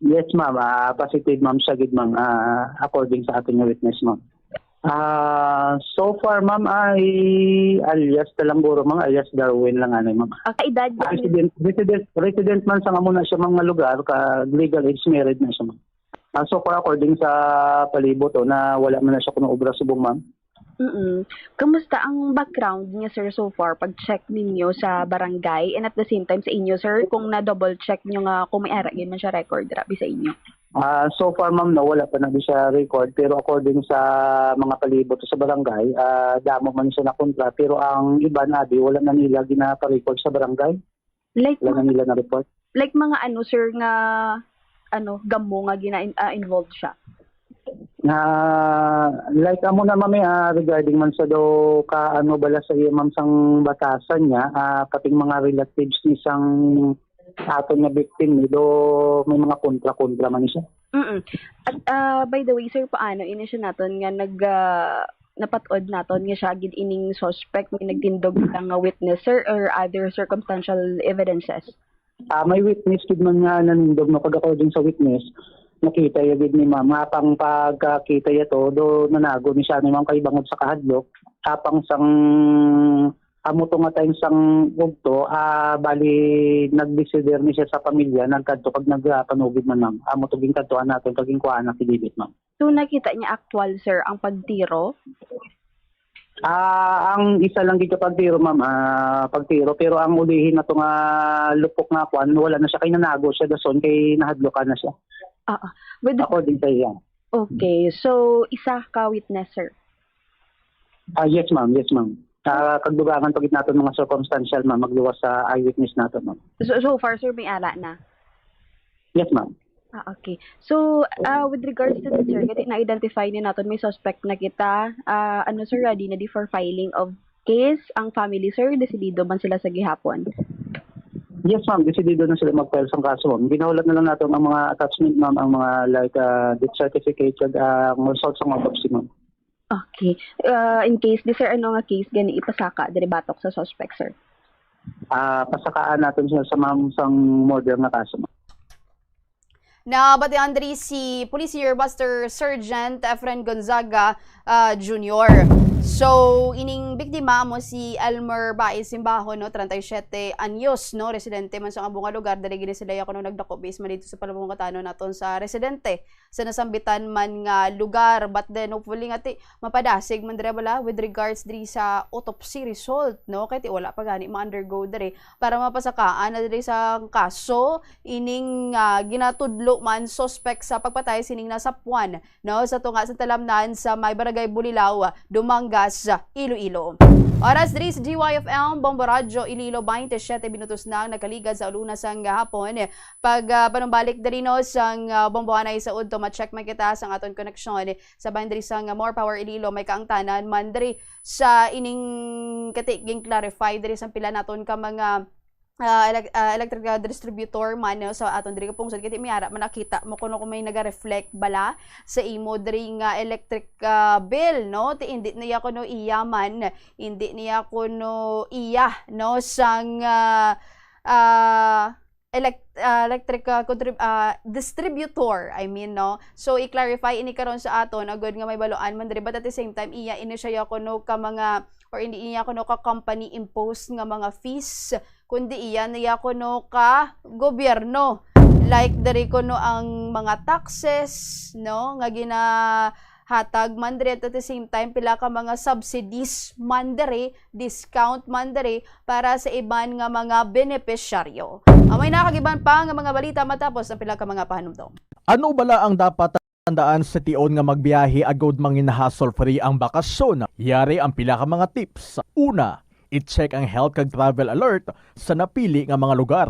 Yes ma'am, positive ma'am siya gid ma'am, according sa ating witness ma'am. So far ma'am ay alias talang buro ma'am, alias Darwin lang ano ma'am. Kaedad resident man sa muna siya mga lugar, ka legal age married na siya ma'am. So far according sa palibot na wala man na siya kuno obra subong ma'am. Kamusta ang background niya sir so far pag-check ninyo sa barangay, and at the same time sa inyo sir, kung na-double check nyo nga kung may ara yun man siya record rabi sa inyo? So far ma'am, no, wala pa na siya record, pero according sa mga palibot sa barangay, damo man siya na kontra, pero ang iba na wala na nila ginapa-record sa barangay. Like wala na nila na report. Like mga ano sir nga gamo nga involved siya? Like amo na mami, regarding man sa do ka ano bala sa iya ma'am sang batasan niya, kating mga relatives ni sang aton nga victim ni do may mga kontra man siya. At by the way sir, paano ini siya naton nga napatod naton nga siya gid ining suspect, may nagtindog lang nga witness sir or other circumstantial evidences? May witness gid man nga nanindog, no, pag according sa witness nakita yung gid ni ma'am, apang pagkakita yato do nanago ni siya ni ma'am kay bangod sa kahadlok, apang sang amo to nga time sang ugto, bali nag-desider ni siya sa pamilya, nagkadto pag nagpanugid man ma'am. Amo to gingkadtoan naton pag kuhaan na pilibit ma'am. So nakita niya actual sir ang pagtiro? Ang isa lang dito pagtiro ma'am, pagtiro, pero ang ulihin na to nga lupok nga kwan, wala na siya kay nanago siya dason kay nahadlokan na siya. Ako din sa iya. Okay, so isa ka witness sir? Yes ma'am, yes ma'am. Kagdugangan pagit natin mga circumstantial ma'am, magluwas sa eyewitness natin ma'am. So far sir may ala na? Yes ma'am. Okay. So, with regards to this, sir, kasi na-identify ni natin may suspect na kita, sir, ready na di for filing of case, ang family, sir, desidido man sila sa gihapon? Yes ma'am, desidido na sila mag-file sa kaso ma'am. Ginaulat na lang natin ang mga attachment ma'am, ang mga like death certificate, results ng autopsy ma'am. Okay. In case, sir, ano nga case, gani ipasaka, deribatok sa suspect, sir? Pasakaan natin siya sa ma'am sang murder na kaso ma'am. Nabatian diri si Police Year Master Sergeant Efren Gonzaga Jr. So, ining biktima mo si Elmer Baez Simbaho, no, 37 anyos, no, residente man sa abong lugar, dali gini sila kuno nagdako base man dito sa Palabong Katano naton sa residente sa nasambitan man nga lugar, but then hopefully nga ti mapadasig man diri bala with regards diri sa autopsy result, no, kay ti wala pa gani ma-undergo diri para mapasakaan na diri sa kaso ining ginatudlo man suspect sa pagpatay sining nasa Puan, no, sa tunga sa talamnan sa may barangay Bulilaw, Dumangas, Iloilo. Oras diri sa GYFM Bombo Radio Iloilo, 27 minutos na nakaligad sa uluna sang hapon. Pag panumbalik diri no sang bombohanay sa udto, ma-check man kita sang aton connection sa bandri sang More Power Iloilo, may kaangtanan man diri sa ining katiging clarify diri sang pila naton ka mga electric distributor man, no, sa aton diri kapungsod kiti miara man nakita mo kuno kung may naga-reflect bala sa imo diri nga electric bill, no, ti indi niya kuno iya man, hindi niya kuno iya, no, sang electric distributor, I mean, no. So i-clarify ini karon sa aton agud nga may baloan man diri, but at the same time iya ini siya kuno ka mga or hindi iya kuno ka company imposed nga mga fees, kundi iyan niya kuno ka gobyerno, like diri kuno ang mga taxes, no, nga ginahatag man diri, at the same time pila ka mga subsidies man diri, discount man diri para sa iban nga mga benepisyaryo. May nakagiban pa nga mga balita matapos ang pila ka mga pahanumdom. Ano bala ang dapat tandaan sa tion nga magbiyahe agud mangin hassle free ang bakasyon? Yari ang pila ka mga tips. Una, i-check ang health kag travel alert sa napili nga mga lugar.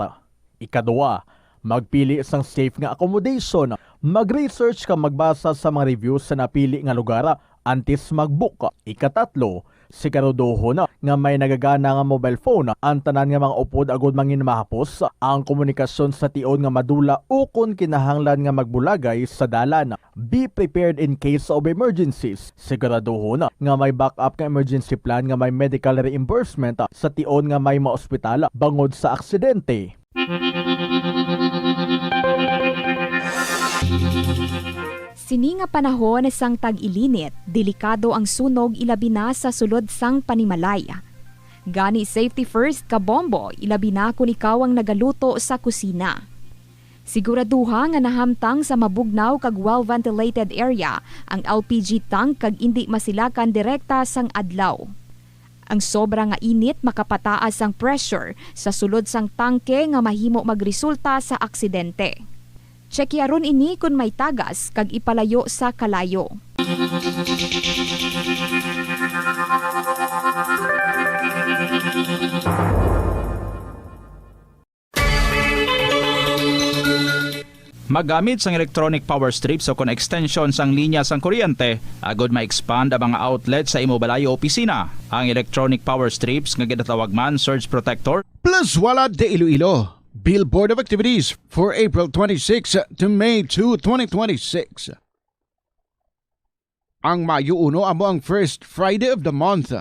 Ikaduwa, magpili sang safe nga accommodation. Mag-research ka magbasa sa mga reviews sa napili nga lugar antes mag-book. Ikatatlo, siguraduhon nga may nagagana nga mobile phone. Ang tanan nga mga upod agud mangin mahapos ang komunikasyon sa tion nga madula o kung kinahanglan nga magbulagay sa dalan. Be prepared in case of emergencies. Siguraduhon nga may backup nga emergency plan nga may medical reimbursement sa tion nga may maospital bangod sa aksidente. Sini nga panahon sang tag-ilinit, delikado ang sunog ilabi na sa sulod sang panimalay. Gani safety first ka bombo, ilabi na kung ikaw ang nagaluto sa kusina. Siguraduha nga nahamtang sa mabugnaw kag well-ventilated area ang LPG tank kag indi masilakan direkta sang adlaw. Ang sobra nga init makapataas ang pressure sa sulod sang tangke nga mahimo magresulta sa aksidente. Checkiaron ini kung may tagas kag ipalayo sa kalayo. Magamit sang electronic power strips o kon extension sang linya sang kuryente agud ma-expand ang mga outlet sa imo balayo opisina. Ang electronic power strips nga ginatawag man surge protector plus wala de Iloilo. Billboard of activities for April 26 to May 2, 2026. Ang Mayo 1 amo ang first Friday of the month.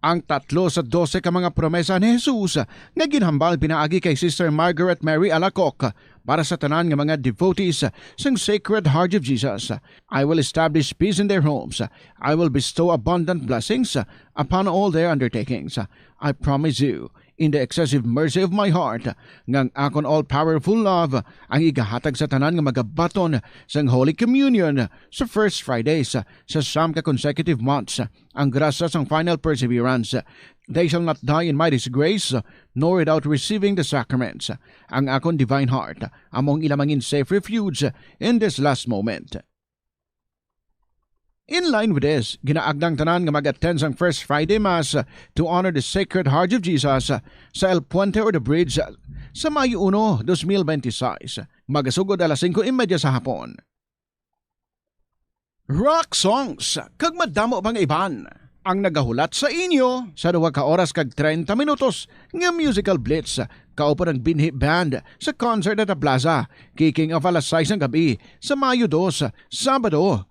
Ang 3 sa 12 ka mga promesa ni Jesus nga ginhambal pinaagi kay Sister Margaret Mary Alacoc para sa tanan nga mga devotees sang Sacred Heart of Jesus. I will establish peace in their homes. I will bestow abundant blessings upon all their undertakings. I promise you, in the excessive mercy of my heart, ngang akon all-powerful love ang igahatag sa tanan nga magabaton sang Holy Communion sa first Fridays sa siyam ka consecutive months. Ang grasya sang final perseverance. They shall not die in my disgrace, nor without receiving the sacraments. Ang akon divine heart among ilamangin safe refuge in this last moment. In line with this, ginaagdang tanan nga mag-attend sang First Friday Mass to honor the Sacred Heart of Jesus sa El Puente or the Bridge sa Mayo 1, 2026. Magasugod alas 5:30 sa hapon. Rock songs kag madamo pang iban ang nagahulat sa inyo sa 2 ka oras kag 30 minutos nga musical blitz kaupo ng Binhi Band sa concert at the Plaza, kicking off alas 6 ng gabi sa Mayo 2, Sabado.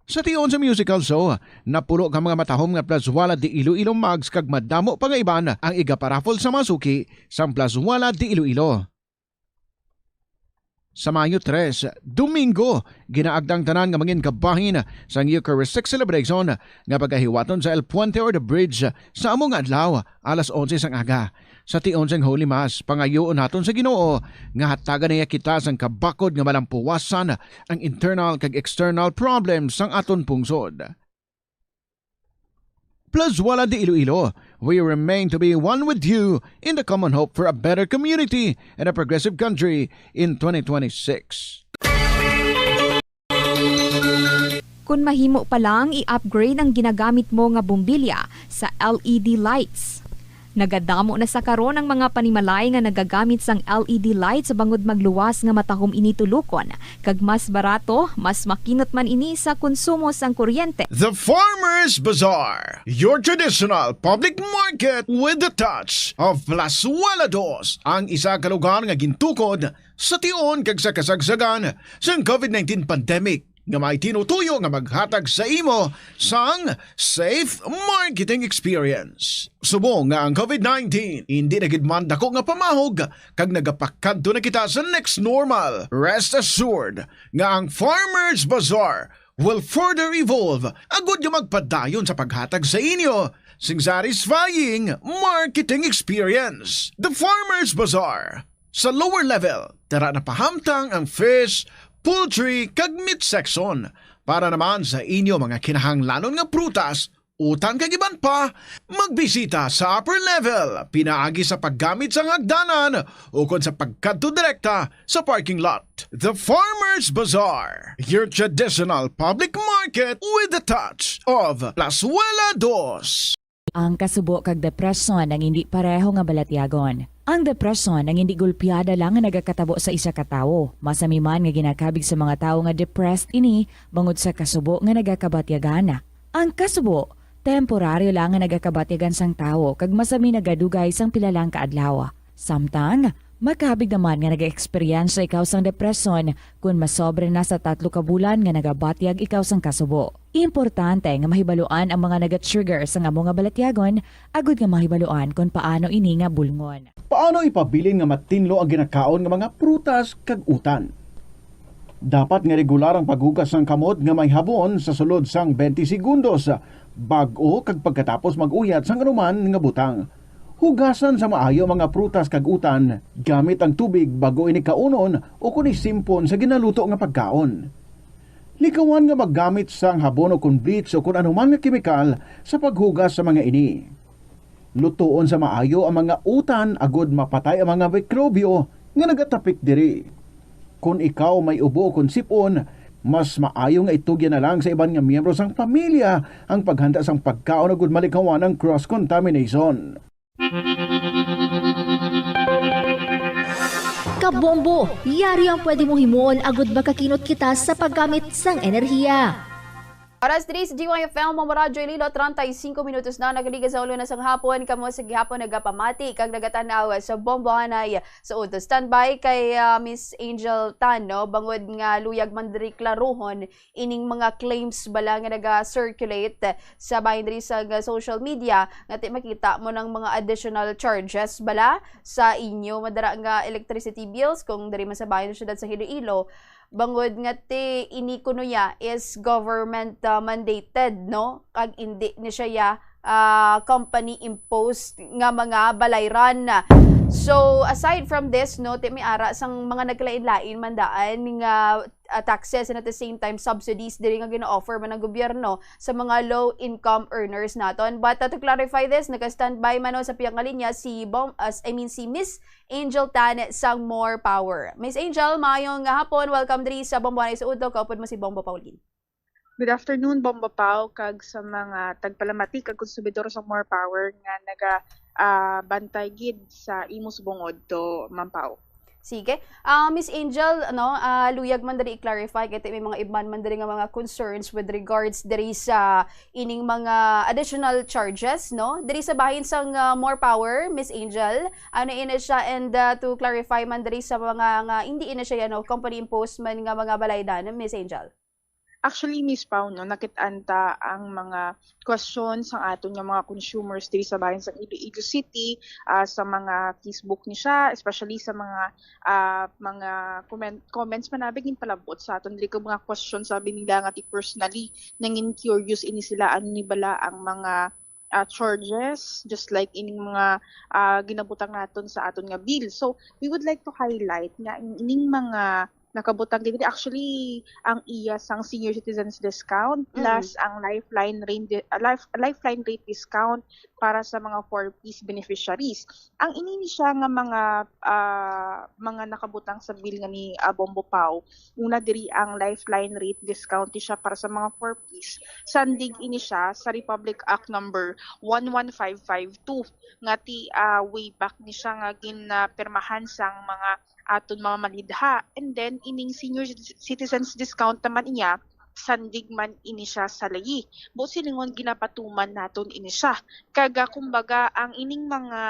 Sa tion sa musical show, napulo ka mga matahom nga Plazwala di Iloilo Mags kag madamo pa nga iban ang igaparafol sa masuki sa Plazwala di Iloilo. Sa Mayo 3, Domingo, ginaagdang tanan nga mangin kabahin sa Eucharistic celebration nga pagahiwaton sa El Puente or the Bridge sa among adlaw alas 11 sang aga. Sa tion sang Holy Mass, pangayoon naton sa Ginoo nga hatagan niya kita sang kabakod nga malampuwasan ang internal kag external problems sang aton pungsod. Plazwala de Iloilo, we remain to be one with you in the common hope for a better community and a progressive country in 2026. Kung mahimo pa lang, i-upgrade ang ginagamit mo nga bumbilya sa LED lights. Nagadamo na sa karon ang mga panimalay nga nagagamit sang LED lights sa bangod magluwas nga matahom ini tulukon. Kag mas barato, mas makinot man ini sa konsumo sang kuryente. The Farmers Bazaar, your traditional public market with the touch of Plazuela Dos, ang isa ka lugar nga gintukod sa tion kag sa kasagsagan sang COVID-19 pandemic nga may tinutuyo nga maghatag sa imo sang safe marketing experience. Subong nga ang COVID-19 hindi na gid man dako nga pamahog kag nagapakadto na kita sa next normal. Rest assured nga ang Farmers Bazaar will further evolve agud nga magpadayon sa paghatag sa inyo sing satisfying marketing experience. The Farmers Bazaar. Sa lower level, tara na pahamtang ang fish, poultry kag meat section para naman sa inyo mga kinahanglanon nga prutas, utang kag iban pa, magbisita sa upper level, pinaagi sa paggamit sa hagdanan o kon sa pagkadto direkta sa parking lot. The Farmers Bazaar, your traditional public market with the touch of Plazuela Dos. Ang kasubo kag depresyon ang hindi pareho nga balatyagon. Ang depresyon ang hindi gulpiyada lang nga nagakatabo sa isa ka tawo. Masami man nga ginakabig sa mga tawo nga depressed ini bangod sa kasubo nga nagakabatyagana. Ang kasubo, temporaryo lang nga nagakabatyagan sang tawo kag masami nagadugay sang pilalang kaadlaw. Samtang, makabig naman nga nag-experience ikaw sang depresyon kung masobre na sa 3 ka bulan nga nagabatyag ikaw sang kasubo. Importante nga mahibaluan ang mga naga-trigger sa nga mga balatyagon, agud nga mahibaluan kung paano ini nga bulngon. Paano ipabilin nga matinlo ang ginakaon nga mga prutas kag utan? Dapat nga regular ang paghugas ng kamot nga may habon sa sulod sang 20 segundos bag-o kag pagkatapos mag-uyat sang anuman nga butang. Hugasan sa maayo mga prutas kag utan gamit ang tubig bago ini kaunon o kun isimpon sa ginaluto nga pagkaon. Likawan nga maggamit sang habon o kun bleach o kun anuman nga kemikal sa paghugas sa mga ini. Lutoon sa maayo ang mga utan agud mapatay ang mga mikrobyo nga nagatapik diri. Kung ikaw may ubo o kun sipon, mas maayo nga itugyan na lang sa iban nga miyembro sang pamilya ang paghanda sang pagkaon agud malikawan ang cross-contamination. Kabombo, yari ang pwede mo himuon agud makakinot kita sa paggamit sang enerhiya. Aras 3 sa GYFM, Mamoradyo Ililo, 35 minutos na nagaligas sa ulo na sang hapon. Kamo sa gihapon nagapamati kag nagatanaw sa bombohanay sa uto. Standby kay Miss Angel Tan, no? Bangod nga luyag man diri klaruhon ining mga claims bala nga naga-circulate sa bahin diri sa social media nga makita mo ng mga additional charges bala sa inyo madara nga electricity bills kung diri man sa bahin syudad sa Iloilo. Bangod nga ti ini kuno ya is government mandated, no? Kag hindi ni siya company imposed nga mga balayran. So aside from this, no, ti may ara sang mga naglain-lain mandaan nga taxes and at the same time subsidies diri nga gina-offer man ng gobyerno sa mga low income earners naton. But to clarify this, naka-standby man sa piyang linya si si Miss Angel Tan sang More Power. Miss Angel, maayong hapon, welcome diri sa Bombohanay sa Udo. Kaupod mo si Bombo Pauline. Good afternoon, Bombo Pau, kag sa mga tagpalamati kag konsumidor sa More Power nga naga bantay gid sa imos bungod to Mampaw. Sige. Miss Angel, luyag man diri i-clarify kay may mga iban man diri nga mga concerns with regards diri sa ining mga additional charges, no? Diri sa bahin sang More Power, Miss Angel, ano ina siya, and to clarify man diri sa mga nga hindi ina siya company imposed man nga mga balaydan, Miss Angel. Actually, Miss Pau, no, nakitanta ang mga questions sa aton nga mga consumers diri sa bahin sa Iloilo City, sa mga Facebook ni siya, especially sa mga comments manabing palabot sa aton diri mga questions sabi nila nga ti personally nangin curious ini sila ano ni bala ang mga charges just like ining mga ginabutang naton sa aton nga bill. So we would like to highlight nga ining mga nakabutang dito actually ang iya sang senior citizens discount plus ang lifeline rate discount para sa mga 4-piece beneficiaries. Ang inini siya nga mga nakabutang sa bill nga ni Bombo Pau. Una diri ang lifeline rate discount siya para sa mga 4-piece. Sandig ini siya sa Republic Act number 11552 nga ti way back ni siya nga ginapirmahan sang mga aton mga malidha, and then ining senior citizens discount naman niya sandig man ini siya sa layi. Bo silingon ginapatuman naton ini siya. Kaga kumbaga ang ining mga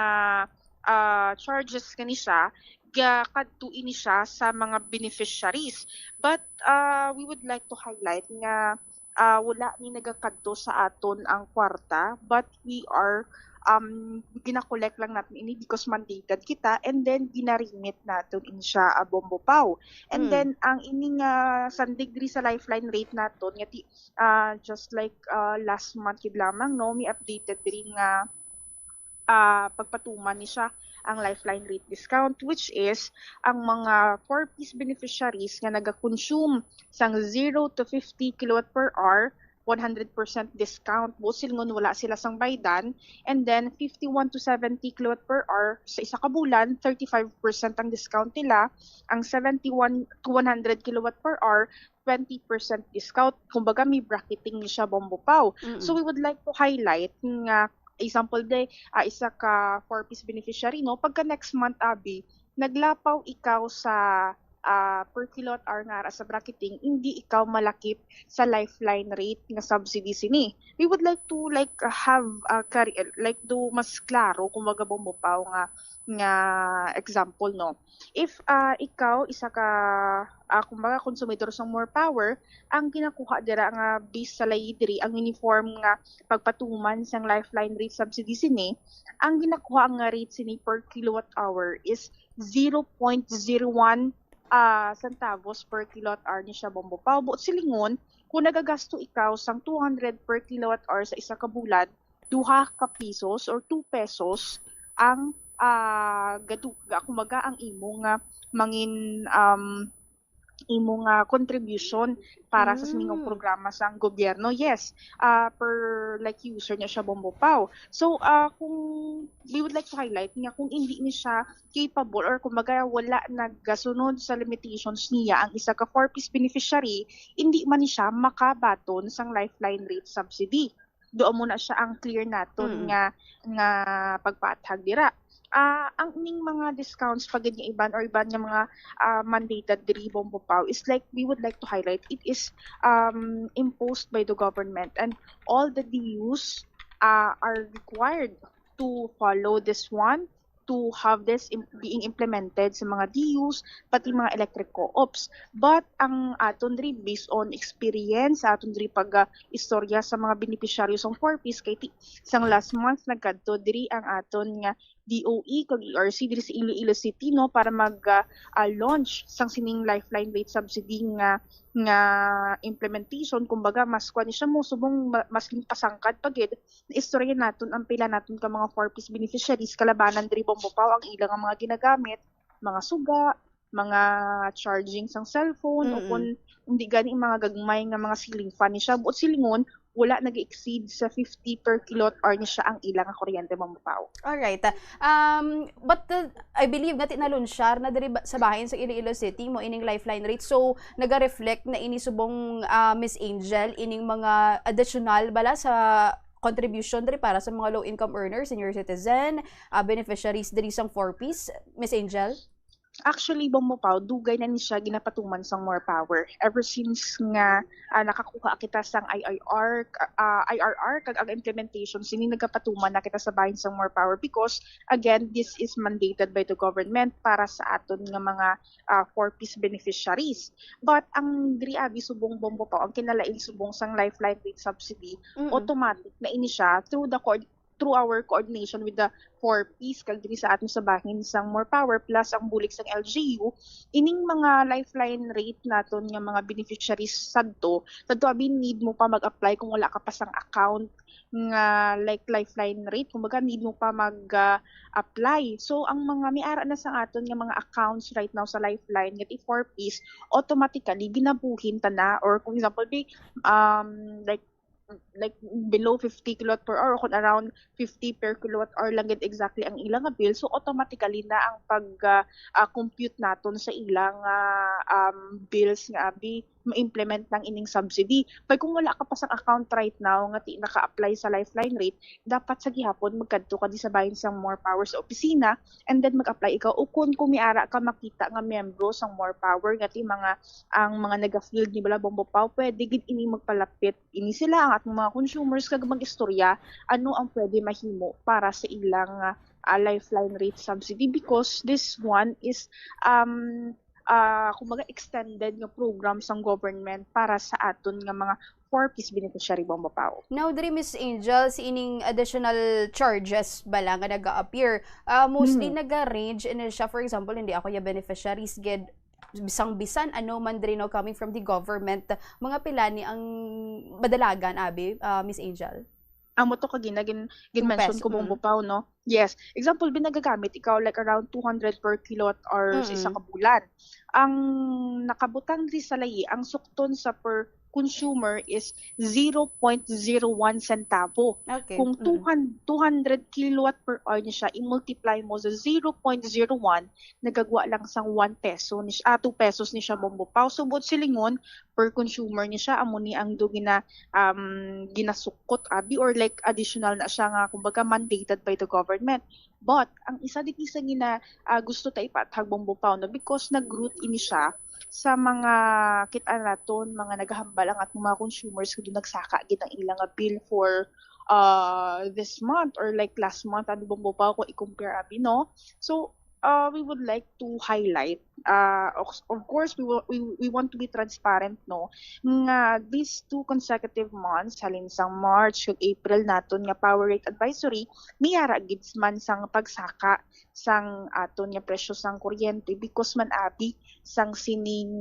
charges kani siya kadto ini siya sa mga beneficiaries. But we would like to highlight nga wala ni nagakadto sa aton ang kwarta, but we are gina-collect lang natin ini because mandated kita, and then gina-remit natin in siya Bombo Pau. And then ang ining sandig diri sa lifeline rate naton nga just like last month kid lamang, no, mi updated diri nga pagpatuman ni siya ang lifeline rate discount, which is ang mga 4-piece beneficiaries nga naga-consume sang 0 to 50 kilowatt per hour 100% discount. Busil ngon wala sila sang baydan, and then 51 to 70 kilowatt per hour sa isa ka bulan 35% ang discount nila. Ang 71 to 100 kilowatt per hour 20% discount. Kumbaga may bracketing ni siya Bombo Pau. So we would like to highlight nga example day isa ka 4-piece beneficiary, no, pagka next month abi naglapaw ikaw sa per kilowatt hour nga sa bracketing, hindi ikaw malakip sa lifeline rate nga subsidy sini. We would like to have do mas klaro kumbaga Bombo Pau nga example, no. If ikaw isa ka kumbaga konsumidor sa More Power, ang ginakuha dira nga based sa layi diri ang uniform nga pagpatuman sang lifeline rate subsidy sini, ang ginakuha nga rate sini per kilowatt hour is 0.01 centavos per kilowatt hour ni siya Bombo Pau. Buot silingon, kung nagagasto ikaw sang 200 per kilowatt hour sa isa ka bulan, 2 ka pesos or 2 pesos ang kumaga ang imo nga mangin imo nga contribution para sa simingong programa sang gobyerno. Yes, per user niya siya Bombo Pau. So kung we would like to highlight nga kung hindi ni siya capable or kumbaga wala nagasunod sa limitations niya ang isa ka 4-piece beneficiary, hindi man ni siya makabaton sang lifeline rate subsidy. Doon muna siya ang clear naton nga pagpaathag dira. ang ining mga discounts pag ganyan iban or iban nga mga mandated diri Bombopaw is like we would like to highlight it is imposed by the government, and all the DUs are required to follow this one, to have this being implemented sa mga DUs, pati mga electric co-ops. But ang aton diri based on experience, aton diri pag-istorya sa mga beneficiaryo sa 4Ps, kay isang last month nagkadto diri ang aton nga DOE kag ERC diri sa Iloilo City no, para mag-launch sang sining lifeline rate subsidy nga implementation. Kumbaga mas kuan siya mo subong mas pasangkad pagid na istorya naton ang pila naton ka mga 4Ps beneficiaries kalabanan diri Bombopaw ang ilang mga ginagamit, mga suga, mga charging sang cellphone, o kung hindi gani mga gagmay nga mga ceiling fan ni siya, buot silingon wala nag-exceed sa 50 per kilowatt-hour ni siya ang ilang kuryente Bombopaw. Alright. But I believe na tinalunsyar na diri sa bahin sa Iloilo City mo ining lifeline rate. So naga-reflect na ini subong Miss Angel ining mga additional bala sa contribution diri para sa mga low income earners, senior citizen, beneficiaries diri sang 4Ps, Miss Angel? Actually, Bombopaw, dugay na ni siya ginapatuman sang more power. Ever since nga nakakuha kita sang IRR kag ang implementation, sini nagapatuman na kita sa bahin sang more power because, again, this is mandated by the government para sa aton nga mga 4Ps beneficiaries. But ang diri abi subong Bombopaw, ang kinalain subong sang lifeline rate subsidy, automatic na ini siya through our coordination with the 4Ps kag diri sa aton sa bahin sang more power plus ang bulik sang LGU, ining mga lifeline rate naton nga mga beneficiaries sadto abi need mo pa mag-apply kung wala ka pa sang account nga like lifeline rate, kumbaga need mo pa mag-apply. So ang mga may-ara na sa aton nga mga accounts right now sa lifeline nga 4Ps, automatically ginabuhin ta na, or kung example like below 50 kilowatt per hour, kung around 50 per kilowatt hour lang gid exactly ang ilang bill, so automatically na ang pag-compute naton sa ilang bills nga abi ma-implement ng ining subsidy. Pag kung wala ka pa sa account right now nga ti naka-apply sa lifeline rate, dapat sa gihapon magkadto ka di sa bahin sang more power sa opisina and then mag-apply ikaw, o kung kumiara ka makita nga membro sang more power nga ti ang mga naga-field ni bala Bombopaw, pwede gid ini magpalapit ini sila ang atong mga consumers kag mag-istorya ano ang pwede mahimo para sa ilang lifeline rate subsidy, because this one is kumbaga extended nga program sang government para sa aton nga mga 4Ps beneficiary Bombopaw. Now, diri Miss Angel, si ining additional charges bala nga naga-appear, mostly naga-range in siya, for example, hindi ako ya beneficiaries get bisang-bisan ano man diri no coming from the government, mga pilani ang madalagan abi, Miss Angel? Amo to kagina gin-mention ko Bombopaw, no? Yes. Example, binagagamit ikaw like around 200 per kilowatt hours isa ka bulan. Ang nakabutang diri sa layi, ang sukton sa per consumer is 0.01 centavo. Okay. Kung 200 kilowatt per hour niya siya, i-multiply mo sa 0.01, nagagwa lang sang 1 peso, 2 pesos ni siya Bombopaw. So, buot silingon, per consumer ni siya, amo ni ang ginasukot abi, or like additional na siya nga, kumbaga mandated by the government. But, ang isa dito sa gusto tayo ipatag Bombopaw, no? Because nag-root ini siya sa mga kita naton, mga naghahambal ang atong mga consumers kung nagsaka gid ang ilang bill for this month or like last month ano Bombopaw ko i-compare abi, no? So we would like to highlight, of course we want to be transparent, no, nga these 2 consecutive months halin sang March ug April naton nga power rate advisory, miyara gid man sang pagsaka sang aton nga presyo sang kuryente because man abi sang sining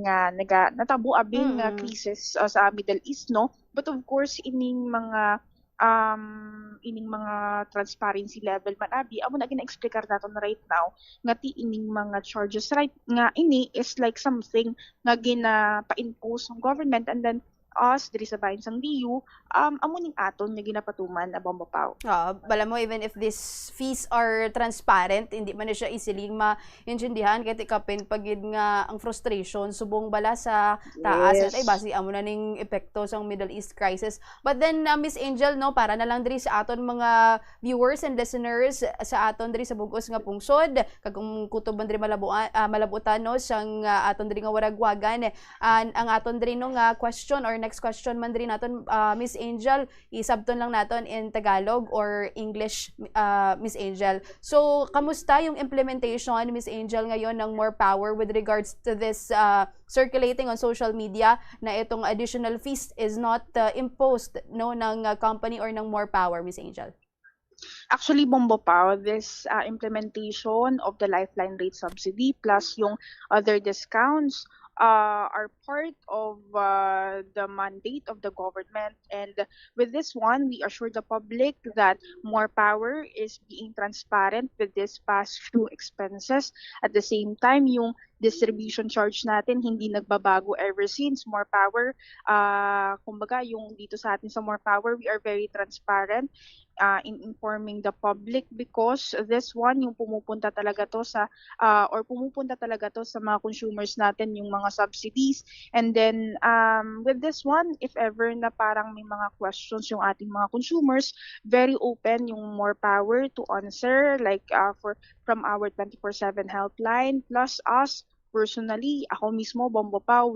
natabo abi nga crisis sa Middle East, no. But of course ining mga transparency level man abi amo na gina-explicar naton right now nga ti ining mga charges right nga ini is like something nga gina-pa-impose ng government, and then us diri sa bahin sang Liu, amo ning aton nga ginapatuman na Bombo Pao. Bala mo, even if these fees are transparent, hindi man na siya easily maintindihan kahit ikapin pagid nga ang frustration subong bala sa taas Yes. at ay basi amo na ning epekto sa Middle East crisis. But then Miss Angel, no, para na lang diri sa aton mga viewers and listeners sa aton diri sa bugos nga pungsod kag kung kutob man diri malabutan no sang aton diri nga waragwagan ang aton diri no nga question or next question man diri naton Miss Angel, isabton lang naton in Tagalog or English, Miss Angel. So, kamusta yung implementation, Miss Angel, ngayon ng More Power with regards to this circulating on social media na itong additional fees is not imposed no ng company or ng More Power, Miss Angel? Actually, Bombo Pao, this implementation of the lifeline rate subsidy plus yung other discounts are part of the mandate of the government, and with this one we assure the public that More Power is being transparent with this pass-through expenses. At the same time, yung distribution charge natin hindi nagbabago ever since More Power. Kumbaga yung dito sa atin sa More Power, we are very transparent in informing the public because this one yung pumupunta talaga to sa mga consumers natin, yung mga subsidies. And then with this one, if ever na parang may mga questions yung ating mga consumers, very open yung More Power to answer, like from our 24/7 helpline, plus us personally, ako mismo, Bombo Pao,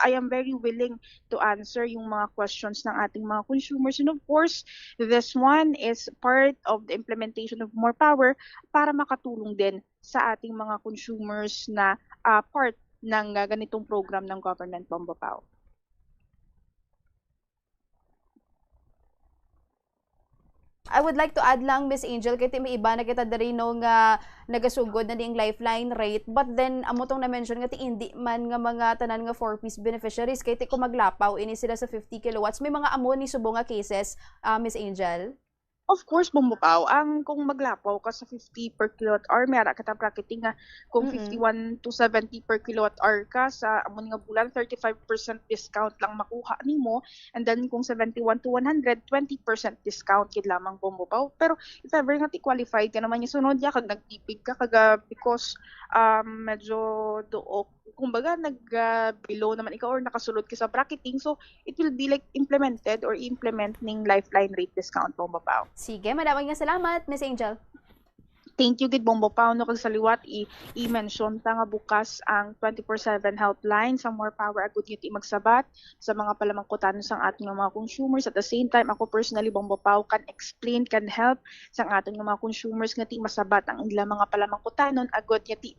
I am very willing to answer yung mga questions ng ating mga consumers. And of course, this one is part of the implementation of More Power para makatulong din sa ating mga consumers na part ng ganitong program ng government, Bombo Pao. I would like to add lang, Miss Angel, kaya may iba na kita dari no nga nagasugod na ding lifeline rate, but then amo tong na-mention nga hindi man nga mga tanan nga 4-piece beneficiaries kaya kung maglapaw ini sila sa 50 kilowatts. May mga amo ni subong nga cases, Miss Angel? Of course, Bombo Pao, kung maglapaw ka sa 50 per kilowatt hour, may ara kita bracket nga kung 51 to 70 per kilowatt hour ka sa amo nga bulan, 35% discount lang makuha nimo, and then kung 71 to 100, 20% discount kid lamang, Bombo Pao. Pero if ever nga qualified ka naman yung sunod ya kag nagtipid ka kaga because medyo dook kumbaga below naman ikaw or nakasulod ka sa bracketing, so it will be like implemented or implement ning lifeline rate discount, Bombo Pao. Sige, maraming nga salamat, Miss Angel. Thank you, gid Bombo Pao, no, kag saliwat i-mention ta nga bukas ang 24/7 helpline sa More Power agud yun magsabat sa mga palamangkutan sang ating mga consumers. At the same time, ako personally, Bombo Pao, can explain, can help sang ating mga consumers nga ti masabat ang ilang mga palamangkutanon agud nga ti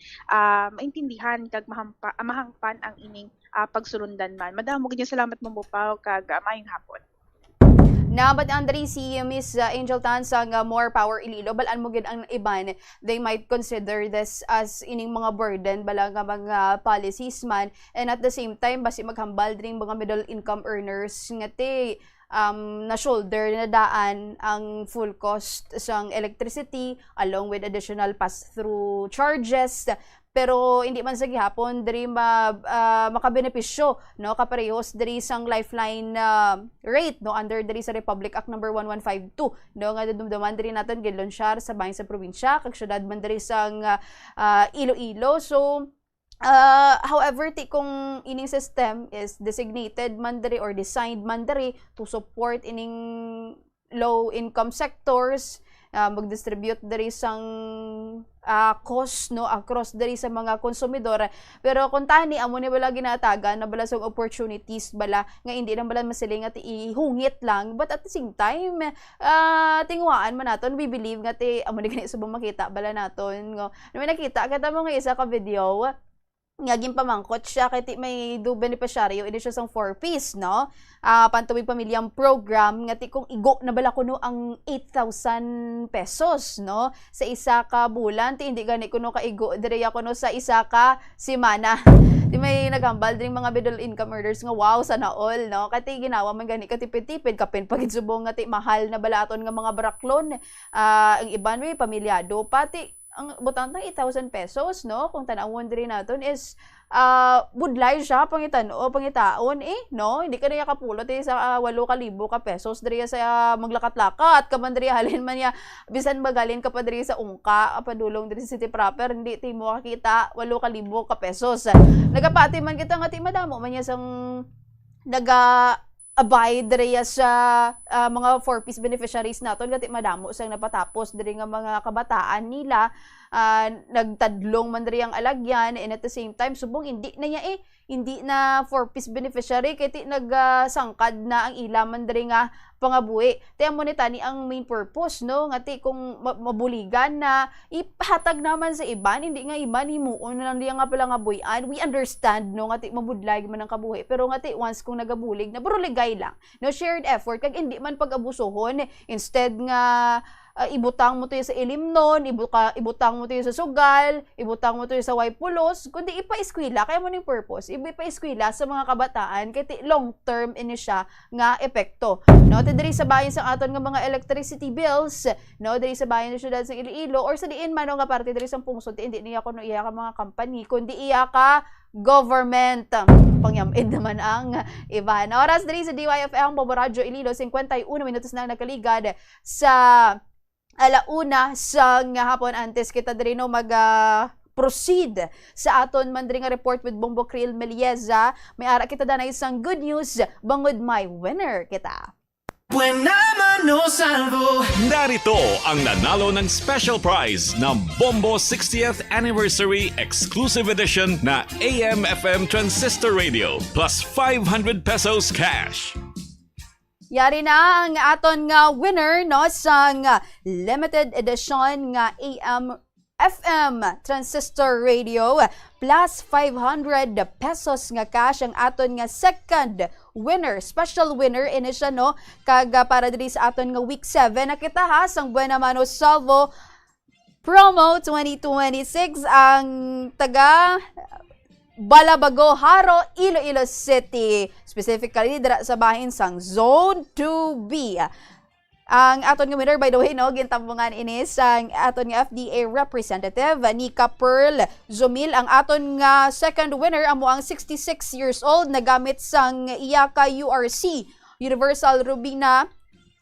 maintindihan kag mahangpan ang ining pagsulundan man. Madamo gid salamat, Bombo Pao, kag mayong hapon. But Andre, si Miss Angel Tan sa More Power Iloilo, balaan mo gid ang iban, they might consider this as ining mga burden bala nga mga policies man, and at the same time basi maghambal dring mga middle income earners nga ti na shoulder na daan ang full cost sang electricity along with additional pass-through charges. Pero hindi man sa gihapon diri makabenepisyo no kaparehos diri sang lifeline rate no under diri sa Republic Act number 1152 no nga dumduman diri naton gilonsyar sa bahin sa probinsya kag syudad man diri sang Iloilo. So however, kung ining system is designated man diri or designed man diri to support ining low income sectors, mag-distribute diri sang cost no across diri sa mga konsumidor, pero kung tani amo ni bala ginatagan na bala sang opportunities bala nga hindi na bala masiling at ihungit lang, but at the same time tingwaan man naton, we believe nga amo ni gani subong makita bala naton ngo may nakita kita mo nga isa ka video nga ginpamangkot siya kay may do beneficiaryo ini siya sang 4-piece no pantuwid pamilyang program nga kung igo na bala kuno ang 8,000 pesos no sa isa ka bulan, hindi gani kuno ka igo dire kuno sa isa ka semana. May naghambal ding mga middle income earners nga wow sana all no kati ginawa man gani ka tipid-tipid kapin pagid subong nga mahal na balaton nga mga baraklon, ang iban may pamilyado pati ang butang tang 8,000 pesos, no? Kung tanawon diri naton is budlay siya pangitaon no? Hindi ka na kapulot sa 8,000 ka pesos diri sa maglakat-lakat ka man diri halin man ya bisan magalin ka pa diri sa ungka padulong diri sa city proper hindi ti mo kakita 8,000 ka pesos. Nagapati man kita nga ti madamo man ya sang abide diri sa mga 4-piece beneficiaries naton gati madamo sang napatapos diri nga mga kabataan nila nagtadlong man diri ang alagyan and at the same time subong hindi na 4-piece beneficiary kay nagsangkad na ang ila man diri nga pangabuhi. Tiyan mo ni tani ang main purpose, no? Ngati kung mabuligan na ipahatag naman sa iban, hindi nga iban himuon na lang diya nga pala nga buhian. We understand, no? Ngati mabudlag man ang kabuhi. Pero ngati once kung nagabulig na buruligay lang. No, shared effort kag hindi man pag-abusohon instead nga ibutang mo to sa ilimnon, ibutang mo to sa sugal, ibutang mo to sa waipulos, kundi ipa-eskwela, kaya mo ning purpose, ipa-eskwela sa mga kabataan, kaya long term ini siya nga epekto. No, diri sa bayan sa aton nga mga electricity bills, no, diri sa bayan sa syudad sa Iloilo, or sa diin man nga parte diri sa pungsod, hindi niya kuno iya ka mga company, kundi iya ka government. Pangyamid naman ang iba. Na oras diri sa DYFM Bombo Radio Iloilo, 51 minutos na nakaligad sa alauna sa hapon antes kita diri no proceed sa aton man diri nga report with Bombo Kriel Melieza. May ara kita danay isang good news bangod may winner kita. Narito ang nanalo ng special prize ng Bombo 60th Anniversary Exclusive Edition na AM/FM Transistor Radio plus 500 pesos cash. Yari na ang aton nga winner no sa limited edition nga AM/FM Transistor Radio plus 500 pesos nga cash ang aton nga second winner, special winner ini siya no kag para diri sa aton nga week 7 nakita ha sang Buena Mano Salvo promo 2026 ang taga Balabago, Haro, Iloilo City. Specifically, dira sa bahin sang Zone 2B. Ang aton nga winner, by the way, no, gintampungan ini sang aton nga FDA representative, Nika Pearl Zumil. Ang aton nga second winner, amo ang 66 years old, nagamit sang Iyaka URC, Universal Rubina,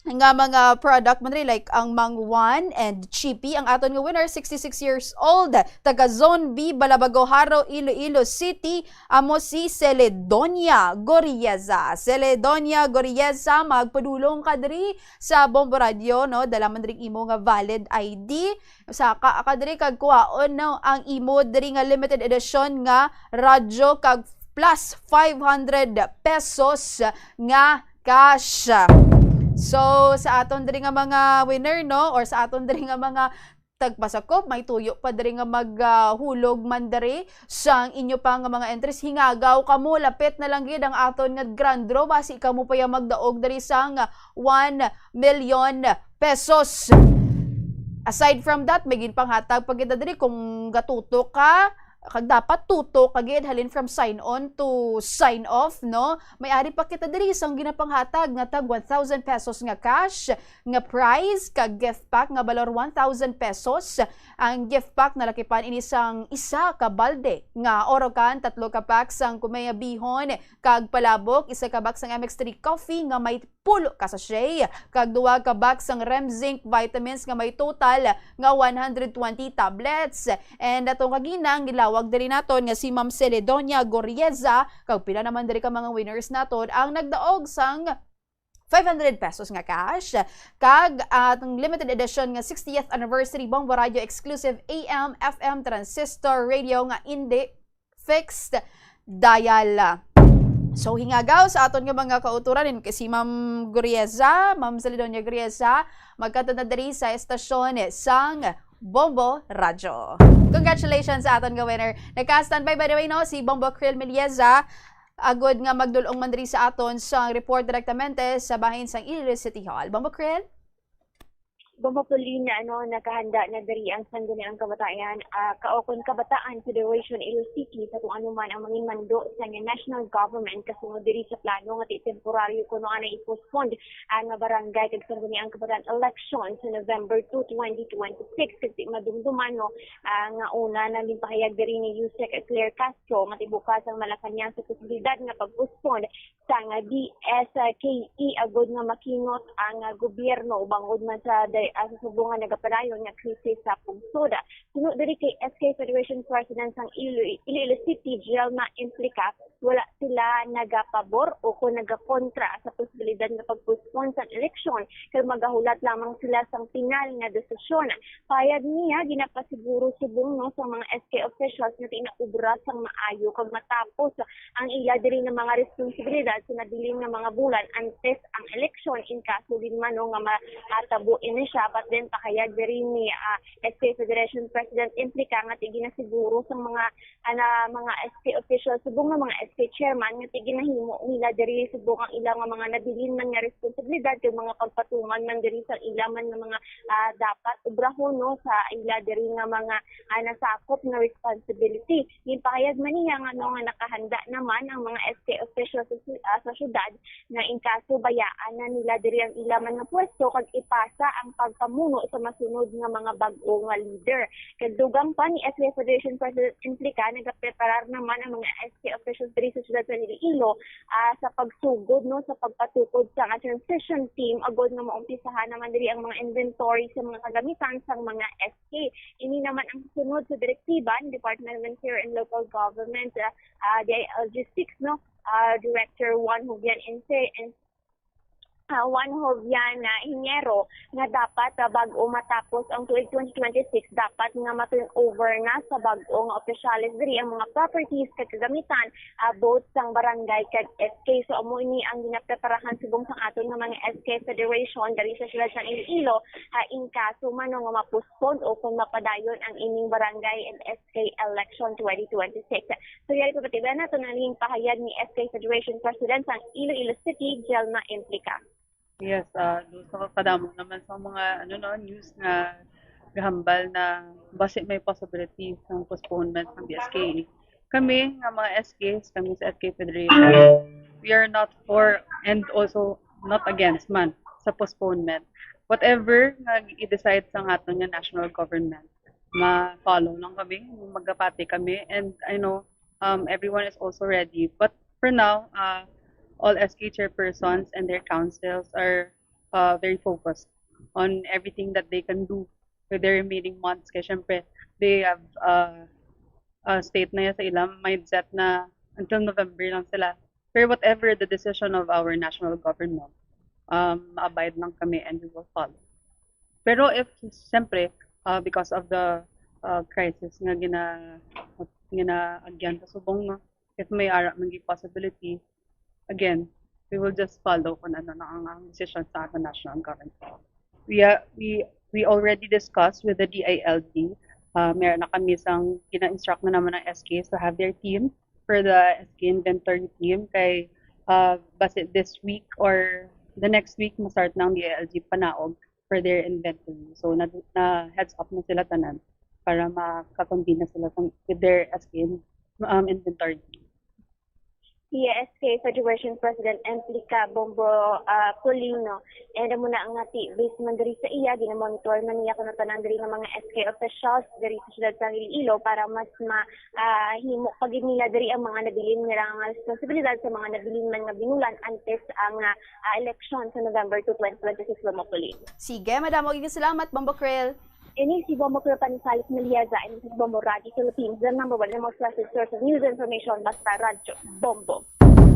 nga mga product man rin like ang Mangwan and Chippy. Ang aton nga winner 66 years old taga Zone B Balabago Haro Iloilo City amo si Celedonia Gorieza. Celedonia Gorieza, magpadulong ka diri sa Bombo Radio no, dala man diri imo nga valid ID sa ka diri kag kuhaon no ang imo diri nga limited edition nga radyo kag plus 500 pesos nga cash. So, sa aton diri nga mga winner, no, or sa aton diri nga mga tagpasakop, may tuyo pa diri nga maghulog man diri sang inyo pa nga mga entries. Hingagaw kamo, lapit na lang gid ang aton nga grand draw, basi kamo pa yung magdaog diri sang 1 million pesos. Aside from that, may ginpanghatag pag kita diri kung gatuto ka, kag dapat tuto kagid halin from sign on to sign off no, may ari pa kita diri sang ginapanghatag nga tag 1,000 pesos nga cash nga prize kag gift pack nga balor 1,000 pesos. Ang gift pack nalakipan ini sang isa ka balde nga orokan, 3 ka pack sang kumeya bihon kag palabok, 1 ka box sang MX3 coffee nga may pulo ka sachet kag 2 ka box sang Rem Zinc vitamins nga may total nga 120 tablets. And atong kaginang gilawag diri naton nga si Ma'am Celedonia Gorieza kag pila naman diri ka mga winners naton ang nagdaog sang 500 pesos nga cash kag atong limited edition nga 60th anniversary Bombo Radio exclusive AM/FM Transistor Radio nga hindi fixed dial. So hingagaw sa aton nga mga kauturan si Ma'am Gorieza, Ma'am Celedonia Gorieza, magkatanda diri sa estasyon sang Bombo Radio. Congratulations sa aton nga winner. Nagka-standby by the way no si Bombo Kriel Melieza. Agod nga magdulong man diri sa aton sa report direktamente sa bahin sang Iloilo City Hall. Bombo Kriel? Bumapuli na nakahanda na dari ang Sangguniang Kabataan, Kaokon Kabataan Federation Iloilo City sa kung ano man ang mangin mando sa national government kasunod diri sa plano nga temporaryo kuno ana i-postpone ang barangay kag Sangguniang Kabataan election sa November 2, 2026 kasi madumduman nga una na pahayag diri ni Yusek Claire Castro nga tibukas ang Malacañang sa posibilidad nga pag-postpone sa nga DSKE agod nga makinot ang gobyerno bangod man sa subungan nagapadayon nga krisis sa pungsod. Sunod diri kay SK Federation President sang Iloilo City, Jelma Implica, wala sila nagapabor o kung nagakontra sa posibilidad nga pag-postpone sa eleksyon kaya magahulat lamang sila sang final nga desisyon. Payag niya ginapasiguro subong sa mga SK officials na tinaubra sang maayo kag matapos ang ila diri nga mga responsibilidad sa nadilim nga mga bulan antes ang eleksyon in kaso din man nga matabuin ni siya. But then pakayag diri ni SK Federation President Implica nga ginasiguro sa mga SK officials subong nga mga SK chairman nga ginahimo nila diri subong ang ilang mga nabilin man nga responsibilidad kay mga pagpatungan man diri sa ilaman nga mga dapat ubrahon sa ila diri nga mga nasakop na responsibility. Yung pakayag man niya nga nakahanda naman ang mga SK officials sa syudad na in kaso bayaan na nila diri ang ilaman nga pwesto kag ipasa ang pagpamuno sa masunod nga mga bag-o nga leader. Kadugang pa ni SK Federation President Implica nagapreparar naman ang mga SK officials diri sa syudad sa Iloilo sa pagsugod sa pagpatukod sa transition team agod nga maumpisahan naman diri ang mga inventory sa mga kagamitan sa mga SK. Ini naman ang sunod sa direktiba ni Department of Interior and Local Government DILG 6 Director Juan Jovian Hiniero nga dapat bago matapos ang tuig 2026 dapat nga ma-turn over na sa bago nga opisyalis diri ang mga properties kag kagamitan both sang barangay kag SK. So amo ini ang ginapreparahan subong sang aton nga mga SK Federation diri sa siyudad sang Iloilo in kaso man nga ma-postpone o kung mapadayon ang ining barangay and SK election 2026. So yari pa patiba nato na ning pahayag ni SK Federation President sang Iloilo City, Jelma Implica. Yes, doon sa kadamo naman sa mga news nga gahambal na base may possibility ng postponement ng BSK. Kami nga mga SKs, kami sa SK Federation, we are not for and also not against man sa postponement. Whatever nga i-decide sa aton nga national government, ma-follow lang kami, magapati kami, and I know everyone is also ready. But for now, all SK chairpersons and their councils are very focused on everything that they can do with their remaining months. Kasi syempre, they have a state na yan sa ilang mindset na until November lang sila. Pero whatever the decision of our national government, abide lang kami and we will follow. Pero if, syempre, because of the crisis nga gina-agyan sa subong, if may maging possibility, again, we will just follow kung ano na ang decision sa ating national government. We already discussed with the DILG. Meron na kami sang gina-instruct na naman ng SKs to have their team for the SK inventory team. Kay base this week or the next week, ma-start na ang DILG panaog for their inventory. So, na heads up na sila tanan para makakombine na sila with their SK inventory team. SK Federation President Implica Bombo Polino and muna ang base man diri sa iya ginamonitor man niya kuno tanan diri nga mga SK officials diri sa siyudad sa Iloilo para mas mahimo pagid nila diri ang mga nabilin nila nga responsibilidad sa mga nabilin man nga binulan antes ang election sa November 2, 2026 Bombo. Sige, madam, salamat Bombo Krill. Ini si Bombo Krill Panisalis Miliaza and this is Bombo Radio Philippines, the number one and most trusted source of news information, basta radyo, Bombo.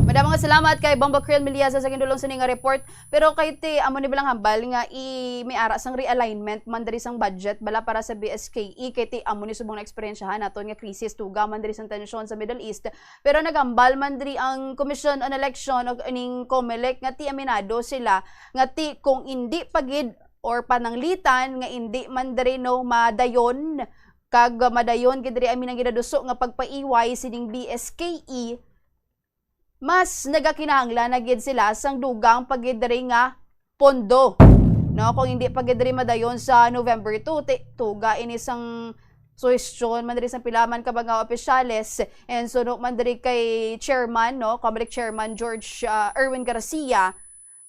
Madamang salamat kay Bombo Krill Miliaza sa gindulong sa nga report. Pero kay ti amo ni bilang hambal nga may ara sang realignment man diri sang budget bala para sa BSKE kay ti amo ni subong na eksperyensyahan naton nga krisis tuga man diri sang tensyon sa Middle East. Pero nagambal man diri ang Commission on Election og ining COMELEC nga ti aminado sila nga ti kung hindi pagid or pananglitan nga hindi man diri madayon kag madayon gid diri amin ang ginaduso nga pagpaiway sining BSKE, mas nagakinahanglan na gid sila sang dugang pagid diri nga pondo No, kung hindi pa gid diri madayon sa November 2, tuga ini sang suhestyon man diri sa pilaman ka mga opisyales and suno man diri kay chairman, no, Comelec Chairman George Erwin Garcia,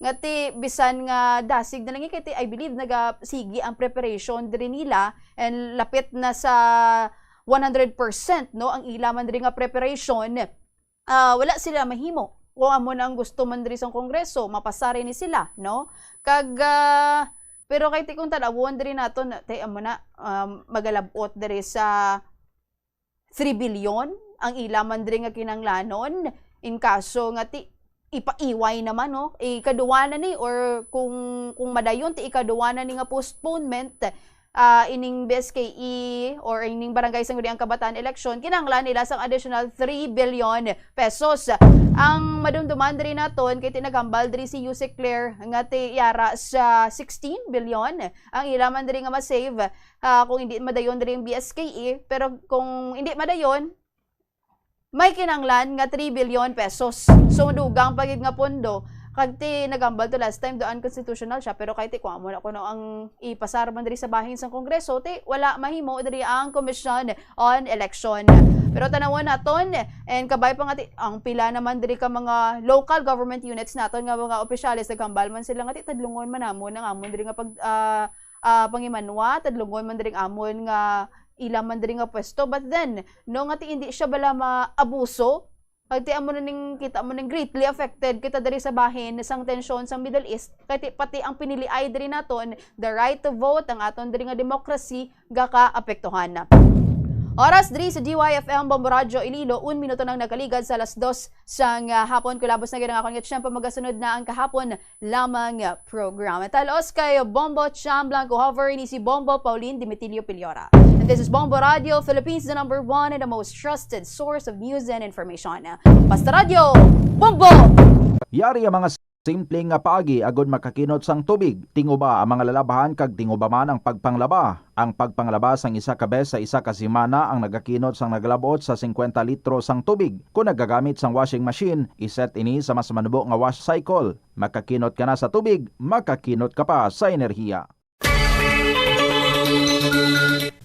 nga ti bisan nga dasig na lang kay ti I believe nagasigi ang preparation diri nila and lapit na sa 100%, no, ang ila man diri nga preparation. Wala sila mahimo kung amo na ang gusto man diri sa kongreso mapasari ni sila, no, kag pero kay ti kung tanawon diri naton tay amo na magalabot diri sa 3 billion ang ila man diri nga kinanglanon in kaso nga ti ipaiway naman, no, ikaduwa na ni or kung madayon ti ikaduwa na ni nga postponement ining BSKE or ining Barangay Sangguniang Kabataan election, kinanglan nila sang additional 3 billion pesos. Ang madumduman diri naton kay tinagambal diri si Yusek Claire nga ti yara sa 16 billion ang ilaman diri nga ma-save kung hindi madayon diri ang BSKE, pero kung hindi madayon may kinanglan nga 3 billion pesos. So dugang pagid nga pondo kag ti nagambal to last time doan constitutional siya, pero kay ti kuha mo na kuno ang ipasar man diri sa bahin sa Kongreso ti wala mahimo diri ang Commission on Election. Pero tanawon naton and kabay pa nga ti ang pila naman diri ka mga local government units naton nga mga opisyales nagambal man sila nga ti tadlungon man namon ang amon diri nga pangimanwa, tadlungon man diri amon nga ilang man diri nga pwesto, but then no nga ti hindi siya bala maabuso kay ti amo ning kita mo ning greatly affected kita diri sa bahin sang tensyon sa Middle East kay ti pati ang piniliay diri naton the right to vote ang aton diri nga democracy gaka apektuhan na. Oras diri sa DYFM Bombo Radio Iloilo, 1 minuto nang nakaligad sa alas 2 sang hapon. Kulabos na gid ang akong siyempre magasunod na ang kahapon lamang program. Talos kay Bombo Cham Blanco Hover ni si Bombo Pauline Dimitilio Piliora. And this is Bombo Radio Philippines, the #1 and the most trusted source of news and information. Basta Radio Bombo! Yari ang mga simpleng nga paagi agod makakinot sang tubig. Tinguba ang mga lalabahan kag tinguba man ang pagpanglaba. Ang pagpanglaba sang isa ka bes sa isa ka semana ang nagakinot sang naglabot sa 50 litro sang tubig. Kung nagagamit sang washing machine, iset ini sa mas manubo nga wash cycle. Makakinot ka na sa tubig, makakinot ka pa sa enerhiya.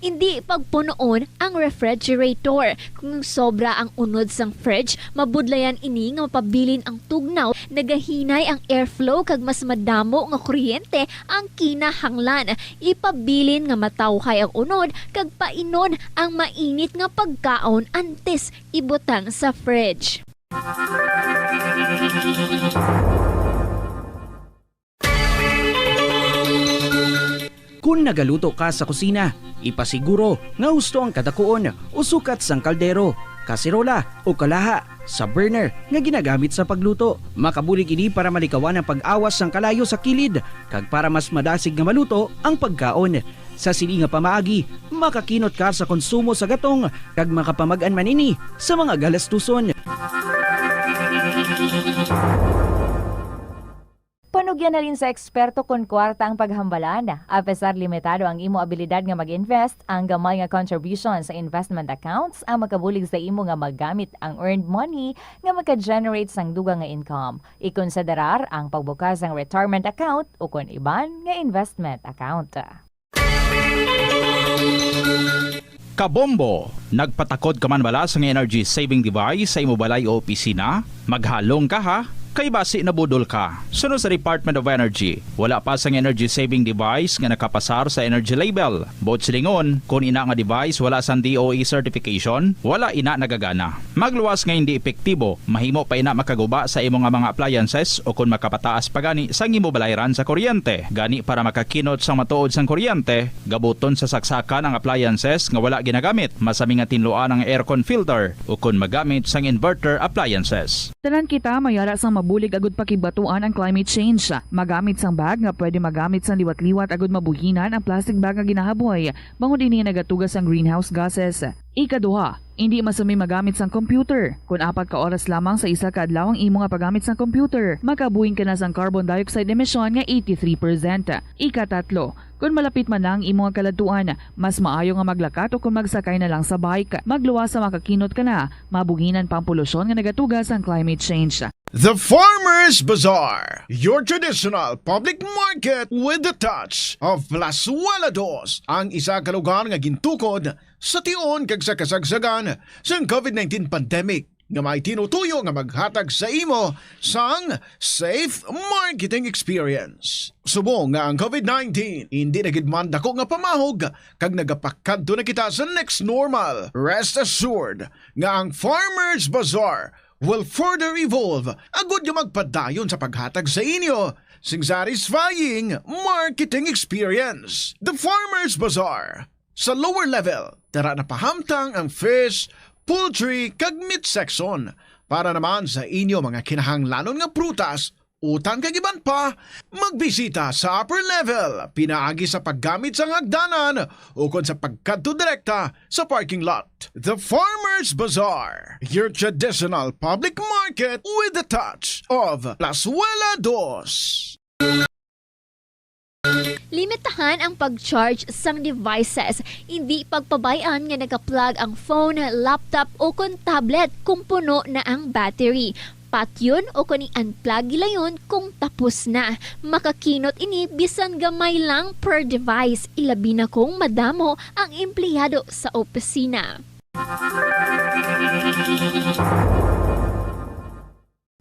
Hindi pagpunoon ang refrigerator. Kung sobra ang unod sang fridge, mabudlayan ini nga mapabilin ang tugnaw, nagahinay ang airflow kag mas madamo nga kuryente ang kinahanglan. Ipabilin nga matawhay ang unod kag painon ang mainit nga pagkaon antes ibutang sa fridge. Kung nagaluto ka sa kusina, ipasiguro nga husto ang kadakuon o sukat sang kaldero, kasirola o kalaha sa burner nga ginagamit sa pagluto. Makabulig ini para malikawan ang pag-awas sang kalayo sa kilid kag para mas madasig nga maluto ang pagkaon. Sa sili nga pamaagi, makakinot ka sa konsumo sa gatong kag makapamag-an man ini sa mga galastuson. Panugyan na rin sa eksperto kung kwarta ang paghambalan. Apesar limitado ang imo abilidad nga mag-invest, ang gamay nga contribution sa investment accounts ang makabulig sa imo nga maggamit ang earned money nga maka-generate sang dugang nga income. Ikonsiderar ang pagbukas ng retirement account o kung iban nga investment account. Kabombo, nagpatakod ka man bala sa energy saving device sa imo balay o opisina? Maghalong ka ha? Kay basi na budol ka. Sunod sa Department of Energy, wala pa sang energy saving device nga nakapasar sa energy label. Bot silingon, kung ina nga device wala sang DOE certification, wala ina nagagana. Magluwas nga hindi epektibo, mahimo pa ina makaguba sa imo nga mga appliances o kung makapataas pa gani sang imo balayran sa kuryente. Gani para makakinot sang matuod sang kuryente, gabuton sa saksakan ang appliances nga wala ginagamit. Masami nga tinluan ang aircon filter o kung magamit sang inverter appliances. Tanan kita mayara sang mabulig agud pakibatuan ang climate change. Magamit sang bag nga pwede magamit sang liwat-liwat agud mabuhinan ang plastic bag nga ginahaboy. Bangod ini nagatugas ang greenhouse gases. Ikaduha, hindi masami magamit sang computer. Kung 4 ka oras lamang sa isa ka adlaw ang imo nga paggamit sang computer, makabuhing ka na sang carbon dioxide emission nga 83%. Ikatatlo, kung malapit man lang imo nga kaladtuan, mas maayo nga maglakat o kung magsakay na lang sa bike. Magluwas sa makakinot ka na, mabuhinan pang polusyon nga nagatugas ang climate change. The Farmers Bazaar, your traditional public market with the touch of Plazuela Dos, ang isa ka lugar nga gintukod sa tion kag sa kasagsagan sa COVID-19 pandemic nga may tinutuyo nga maghatag sa imo sang safe marketing experience. Subong nga ang COVID-19 hindi nagidman dako nga pamahog kag nagapakadto na kita sa next normal. Rest assured nga ang Farmers Bazaar will further evolve agud nga magpadayon sa paghatag sa inyo sing satisfying marketing experience. The Farmers Bazaar. Sa lower level, tara na pahamtang ang fish, poultry kag meat section para naman sa inyo mga kinahanglanon nga prutas, utang kag iban pa, magbisita sa upper level, pinaagi sa paggamit sa hagdanan o kon sa pagkadto direkta sa parking lot. The Farmers Bazaar, your traditional public market with the touch of Plazuela Dos. Limitahan ang pag-charge sang devices. Hindi pagpabayaan nga naka-plug ang phone, laptop o kon tablet kung puno na ang battery. Patyon o kung i-unplug gilayon kung tapos na. Makakinot ini bisan gamay lang per device. Ilabi na kung madamo ang empleyado sa opisina.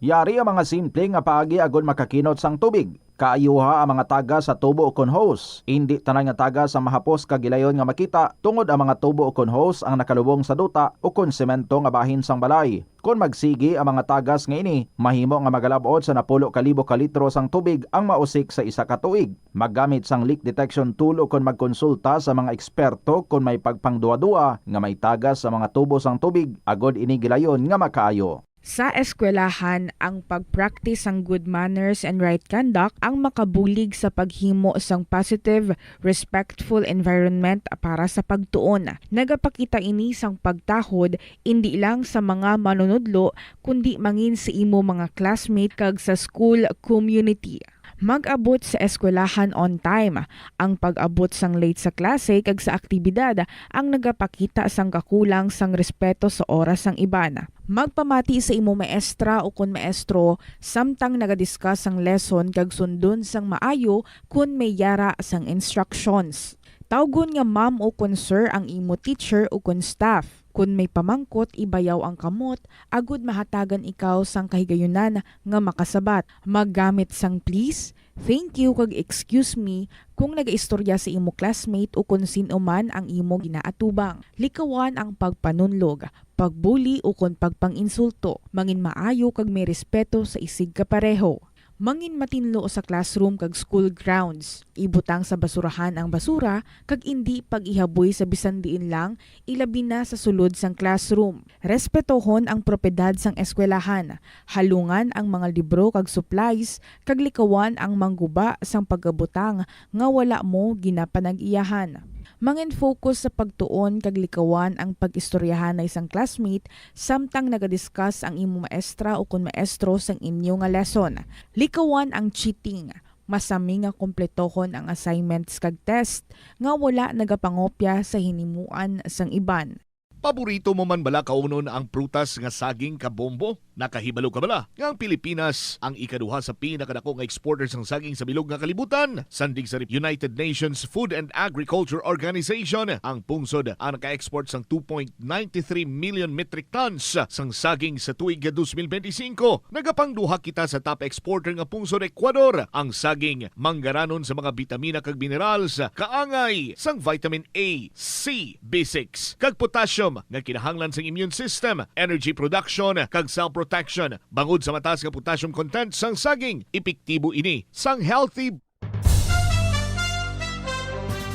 Yari ang mga simple nga paagi agon makakinot sang tubig. Kaayuha ang mga taga sa tubo o kon hose. Hindi tanan nga taga sa mahapos kagilayon nga makita tungod ang mga tubo o kon hose ang nakalubong sa duta o kon semento nga bahin sang balay. Kung magsigi ang mga tagas nga ini, mahimo nga magalabot sa 10,000 ka litro sang tubig ang mausik sa isa ka tuig. Maggamit sang leak detection tool o kung magkonsulta sa mga eksperto kung may pagpangduwa-duwa nga may tagas sa mga tubo sang tubig, agod ini gilayon nga makaayo. Sa eskwelahan, ang pag-practice ang good manners and right conduct ang makabulig sa paghimo sang positive, respectful environment para sa pagtuon. Nagapakita ini sang pagtahod hindi lang sa mga manunudlo kundi mangin sa imo mga classmate kag sa school community. Mag-abot sa eskwelahan on time. Ang pag-abot sang late sa klase kag sa aktibidad ang nagapakita sang kakulang sang respeto sa oras sang iban. Magpamati sa imo maestra o kun maestro samtang nagadiscuss sang lesson kag sundon sang maayo kun may yara sang instructions. Tawgon nga ma'am o kun sir ang imo teacher o kun staff. Kung may pamangkot, ibayaw ang kamot, agud mahatagan ikaw sang kahigayunan nga makasabat. Maggamit sang please, thank you kag excuse me kung nagaistorya sa imo classmate o kung sino man ang imo ginaatubang. Likawan ang pagpanunlog, pagbuli o kung pagpanginsulto. Mangin maayo kag may respeto sa isig kapareho. Mangin matinlo sa classroom kag school grounds. Ibutang sa basurahan ang basura kag indi pag-ihaboy sa bisan diin lang, ilabi na sa sulod sang classroom. Respetohon ang propiedad sang eskwelahan. Halungan ang mga libro kag supplies kag likawan ang mangguba sang pagabutang nga wala mo ginapanag-iyahan. Mangin focus sa pagtuon kag likawan ang pag-istoryahan na isang classmate samtang nagadiscuss ang imo maestra o kun maestro sang inyo nga lesson. Likawan ang cheating. Masami nga kompletohon ang assignments kag test nga wala nagapangopya sa hinimuan sang iban. Paborito mo man bala kaunon ang prutas nga saging kabombo? Nakahibalo ka bala nga ang Pilipinas ang ikaduha sa pinakadako nga exporter sang saging sa bilog nga kalibutan. Sandig sa United Nations Food and Agriculture Organization, ang pungsod ang naka-export sang 2.93 million metric tons sang saging sa tuig 2025. Nagapangduha kita sa top exporter nga pungsod Ecuador. Ang saging manggaranon sa mga bitamina kag minerals, kaangay sang vitamin A, C, B6 kag potassium nga kinahanglan sa immune system, energy production kag cell protection. Bangod sa mataas nga potassium content sang saging, epektibo ini sang healthy.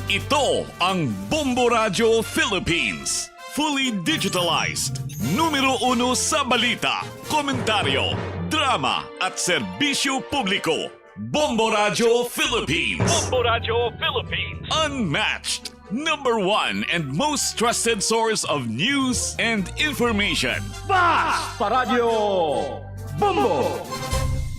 Ito ang Bombo Radio Philippines. Fully digitalized. Numero 1 sa balita, komentaryo, drama at serbisyo publiko. Bombo Radio Philippines. Bombo Radio Philippines. Unmatched. Number 1 and most trusted source of news and information. Fast Radio Bombo!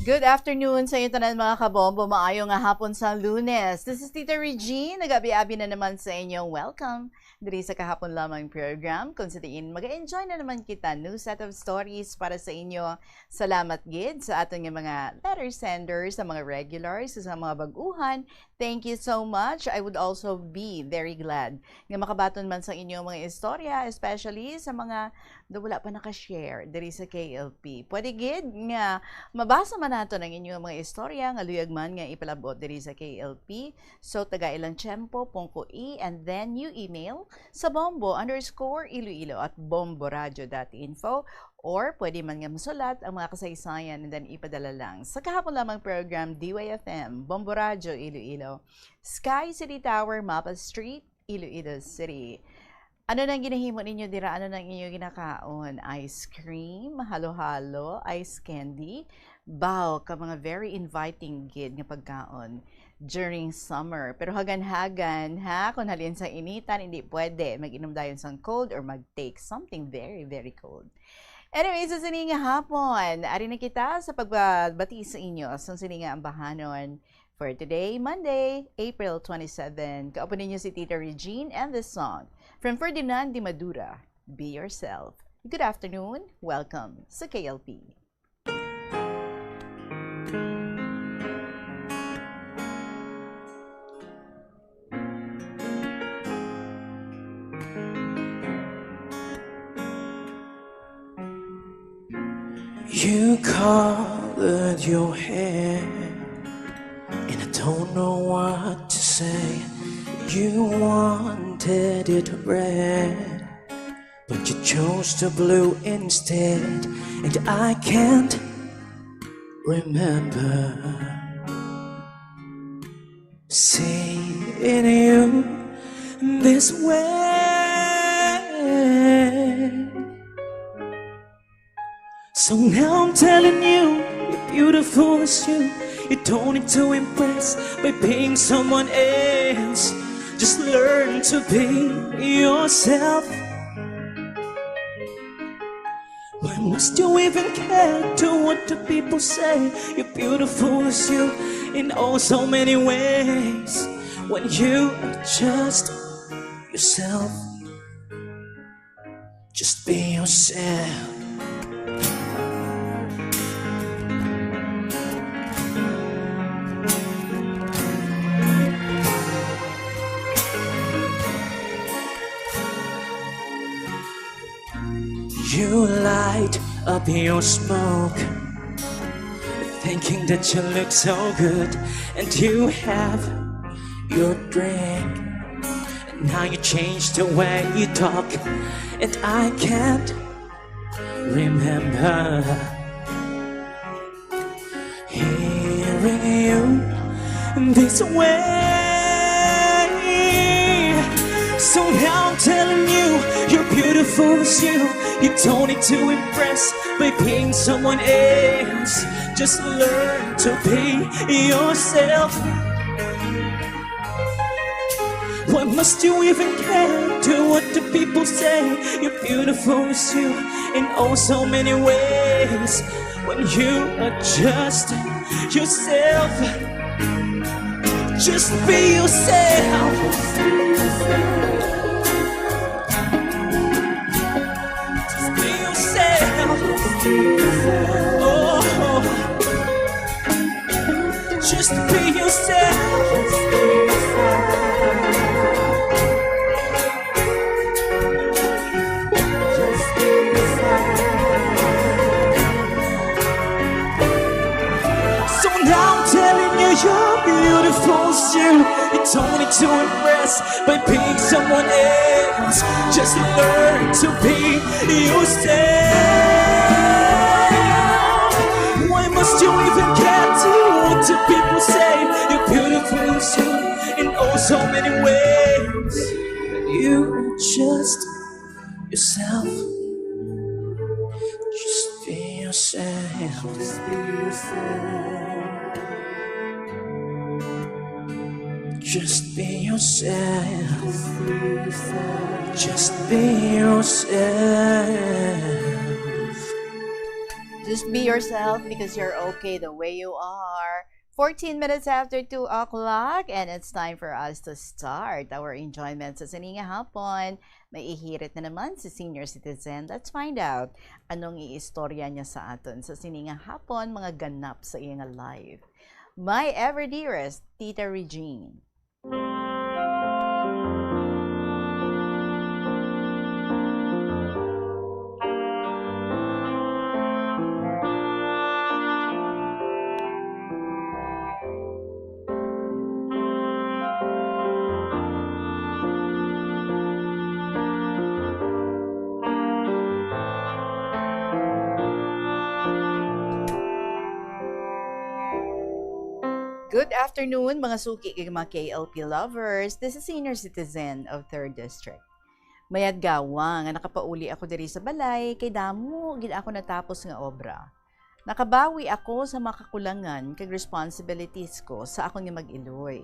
Good afternoon sa inyo tanan mga kabombo. Maayo nga hapon sa Lunes. This is Tita Regine. Nagabi-abi na naman sa inyo. Welcome diri sa kahapon lamang program. Kung sa diin, mag-enjoy na naman kita. New set of stories para sa inyo. Salamat gid sa aton nga mga letter senders, sa mga regulars, sa mga baguhan. Thank you so much. I would also be very glad nga makabaton man sa inyo mga istorya, especially sa mga wala pa nakashare diri sa KLP. Pwede gid nga mabasa man nato ng inyong mga istorya nga luyag man nga ipalabot diri sa KLP. So taga ilang tiyempo pungko and then you email sa bombo_iloilo@bomboradio.info or pwede man nga masulat ang mga kasaysayan and then ipadala lang sa kahapon lamang program DYFM, Bombo Radio Iloilo, Sky City Tower, Mapa Street, Iloilo City. Ano nang ginahimo ninyo dira? Ano nang inyo ginakaon? Ice cream, halo-halo, ice candy, baw ka mga very inviting gid nga pagkaon during summer. Pero hagan-hagan ha, kung halin sa initan, hindi pwede mag-inom dayon sang cold or mag-take something very, very cold. Anyway, sa sininga hapon, ari na kita sa pagbati sa inyo sa sininga ang bahanon for today, Monday, April 27. Kaupo ninyo si Tita Regine and this song from Ferdinand de Madura, Be Yourself. Good afternoon, welcome sa KLP. You colored your hair, and I don't know what to say. You wanted it red, but you chose the blue instead, and I can't remember seeing you this way. So now I'm telling you, you're beautiful as you. You don't need to impress by being someone else. Just learn to be yourself. Why must you even care to what the people say? You're beautiful as you in oh so many ways. When you are just yourself, just be yourself. You light up your smoke, thinking that you look so good, and you have your drink, and now you change the way you talk, and I can't remember hearing you this way. So now I'm telling you, you're beautiful as you. You don't need to impress by being someone else. Just learn to be yourself. Why must you even care to what the people say? You're beautiful as you in oh so many ways. When you are just yourself, just be yourself. Oh, just be yourself. So now I'm telling you, you're beautiful as you. You don't need to impress by being someone else. Just learn to be yourself. Must you even care to what the people say? You're beautiful as you in oh so many ways. You are just yourself. Just be yourself. Just be yourself. Just be yourself. Just be yourself. Just be yourself because you're okay the way you are. 14 minutes after 2 o'clock, and it's time for us to start our enjoyment sa Sininga Hapon. May ihirit na naman si senior citizen. Let's find out anong iistorya niya sa aton sa Sininga Hapon, mga ganap sa iyang life. My ever dearest, Tita Regine. Good afternoon, mga suki kay mga KLP lovers. This is senior citizen of 3rd District. Mayad gawang nga nakapauli ako diri sa balay kay damo gid ako natapos nga obra. Nakabawi ako sa makakulangan kag responsibilities ko sa akong nga mag-iloy.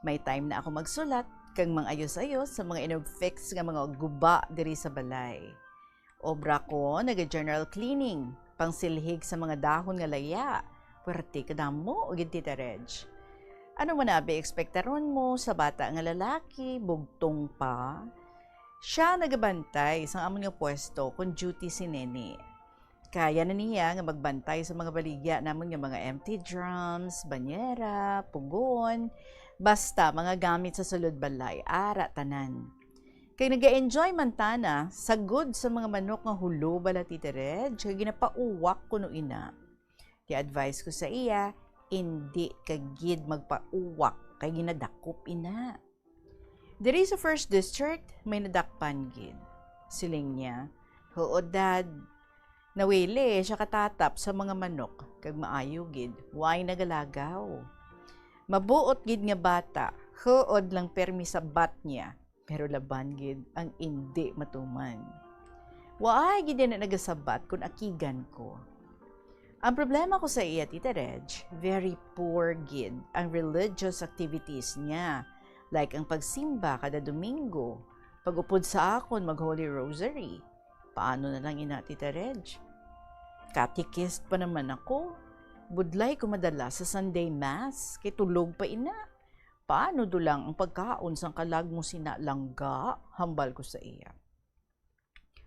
May time na ako magsulat kag mangayos-ayos sa mga inog-fix nga mga guba diri sa balay. Obra ko naga-general cleaning, pangsilhig sa mga dahon nga laya. Puwerte ka damo o Tita Reg. Ano man na expectaron mo sa bata nga lalaki, bugtong pa? Siya nagabantay sa amon nga pwesto kung duty si Nene. Kaya na niya nga magbantay sa mga baligya namon nga mga empty drums, banyera, pugon, basta mga gamit sa sulod balay, ara tanan. Kay nag-enjoy man tana, sagod sa mga manok nga hulo bala Tita Reg, kay ginapauwak kuno ina. I-advise ko sa iya, hindi kagid magpauwak kay ginadakop ina. Diri sa 1st District, may nadakpan gid. Siling niya, "Huod dad, nawili siya katatap sa mga manok, kag maayo gid, way nagalagaw. Mabuot gid nga bata, huod lang permi sa bat niya, pero laban gid ang hindi matuman. Waay gid na nagasabat kung akigan ko." Ang problema ko sa iya, Tita Reg, very poor gid ang religious activities niya. Like ang pagsimba kada Domingo, pag-upod sa akon mag-Holy Rosary. Paano na lang ina, Tita Reg? Catechist pa naman ako. Budlay ko madala sa Sunday Mass, kay tulog pa ina. Paano dulang ang pagkaon sang kalag mo sinalangga? Hambal ko sa iya.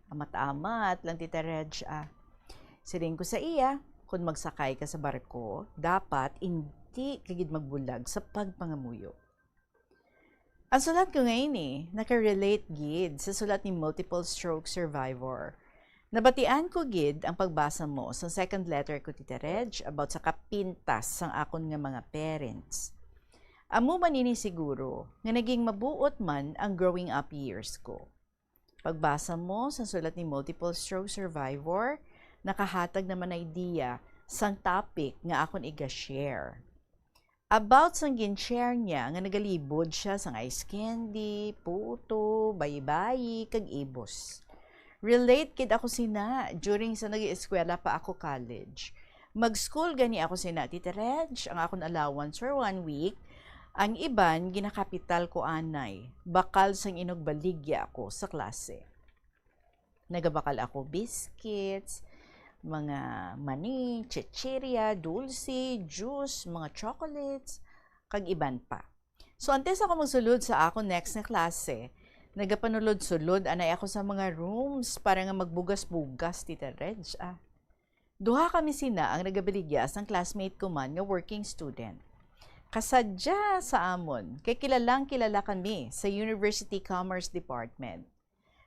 Amat-amat lang, Tita Reg, Siling ko sa iya, kung magsakay ka sa barko, dapat hindi kagid magbulag sa pagpangamuyo. Ang sulat ko ngayon nakarelate gid sa sulat ni multiple stroke survivor. Nabatian ko gid ang pagbasa mo sa second letter ko, Tita Reg, about sa kapintas sang akon nga mga parents. Amo manini siguro nga naging mabuot man ang growing up years ko. Pagbasa mo sa sulat ni multiple stroke survivor, nakahatag naman idea sang topic nga akon iga-share. About sang gin-share niya nga nagalibod siya sang ice candy, puto, bayi-bayi, kag ibos. Relate kid ako sina during sa nag-eskwela pa ako college. Mag-school gani ako sina, Tita Reg, ang akon allowance for 1 week. Ang iban, ginakapital ko anay. Bakal sang inogbaligya ako sa klase. Nagabakal ako biscuits, mga mani, chichirya, dulce, juice, mga chocolates, kag iban pa. So, antes ako magsulod sa ako next na klase, nagapanulod-sulod, anay ako sa mga rooms para nga magbugas-bugas, Tita Reg. Duha kami sina ang nagabaligya sang classmate ko man nga working student. Kasadya sa amon, kay kilalang kilala kami sa University Commerce Department.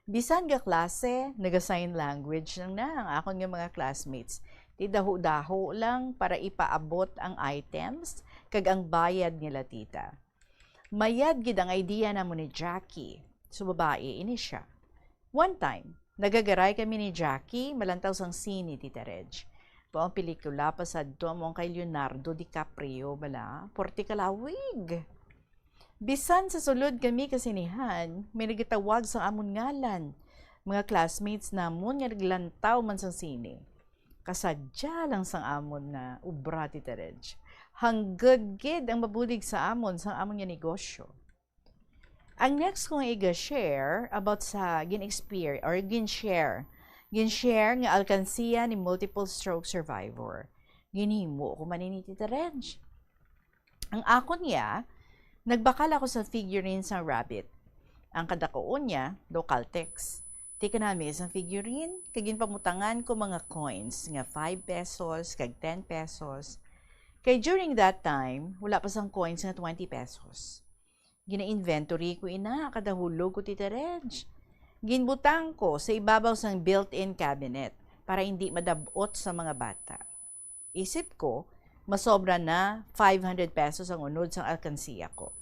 Bisan ga klase, naga-sign language lang na ang akon nga mga classmates. Di daho-daho lang para ipaabot ang items kag ang bayad nila, tita. Mayad gid ang idea namo ni Jackie. So babae ini siya. One time, nagagaray kami ni Jackie, malantaw sang sini, Tita Reg. Baong pelikula pa sa doon kay Leonardo DiCaprio, bala, porti kalawig. Bisan sa sulod kami kasinihan, may nagitawag sa amon ngalan. Mga classmates namon nga naglantaw man sang sine. Kasadya lang sang amon na ubra, Tita Reg. Hanggad gid ang mabulig sa amon sang amon nga negosyo. Ang next kong i-share about sa gin-experience or gin-share nga alkansiya ni multiple stroke survivor. Ginhimo ko man ni Tita Reg. Ang akon niya, nagbakal ako sa figurine sa rabbit. Ang kadakoon niya, local text. Tika namin isang figurine, kagin pamutangan ko mga coins, nga 5 pesos, kag 10 pesos. Kay during that time, wala pa sang coins nga 20 pesos. Gina-inventory ko ina, kadahulog ko Tita Reg. Ginbutang ko sa ibabaw sang built-in cabinet para hindi madabot sa mga bata. Isip ko, masobra na 500 pesos ang unod sang alkansiya ko.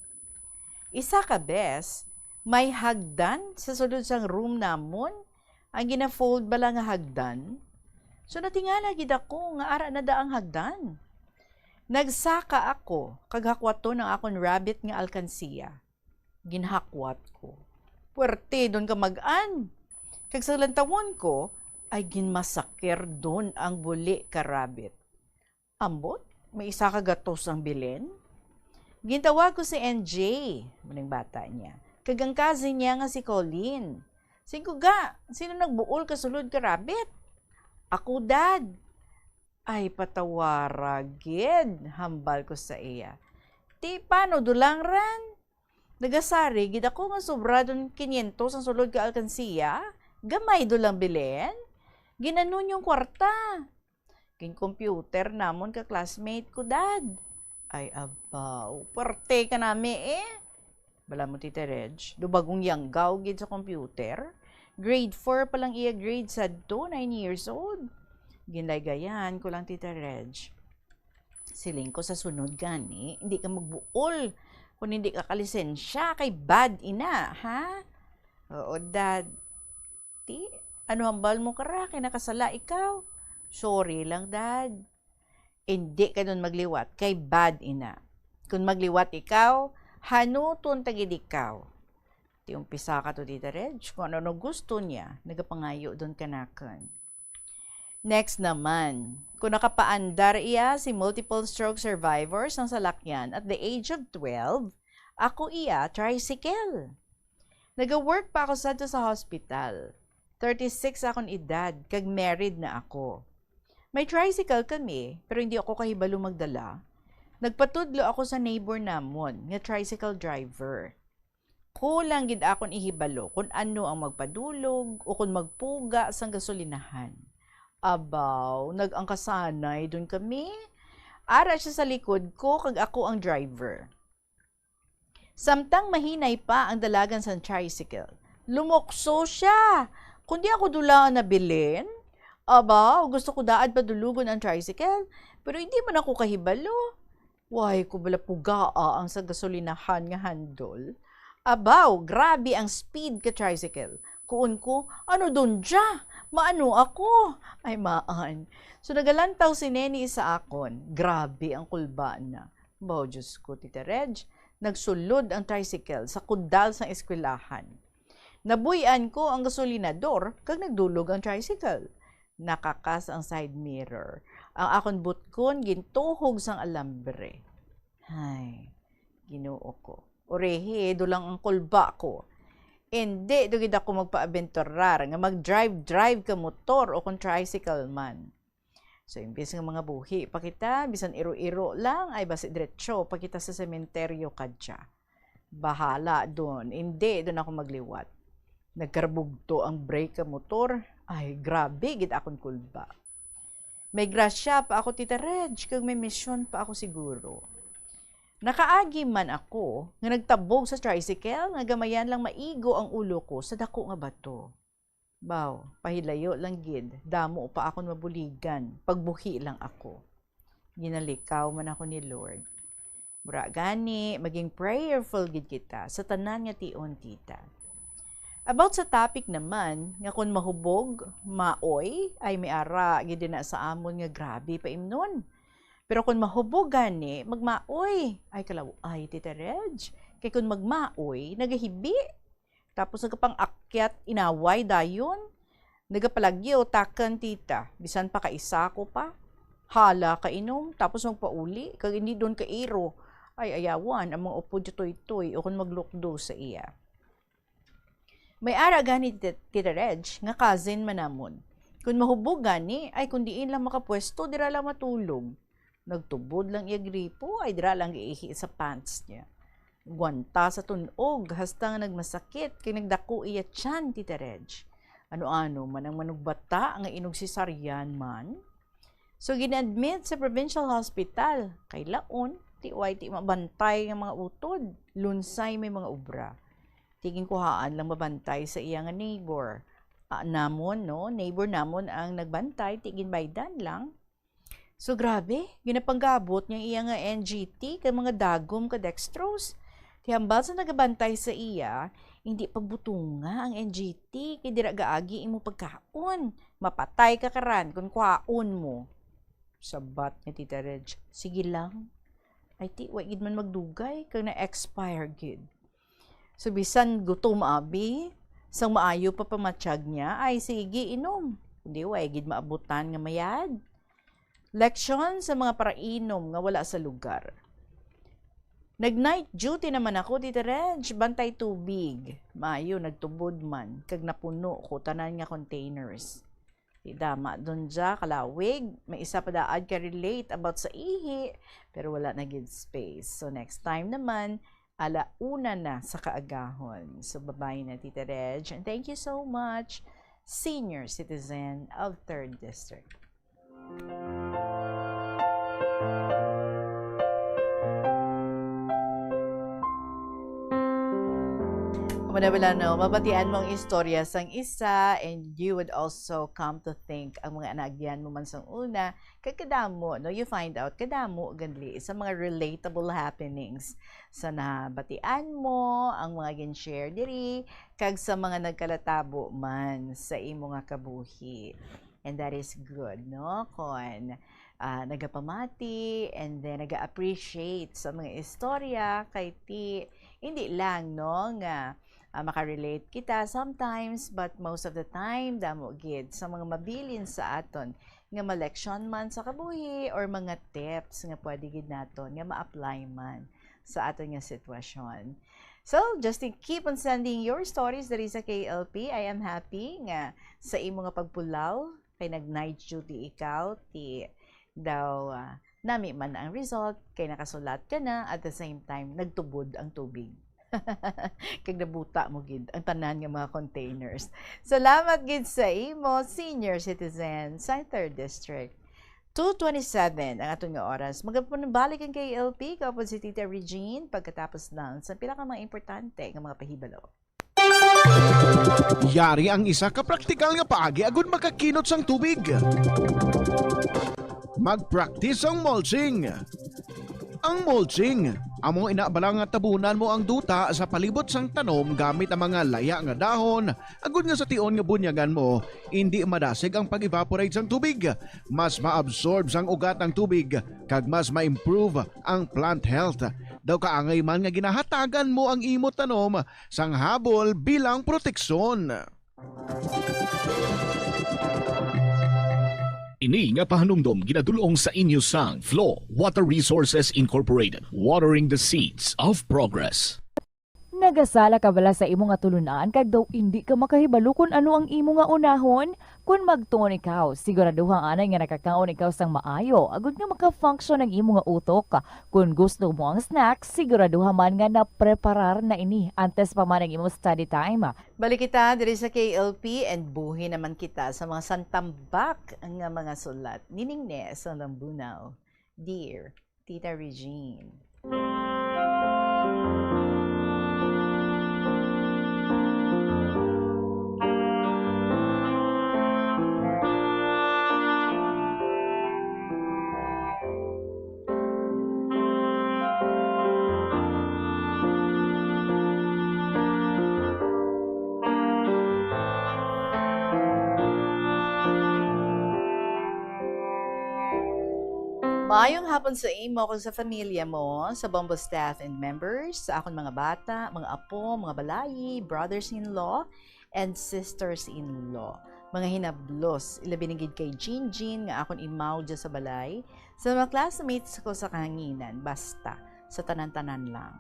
Isa ka bes, may hagdan sa sulod sang room namon, ang gina-fold bala nga hagdan. So natingala gid ako nga ara na daang hagdan. Nagsaka ako, kaghakwat to ng akong rabbit nga alkansiya. Ginhakwat ko. Puwerte doon ka mag-an. Kag sa lantawon ko, ay ginmasakir doon ang buli ka rabbit. Ambot, may isa ka gatos ang bilin. Gintawag ko si NJ, maning bata niya. Kag ang cousin niya nga si Colleen. Singko ga, sino nagbuol kasulod ka rabbit? Ako, Dad. Ay, patawaragid, hambal ko sa iya. Ti, paano, dulang ran? Nagasari, gid ako nga sobra doon 500 ang sulod ka alkansiya. Gamay dulang bilin. Ginanon yung kwarta. King computer namon ka classmate ko, Dad. Ay, abaw, parte ka nami Bala mo, Tita Reg, do bagong yanggaw gid sa computer. Grade 4 pa lang iya grade sa 9 years old. Ginlaygayan ko lang, Tita Reg. Siling ko sa sunod gani, hindi ka magbuol. Kung hindi ka kalisensya, kay bad ina, ha? Oo, Dad. Ti, ano hambal mo kara? Kinakasala ikaw. Sorry lang, Dad. Hindi ka doon magliwat, kay bad ina. Kung magliwat ikaw, hanuton tagid ikaw. Ti, umpisa ka to, Tita Reg. Kung ano gusto niya, nagapangayo doon kanakan. Next naman, kung nakapaandar iya si multiple stroke survivors ng salakyan at the age of 12, ako iya tricycle. Nag-work pa ako sa hospital. 36 akong edad, kag married na ako. May tricycle kami, pero hindi ako kahibalo magdala. Nagpatudlo ako sa neighbor namon, nga tricycle driver. Kulang gid akon ihibalo kung ano ang magpadulog o kung magpuga sang gasolinahan. Abaw, nag-angkasanay dun kami. Ara siya sa likod ko, kag ako ang driver. Samtang mahinay pa ang dalagan sa tricycle, lumokso siya. Kundi ako dulaan na bilin. Abaw, gusto ko daad padulugon ang tricycle, pero hindi man ako kahibalo. Why ko bala pugaa ang sa gasolinahan nga handle. Abaw, grabe ang speed ka tricycle. Kuon ko, ano doon dya? Maano ako? Ay, maan. So, nagalantaw si Neni sa akon. Grabe ang kulba na. Baw, Diyos ko, Tita Reg. Nagsulod ang tricycle sa kudal sa eskwelahan. Nabuyan ko ang gasolinador kag nagdulog ang tricycle. Nakakas ang side mirror. Ang akon butkon, gintuhog sang alambre. Ay, Ginoo ko. Orehe, dulang ang kulba ko. Hindi, dugid ako magpa-abenturar nga mag-drive ka motor o kung tricycle man. So, imbes nga mga buhi, pakita, bisan iro-iro lang, ay basi diretso, pakita sa sementeryo kadya. Bahala doon. Hindi, doon ako magliwat. Nagkarbugto ang brake ka motor, ay grabe, gid akong kulba. May grasya pa ako, Tita Reg, kag may misyon pa ako siguro. Nakaagi man ako nga nagtabog sa tricycle nga gamayan lang maigo ang ulo ko sa dako nga bato. Baw, pahilayo lang gid, damo pa akon mabuligan, pagbuhi lang ako. Ginalikaw man ako ni Lord. Mura gani, maging prayerful gid kita sa tanan nga tion, tita. About sa topic naman, nga kung mahubog, maoy, ay may ara gid na sa amon nga grabe pa imnon. Pero kung mahubog gani, magmaoy. Ay, kalaw, ay, Tita Reg. Kaya kung magmaoy, nagahibi. Tapos nagapang-akyat, inaway dayon. Nagapalagyo, takan, tita. Bisan pa kaisa ko pa. Hala ka inom, tapos magpauli. Kag hindi doon ka iro. Ay, ayawan, ang mga upo toy-toy o kung maglukdo sa iya. May ara gani, Tita Reg, nga cousin manamon. Kung mahubog gani, ay kung diin lang makapwesto, dira lang matulog. Nagtubod lang iya gripo, ay dira lang iihi sa pants niya. Gwanta sa tunog, hasta nga nagmasakit, kay nagdako iya tiyan, Tita Reg. Ano-ano, manang manugbata, nga inog si Sarian man. So, ginadmit sa provincial hospital. Kay laon, ti mabantay ng mga utod. Lunsay may mga ubra. Tiging kuhaan lang mabantay sa iya nga neighbor. Namon, no? Neighbor namon ang nagbantay, tigin baydan lang. So, grabe, ginapanggabot niya iya nga NGT, kay mga dagom ka dextrose. Tihambal sa nagabantay sa iya, hindi pagbutunga ang NGT, kay dira gaagi imo pagkaon. Mapatay ka karan kung kwaon mo. Sabat ni Tita Reg, sige lang. Ay ti, wagid man magdugay, kag na-expire gid. So, bisan gutom abi, sang maayo pa pamatsyag niya, ay sige, inom. Hindi, wagid maabutan nga mayad. Leksyon sa mga parainom nga wala sa lugar. Nag-night duty naman ako, Tita Reg, bantay tubig. Maayo, nagtubod man, kag napuno ko tanan nga containers. Dama doon dya, kalawig, may isa pa daad ka relate about sa ihi, pero wala na gid space. So next time naman, alauna na sa kaagahon. So bye-bye na, Tita Reg, and thank you so much, senior citizen of 3rd District. Wala no, mabatian mong istorya sang isa and you would also come to think ang mga anagyan mo man sang una kay kadamo, no, you find out kadamo gandli sa mga relatable happenings sa nabatian mo, ang mga gin-share diri kag sa mga nagkalatabo man sa imo nga kabuhi. And that is good, no? Kon nagapamati and then naga-appreciate sa mga istorya kay ti hindi lang, no, nga makarelate kita sometimes, but most of the time, damo gid sa mga mabilin sa aton, nga maleksyon man sa kabuhi, or mga tips nga pwede gid naton, nga ma-apply man sa aton nga sitwasyon. So, just keep on sending your stories diri sa KLP. I am happy nga sa imo nga pagpulaw, kay nag-night duty ikaw, ti daw nami man ang result, kay nakasulat ka na, at the same time, nagtubod ang tubig. Kag nabuta mo gid ang tanan nga mga containers. Salamat gid sa imo, senior citizen sa 3rd District. 2:27 ang aton nga oras. Magpabalik ang KLP kapag si Tita Regine pagkatapos lang sa pila ka mga importante nga mga pahibalo. Yari ang isa ka praktikal nga paagi agud makakinot sang tubig. Mag-practice ang mulching. Ang mulching, amo inaabala nga tabunan mo ang duta sa palibot sang tanom gamit ang mga laya nga dahon, agud nga sa tion nga bunyagan mo, hindi madasig ang pag-evaporate sang tubig, mas ma-absorb sang ugat ang tubig, kag mas ma-improve ang plant health. Daw kaangay man nga ginahatagan mo ang imo tanom sang habol bilang proteksyon. Ini nga pahanumdom ginadulong sa inyo sang Flow Water Resources Incorporated, watering the seeds of progress. Nagasala ka bala sa imo nga tulunan kag daw hindi ka makahibalo kung ano ang imo nga unahon? Kung magtuon ikaw, siguraduhang anay nga nakakaon ikaw sang maayo, agud nga maka-function ang imo nga utok. Kung gusto mo ang snacks, siguraduhan man nga na-preparar na ini antes pa man ang imo study time. Balik kita diri sa KLP and buhi naman kita sa mga santambak nga mga sulat. Niningne sa Lambunaw. Dear Tita Regine. Maayong hapon sa imo kung sa pamilya mo, sa Bombo staff and members, sa akong mga bata, mga apo, mga balayi, brothers-in-law, and sisters-in-law. Mga hinablos, ilabinigid kay Jean nga akong imaw dyan sa balay, sa mga classmates ko sa kahanginan, basta, sa tanan-tanan lang.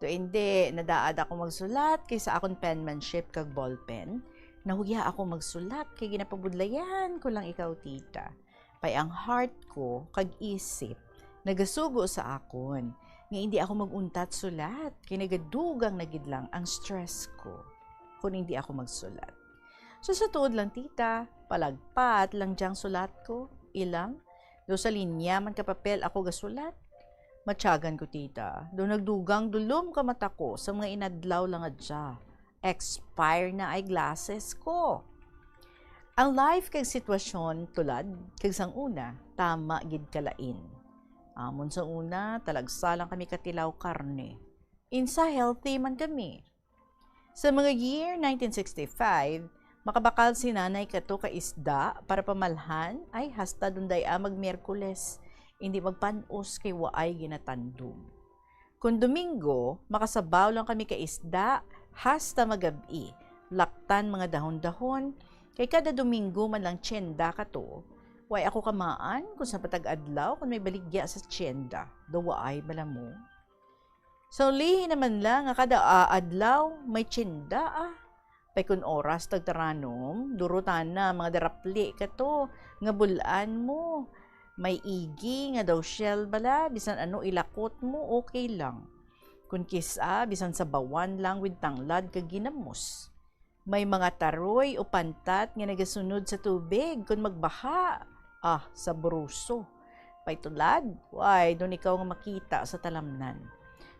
To hindi, nadaad ako magsulat kaysa akong penmanship kag ballpen, nahuya ako magsulat kay ginapabudlayan ko lang ikaw, tita. Pay ang heart ko kag isip Nagasugo sa akon, nga hindi ako maguntat sulat, kay nagadugang nagidlang ang stress ko kung hindi ako magsulat. So sa tuod lang tita, palagpat lang diyang sulat ko, ilang, do sa linya man ka papel ako gasulat. Matyagan ko tita, do nagdugang dulom ka mata ko sa mga inadlaw lang adya. Expire na ay glasses ko. Ang life kag sitwasyon tulad kag sang una, tama gid kalain. Amon sa una, talagsa lang kami katilaw karne. Insa healthy man kami. Sa mga year 1965, makabakal si nanay kato ka isda para pamalhan ay hasta dunday mag-Miyerkules. Hindi magpanos kay waay ginatandong. Kung Domingo, makasabaw lang kami ka isda hasta magabi. Laktan mga dahon-dahon, kay kada Domingo man lang tiyenda kato. Way ako kamaan kung sa patag-adlaw kung may baligya sa tiyenda. Dawaay bala mo. So, lihi naman lang nga kada adlaw may tiyenda Pay kun oras tagtaranom, durutan na mga darapli kato, nga bulan mo. May igi nga daw shell bala, bisan ano ilakot mo, okay lang. Kung kisa, bisan sa bawan lang with tanglad kag ginamos. May mga taroy o pantat nga nagasunod sa tubig kung magbaha. Sa bruso. Paitulad, why, doon ikaw nga makita sa talamnan.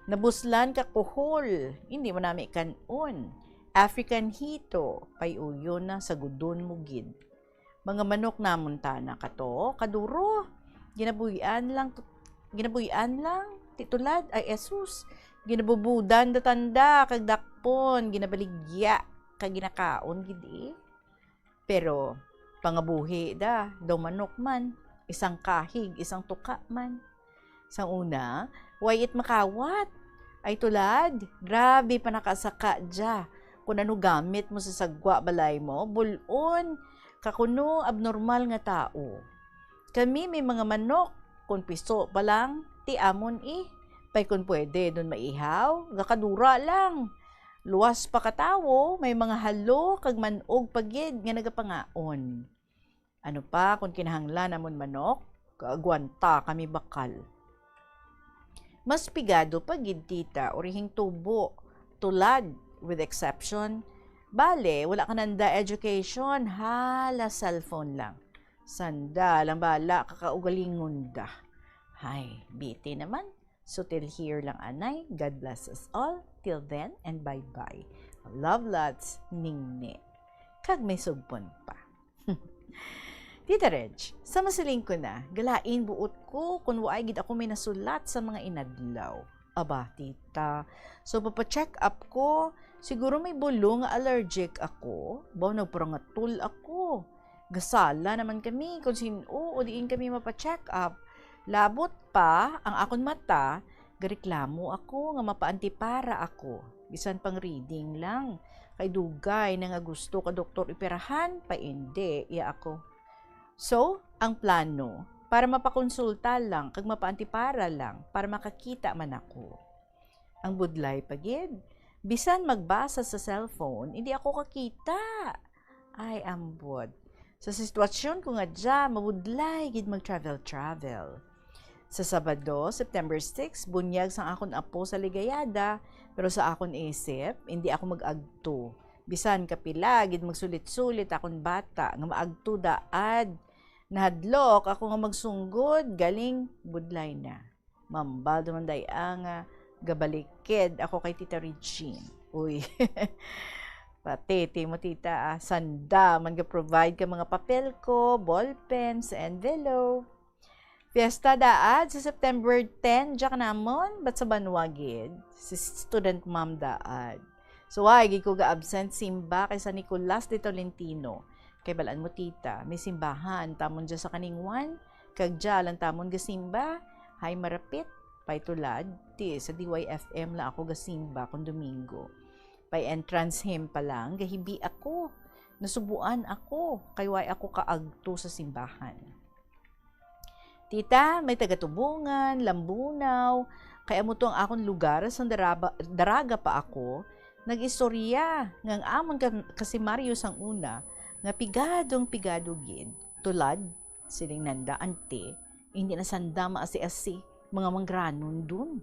Nabuslan ka kuhol, hindi mo nami kanon. African hito, payuyo na sa gudon mo gid. Mga manok namon tana kato, kaduro. Ginabuyan lang, titulad ay esus. Ginabubudan da tanda, kag dakpon, ginabaligya, kag ginakaon gid Pero, pangabuhi daw manok man, isang kahig, isang tuka man. Sang una, way it makawat. Ay tulad, grabe pa nakasaka dya. Kung ano gamit mo sa sagwa balay mo, bulon, kakuno abnormal nga tao. Kami may mga manok, kung piso pa lang, tiamon Pay kung pwede, dun maihaw, gakadura lang. Luwas pa katawo, may mga halo, kag manog pagid, nga nagapangaon. Ano pa, kung kinahanglan namon manok, kaagwanta kami bakal. Mas pigado pagid tita, orihing tubo, tulad, with exception. Bale, wala ka nanda education, hala cellphone lang. Sanda lang bala, kakaugalingon da. Hay, biti naman. So till here lang anay, God bless us all. Till then and bye-bye. Love lots, ningni. Kag may sugpon pa. Tita Reg, sa masiling ko na, galain buot ko kung waay gid ako may nasulat sa mga inadlaw. Aba, tita. So, papacheck up ko. Siguro may bulong nga allergic ako. Baw, nagparangatul ako. Gasala naman kami kung sino o diin kami mapacheck up. Labot pa ang akon mata, gareklamo ako nga mapaantipara ako. Bisan pang reading lang. Kay dugay na nga gusto ka doktor iperahan, pa hindi, iya ako. So, ang plano, para mapakonsulta lang, kag mapaantipara lang, para makakita man ako. Ang budlay pagid, bisan magbasa sa cellphone, hindi ako kakita. Ay, ambod. Sa sitwasyon ko nga dyan, mabudlay, gid mag-travel. Sa Sabado, September 6, bunyag sang akon apo sa Ligayada, pero sa akon isip, hindi ako mag-agto. Bisan kapila, gid magsulit-sulit akon bata, nga maagto daad. Nahadlok ako nga magsunggod, galing budlay na. Mambal naman day nga, gabalikid ako kay Tita Regine. Uy, patiti mo tita, sanda man ga-provide ka mga papel ko, ballpens, envelope. Fiesta daad sa September 10, diyak namon, ba't sa Banwagid? Si student mom daad. So, gid ko ga-absent simba kay sa Nicolas de Tolentino. Kay balaan mo tita, may simbahan, tamon dyan sa kaningwan, kag dyan lang tamon gasimba, hay marapit, pay tulad, sa DYFM la ako gasimba kung Domingo. Pay entrance hymn pa lang, gahibi ako, nasubuan ako, kay way ako kaagto sa simbahan. Tita, may tagatubungan, lambunaw, kaya mo to ang akong lugar, sa daraga pa ako, nag-istorya, ngang amon kasi Marius ang una, nga pigado gid tulad siling nanda ante hindi na sanda maasi-asi mga mangranon dun.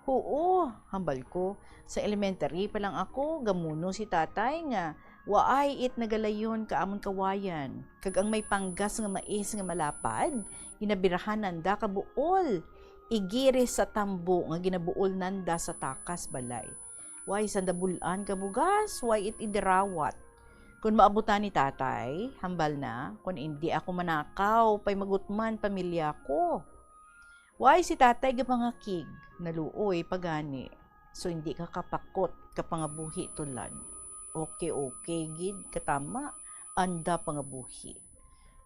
Oo, hambal ko. Sa elementary pa lang ako, gamuno si tatay nga. Waay it nagalayon kaamon kawayan. Kag ang may panggas nga mais nga malapad, ginabirahan nanda ka buol. Igiris sa tambo nga ginabuol nanda sa takas balay. Way sandabulan ka bugas, way it idirawat. Kung maabutan ni tatay, hambal na, kung hindi ako manakaw, pay magutman pamilya ko. Way si tatay gapangakig, naluoy pagani. So hindi ka kapakot, kapangabuhi tulan. Okay, gid, katama, anda pangabuhi.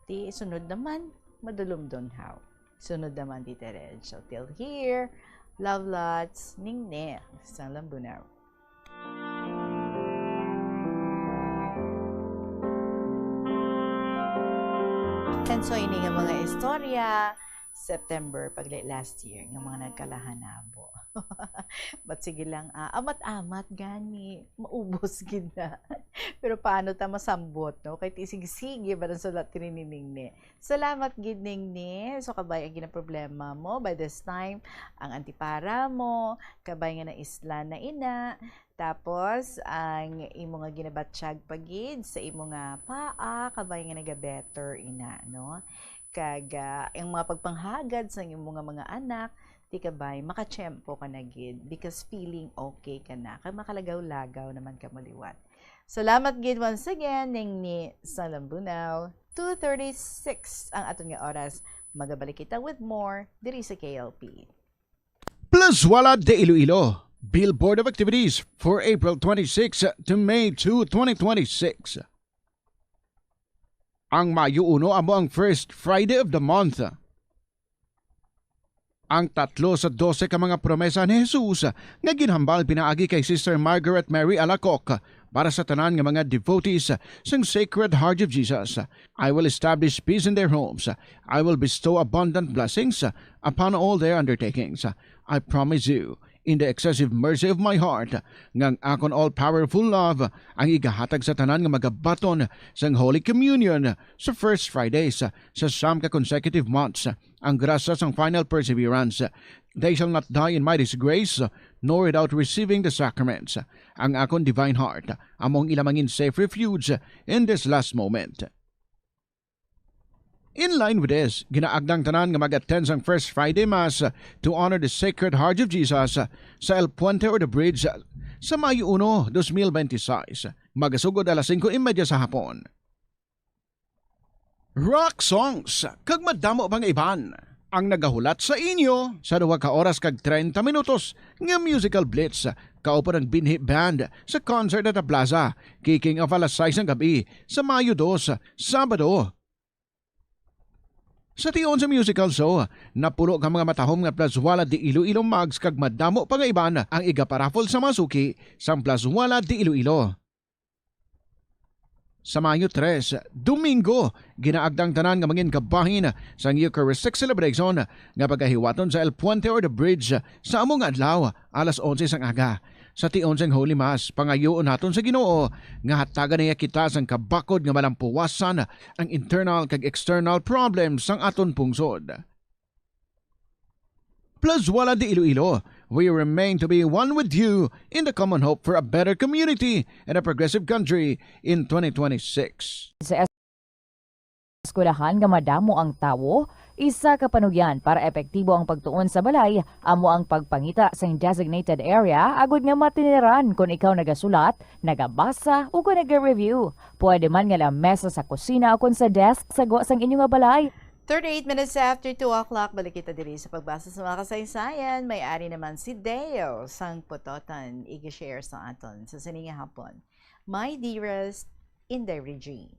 Ti, sunod naman, madulom don how. Sunod naman, Tita Reg. So, till here, love lots, ning-ning, sa Lambunaw. And so, ini nga mga istorya, September, paglay last year, nga mga nagkalahanabo. But sige lang, amat-amat gani, maubos gid na. Pero paano ta masambot, no? Kahit isig-sige ba ng sulat tinining ni. Salamat gid ning ni. So kabay ang gina problema mo by this time, ang antipara mo, kabay nga na isla na ina. Tapos, ang imo nga ginabatsyag pagid sa imo nga paa, kabay nga naga-better ina, no? Kaga, ang mga pagpanghagad sa imo nga mga anak, di ka ba'y makachempo ka na gid because feeling okay ka na. Kaya makalagaw-lagaw naman ka maliwat. Salamat gid once again ning ni sa Lambunaw. 2:36 ang aton nga oras. Magabalik kita with more diri sa KLP. Plus Wala de Iloilo. Billboard of Activities for April 26 to May 2, 2026. Ang Mayo 1 amo ang first Friday of the month. Ang 3 sa 12 ka mga promesa ni Jesus nga ginhambal pinaagi kay Sister Margaret Mary Alacoc para sa tanan nga mga devotees sang Sacred Heart of Jesus. I will establish peace in their homes. I will bestow abundant blessings upon all their undertakings. I promise you, in the excessive mercy of my heart, ngang akon all-powerful love ang igahatag sa tanan nga magabaton sang Holy Communion sa first Fridays sa siyam ka consecutive months. Ang grasa sang final perseverance. They shall not die in my disgrace, nor without receiving the sacraments. Ang akon divine heart among ilamangin safe refuge in this last moment. In line with this, ginaagdang tanan nga mag-attend sang First Friday Mass to honor the Sacred Heart of Jesus sa El Puente or the Bridge sa Mayo 1, 2026. Magasugod alas 5:30 sa hapon. Rock songs kag madamo pang iban ang nagahulat sa inyo sa 2 ka oras kag 30 minutos nga musical blitz kaupo ng Binhi Band sa concert at Plaza kicking off alas 6 ng gabi sa Mayo 2, Sabado. Sa tiyon sa musical show, napulo ka mga matahom nga Plazwala de Iloilo Mags kag madamo pa nga iban ang igaparafol sa masuki sa Plazwala de Iloilo. Sa Mayo 3, Domingo, ginaagdang tanan nga mangin kabahin sa Eucharistic celebration nga pagahiwaton sa El Puente or the Bridge sa among adlaw alas 11 sang aga. Sa tion sang Holy Mass, pangayoon naton sa Ginoo nga hatagan niya kita sang kabakod nga malampuwasan ang internal kag external problems sang aton pungsod. Plazwala de Iloilo, we remain to be one with you in the common hope for a better community and a progressive country in 2026. Sa eskwelahan nga madamo ang tawo, isa ka panugyan para epektibo ang pagtuon sa balay, amo ang pagpangita sa designated area agud nga matiniran kung ikaw nagasulat, nagabasa o kung nag-review. Pwede man nga lamesa sa kusina o kung sa desk sa sang inyong nga balay. 38 minutes after 2 o'clock, balik kita diri sa pagbasa sa mga kasaysayan. May-ari naman si Deo sang putotan, i-share sa aton sa sininga hapon. My dearest Inday Regine.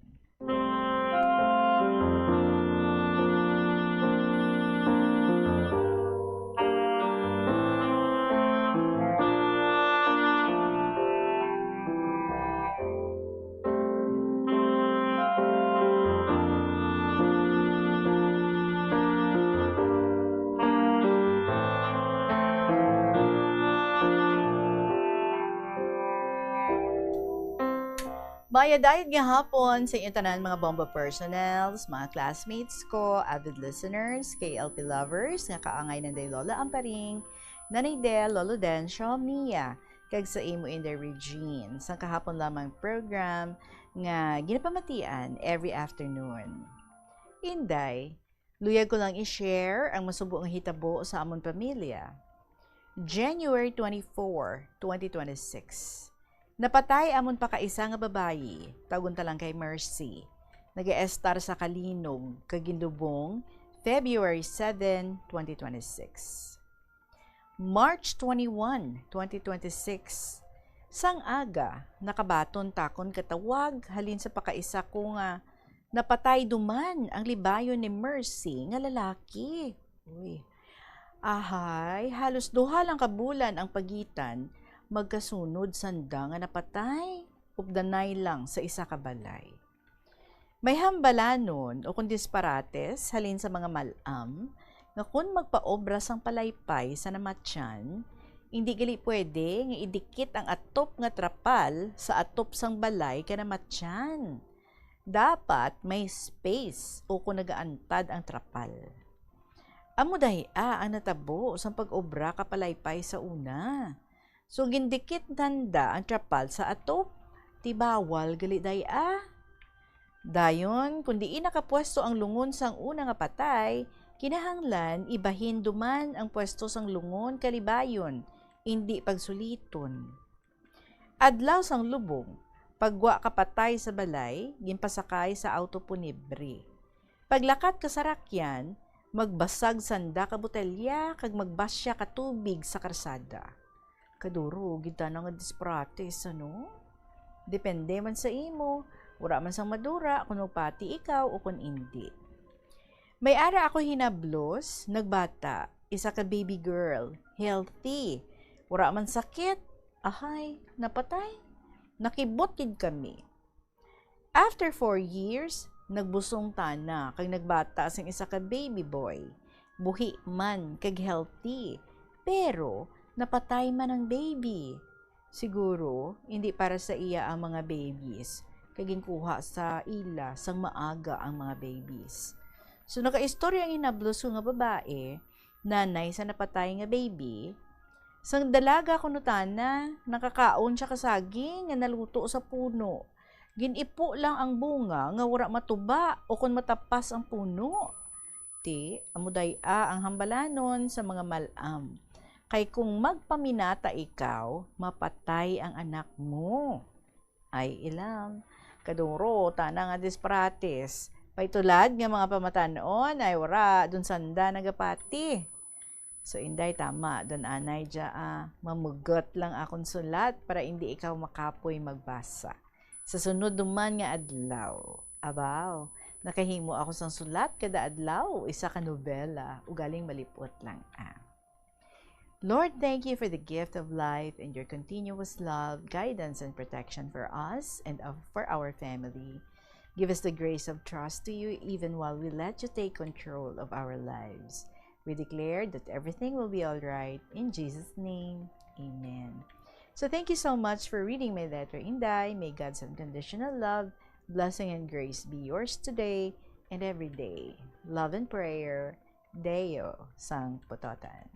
Mayadayad nga hapon sa inyo tanan mga Bombo personals, mga classmates ko, avid listeners, KLP lovers, nga kaangay ng day Lola Amparing, Nanay Del, Lolo Dencio, Mia, kag sa imo in the Regine. Sa kahapon lamang program nga ginapamatian every afternoon. Inday, luyag ko lang i-share ang masubo nga hitabo sa amon pamilya. January 24, 2026. Napatay amon pakaisa nga babayi, tagon talang kay Mercy. Nag-estar sa Kalinog, Kagindubong, February 7, 2026. March 21, 2026. Sang aga, nakabaton takon katawag halin sa pakaisa ko nga napatay duman ang libayon ni Mercy nga lalaki. Uy. Ahay, halos duha lang kabulan ang pagitan magkasunod sanda nga napatay, updanay lang sa isa ka balay. May hambalanon o kung disparates halin sa mga malam, nga kung magpaobra sang palaypay sa namatyan, hindi gali pwede nga idikit ang atop nga trapal sa atop sang balay ka namatyan. Dapat may space o kung nagaantad ang trapal. Amo dahi ang natabo sang pag-obra ka palaypay sa una. So, gindikit nanda ang trapal sa atop, tibawal gali day Dayon, kundi nakapwesto ang lungon sang una nga patay, kinahanglan ibahin duman ang pwesto sang lungon kalibayon, hindi pagsuliton. Adlaw sang lubong, pagwa kapatay sa balay, ginpasakay sa autopunibre. Paglakat ka sa rakyan, magbasag sanda ka botelya, kag magbasya ka tubig sa karsada. Kaduro, gita na nga disparates, ano? Depende man sa imo, wala man sang madura, kung pati ikaw o kung hindi. May ara ako hinablos, nagbata, isa ka baby girl, healthy, wala man sakit, ahay, napatay, nakibotid kami. After 4 years, nagbusong tana, kag nagbata sing isa ka baby boy, buhi man, kag healthy, pero, napatay man ang baby. Siguro, hindi para sa iya ang mga babies. Kaging kuha sa ila, sang maaga ang mga babies. So, naka-istorya ang inablos ko nga babae, nanay sa napatay nga baby. Sang dalaga kunutana, nakakaon siya kasaging nga naluto sa puno. Ginipo lang ang bunga nga wala matuba o kung matapas ang puno. Amuday ang hambalanon sa mga malam. Kay kung magpaminata ikaw, mapatay ang anak mo. Ay ilang, kaduro, tana nga disparates. Paitulad nga mga pamatanon, ay wara, dun sanda nagapati. So, inday, tama, dun anay dya, mamugot lang akong sulat para hindi ikaw makapoy magbasa. Sa sunod duman nga adlaw, abaw, nakahimo ako sang sulat kada adlaw, isa ka nobela, ugaling malipot lang Lord, thank you for the gift of life and your continuous love, guidance, and protection for us and for our family. Give us the grace of trust to you even while we let you take control of our lives. We declare that everything will be all right. In Jesus' name, amen. So thank you so much for reading my letter, Inday. May God's unconditional love, blessing, and grace be yours today and every day. Love and prayer, Deo Sang Pototan.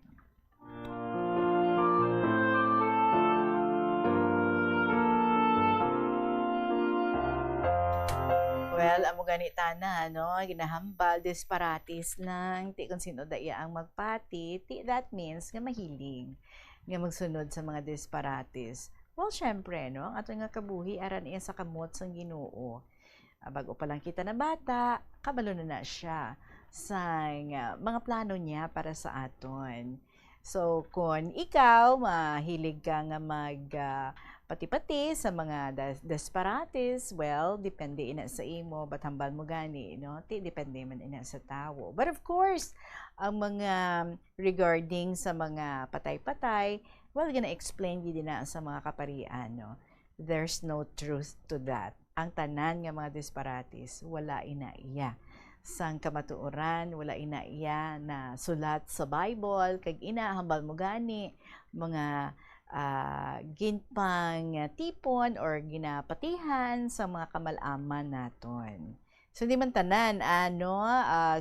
Well, amo ganita na, no? Ginahambal, disparatis lang. Ti kung sino daya ang magpati, that means nga mahiling. Nga magsunod sa mga disparatis. Well, syempre, no? Ang ato nga kabuhi, aran iya sa kamot sang Ginoo. Bago pa lang kita na bata, kabalo na siya sa mga plano niya para sa aton. So, kung ikaw, mahilig ka nga pati-pati sa mga disparates, well, depende ina sa imo, ba't hambal mo gani, no? Depende man ina sa tao. But of course, ang mga regarding sa mga patay-patay, well, gonna explain din na sa mga kaparian, no? There's no truth to that. Ang tanan nga mga disparates, wala ina iya. Sang kamatuoran, wala ina iya na sulat sa Bible, kag ina hambal mo gani, mga ginpang tipon or ginapatihan sa mga kamalaman naton. So, di man tanan,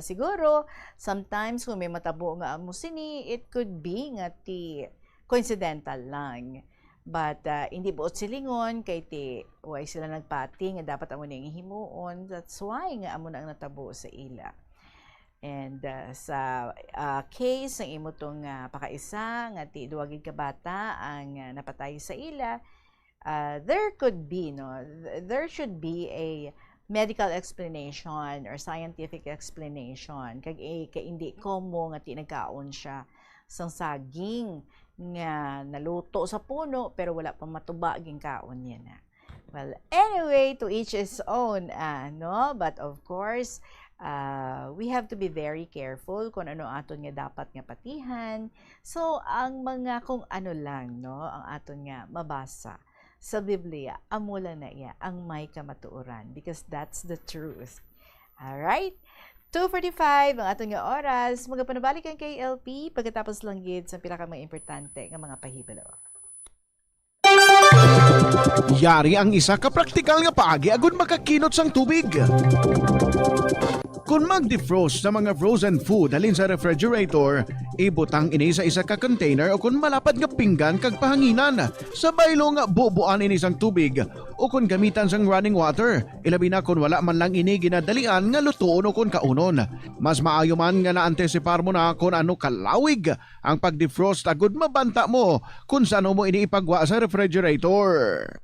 siguro, sometimes kung may matabo nga amo sini, it could be nga ti coincidental lang. But, hindi buot silingon, kay ti, why sila nagpati, nga dapat amo nang himuon. That's why nga amo na ang natabo sa ila. And sa case ng imo tong pakaisa nga ti duwagid ka bata ang napatay sa ila, there should be a medical explanation or scientific explanation kag hindi komo nga ti nagkaon siya sang saging nga naluto sa puno pero wala pa matuba ging kaon niya na. Well, anyway, to each his own, but of course, we have to be very careful kung ano aton nga dapat nga patihan. So, ang mga kung ano lang, ang aton nga mabasa sa Biblia, amula na iya ang may kamatuoran because that's the truth. Alright? 2:45 ang aton nga oras. Magapanabalik ang KLP pagkatapos lang gid sa pila ka mga importante nga mga pahibalo. Yari ang isa ka praktikal nga paagi agud makakinot sang tubig. Kung mag-defrost sa mga frozen food halin sa refrigerator, ibutang ini sa isa ka container o kung malapad nga pinggan kag pahanginan. Sa baylo nga bubuan ini sang tubig o kung gamitan sang running water. Ilabi na kung wala man lang ini ginadalian nga lutoon o kung kaunon. Mas maayo man nga na-antisipar mo na kung ano kalawig ang pag-defrost agud mabanta mo kung saan mo ini ipagwa sa refrigerator.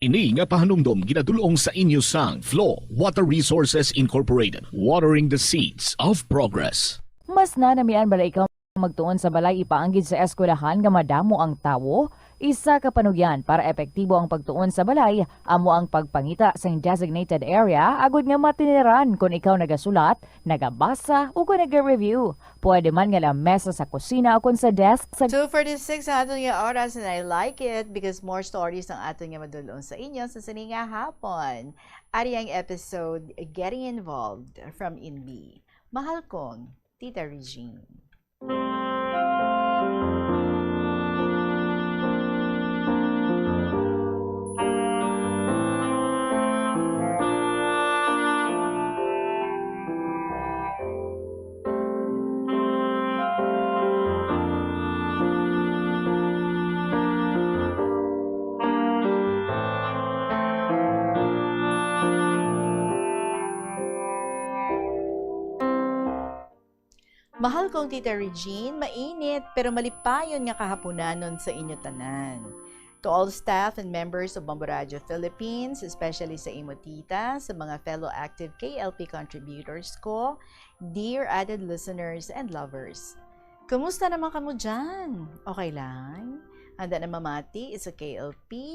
Ini nga pahanumdom ginadulong sa inyo sang Flow Water Resources Incorporated, watering the seeds of progress. Mas nanamian bala ikaw magtuon sa balay ipaanggid sa eskwelahan nga madamo ang tawo? Isa ka panugyan para epektibo ang pagtuon sa balay, amo ang pagpangita sa designated area agud nga matiniran kung ikaw nagasulat, nagabasa o kung nag-review. Pwede man nga lamesa sa kusina o kung sa desk sa 2:46 ang aton nga oras and I like it because more stories ang aton nga madulong sa inyo sa sininga hapon. Ari ang episode Getting Involved from INBI. Mahal kong Tita Regine. Mahal kong Tita Regine, mainit pero malipayon nga kahaponanon sa inyo tanan. To all staff and members of Bombo Radio Philippines, especially sa imo tita, sa mga fellow active KLP contributors ko, dear added listeners and lovers. Kumusta naman kamo dyan? Okay lang? Handa na mamati sa KLP?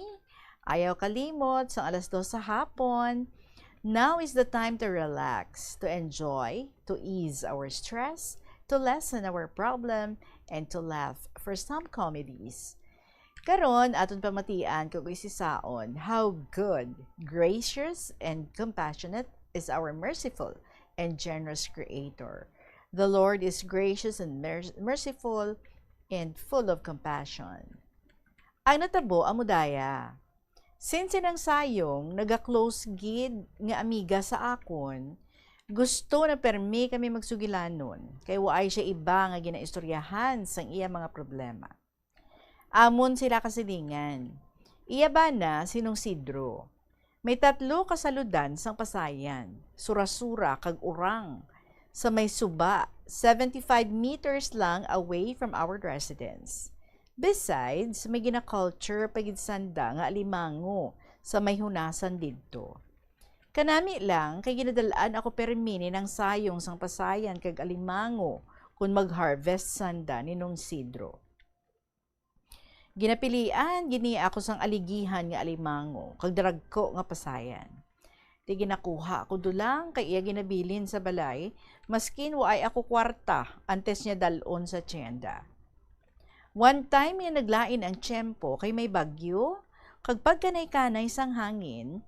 Ayaw kalimot sa 2:00 sa hapon. Now is the time to relax, to enjoy, to ease our stress, to lessen our problem, and to laugh for some comedies. Karon aton pamatian kung isisaon how good, gracious, and compassionate is our merciful and generous Creator. The Lord is gracious and merciful and full of compassion. Ang natabo ang mudaya. Since inang sayong naga-close gid nga amiga sa akon, gusto na permi kami magsugilanon, kay waay siya iba nga ginaistoryahan sang iya mga problema. Amon sila kasilingan. Iya ba na sinong Sidro? May 3 kasaludan sang pasayan, surasura kag urang, sa may suba, 75 meters lang away from our residence. Besides, may gina-culture pagidsanda nga alimango sa may hunasan didto. Kanami lang, kay ginadalaan ako permini ng sayong sang pasayan kag alimango kung mag-harvest sanda ni nung Sidro. Ginapilian, gini ako sang aligihan nga alimango, kag daragko nga pasayan. Di ginakuha ako dulang, kay iya ginabilin sa balay, maskin waay ako kwarta, antes niya dalon sa tienda. One time niya naglain ang tiyempo kay may bagyo, kag pagkanay-kanay sang hangin,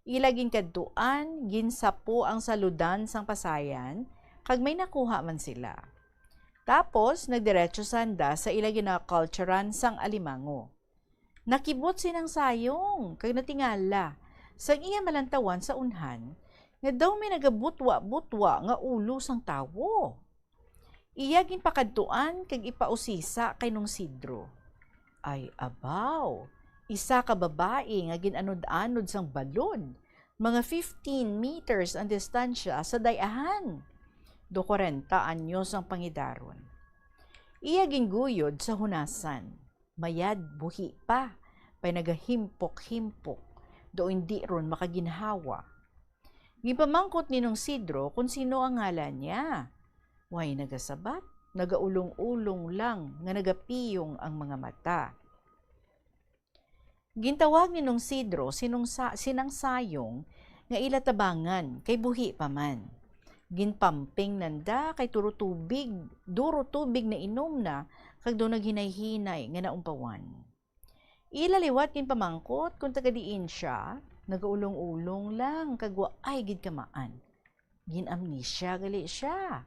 ilaging kadtuan, ginsapo ang saludan sang pasayan, kag may nakuha man sila. Tapos, nagdiretso sanda sa ila ginakulturan sang alimango. Nakibot sinang sayong, kag natingala, sang iya malantawan sa unhan, nga daw may nagabutwa-butwa nga ulo sang tawo. Iya ginpakadtuan kag ipausisa kay nung sidro. Ay abaw, isa ka babae nga ginanod-anod sang balon, mga 15 meters ang distansya sa dayahan. Do 40 anyos ang pangidaron. Iya gingguyod sa hunasan. Mayad buhi pa, pay nagahimpok-himpok, do hindi ron makaginhawa. Gipamangkot ni nung sidro kung sino ang ngalan niya. Way nagasabat, nagaulong-ulong lang nga nagapiyong ang mga mata. Gintawag ni nung sidro sinang sayong nga ilatabangan kay buhi pa man. Ginpamping nanda kay duro tubig na inom na kag do naghinay-hinay nga naumpawan. Ilaliwat ginpamangkot kung tagadiin siya, nagaulong-ulong lang kag waay gid kamaan. Ginamnesia gali siya.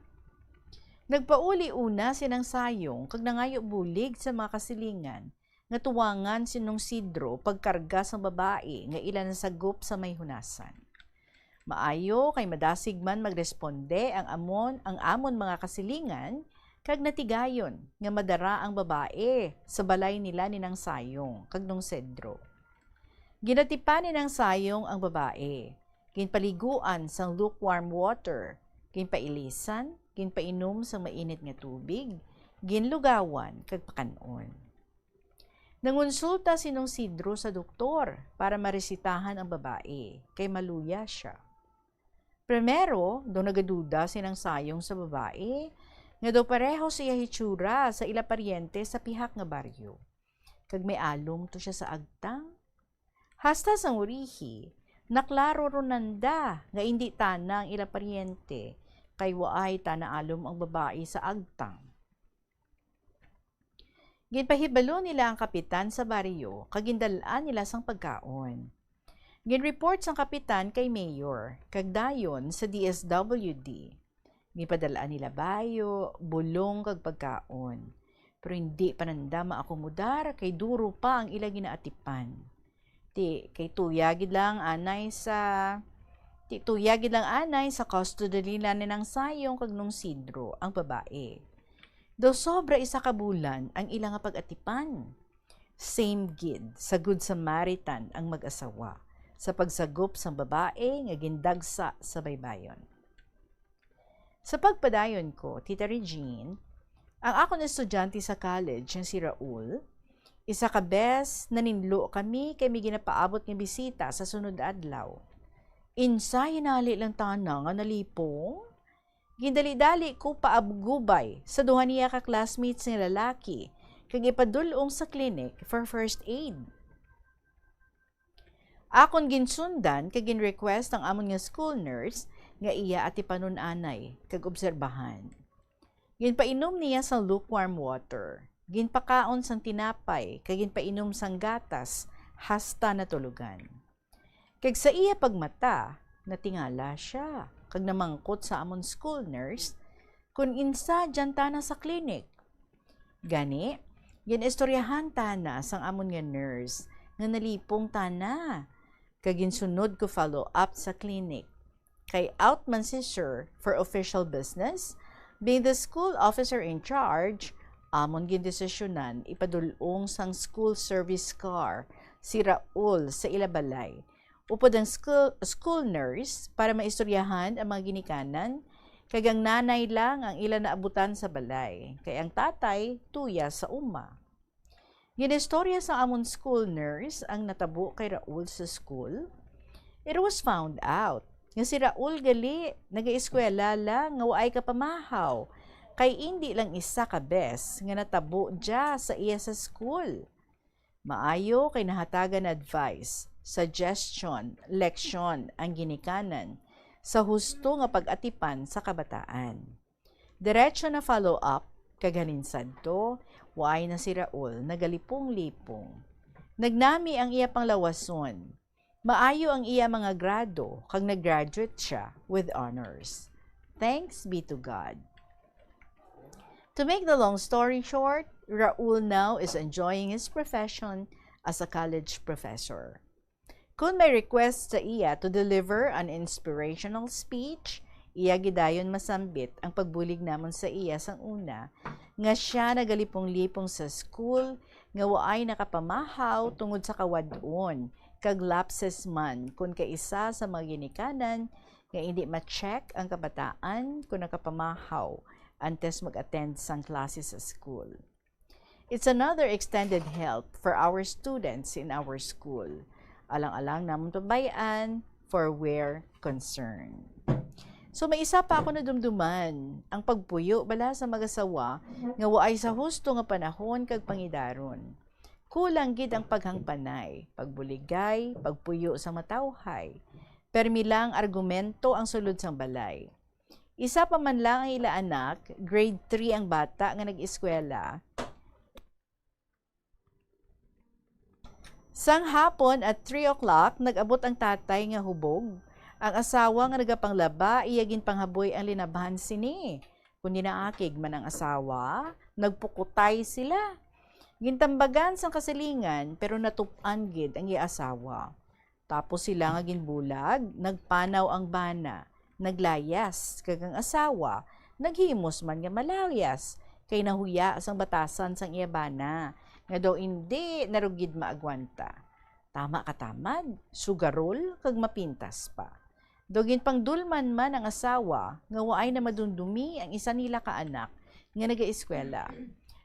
Nagpauli una sinang sayong kag nangayo bulig sa mga kasilingan nga tuwangan sinong sidro pagkarga sa babae nga ilan nasagop sa may hunasan. Maayo kay madasig man magresponde ang amon mga kasilingan kag natigayon nga madara ang babae sa balay nila ninang sayong kag nung sidro. Ginatipan ninang sayong ang babae, ginpaliguan sang lukewarm water, ginpailisan, ginpainom sa mainit nga tubig, ginlugawan kag pakanon. Nangonsulta sinong sidro sa doktor para maresitahan ang babae, kay maluya siya. Primero, do nagaduda sinang sayong sa babae, nga do pareho siya hitsura sa ila paryente sa pihak nga baryo. Kag may alom to siya sa agtang. Hasta sang urihi, naklaro ronanda nga hindi tana ang ila paryente, kay waay tana alom ang babae sa agtang. Ginpahibalo nila ang kapitan sa baryo, kag gindalaan nila sang pagkaon. Ginreport sang kapitan kay mayor, kag dayon sa DSWD. Gipadala nila bayo, bulong kag pagkaon. Pero hindi pananda maakomodar kay duro pa ang ila ginaatipan. Kay tuyagid lang anay sa custody nila ninang sayong kag nung sidro ang babae. Do sobra isa ka bulan ang ilang pag-atipan. Same gid sa Good Samaritan ang mag-asawa sa pagsagop sang babae nga gindagsa sa baybayon. Sa pagpadayon ko, Tita Regine, ang akong estudyante sa college nga si Raul, isa ka bes naninlo kami kay may ginapaabot nga bisita sa sunod adlaw. Insa hinali lang tana nga nalipong. Gindali-dali ko paabgubay sa duha niya ka classmates nga lalaki kag ipadulong sa clinic for first aid. Akon ginsundan kag ginrequest ang amon nga school nurse nga iya ati panunanay kag obserbahan. Ginpainom niya sa lukewarm water. Ginpakaon sang tinapay kag ginpainom sang gatas hasta natulugan. Kag sa iya pagmata, natingala siya kag namangkot sa amon school nurse kung insa dyan tana sa clinic. Gani, ginistoryahan tana sang amon nga nurse nga nalipong tana. Kag ginsunod ko follow up sa clinic. Kay out man si sir for official business, being the school officer in charge, amon gindesisyonan ipadulong sang school service car si Raul sa ilabalay. Upod ang school nurse para maistoryahan ang mga ginikanan, kag ang nanay lang ang ilan naabutan sa balay, kay ang tatay tuya sa uma. Ginistorya sa amon school nurse ang natabo kay Raul sa school. It was found out nga si Raul gali nagaeskwela lang nga waay kapamahaw, kay hindi lang isa ka bes nga natabo dya sa iya sa school. Maayo kay nahatagan advice, suggestion, leksyon ang ginikanan sa husto nga pag-atipan sa kabataan. Diretso na follow up kag halinsadto, waay na si Raul nagalipong-lipong. Nagnami ang iya panglawason. Maayo ang iya mga grado kag nag-graduate siya with honors. Thanks be to God. To make the long story short, Raul now is enjoying his profession as a college professor. Kung may request sa iya to deliver an inspirational speech, iya gidayon masambit ang pagbulig namon sa iya sang una, nga siya nagalipong-lipong sa school, nga waay nakapamahaw tungod sa kawadon, kag lapses man kung kaisa sa mga ginikanan, nga hindi ma-check ang kabataan kung nakapamahaw antes mag-attend sang klase sa school. It's another extended help for our students in our school. Alang-alang namon pabayaan for we're concerned. So may isa pa ako na dumduman, ang pagpuyo bala sa mag-asawa nga waay sa husto nga panahon kag pangidaron. Kulang gid ang paghangpanay, pagbuligay, pagpuyo sa matawhay. Permilang argumento ang sulod sang balay. Isa pa man lang ang ila anak, grade 3 ang bata nga nag-eskwela. Sang hapon at 3 o'clock, nag-abot ang tatay nga hubog. Ang asawa nga nagapanglaba, iyagin panghaboy ang linabahan sini. Kung dinaakig man ang asawa, nagpukutay sila. Gintambagan sang kasilingan, pero natupan gid ang asawa. Tapos sila nga ginbulag, nagpanaw ang bana, naglayas, kag ang asawa, naghimos man nga malayas, kay nahuya sang batasan sang iyabana, nga daw hindi narugid maagwanta. Tama katamad, sugarol, kag mapintas pa. Dogin pang dulman man ang asawa, nga waay na madundumi ang isa nila ka anak, nga naga-eskwela.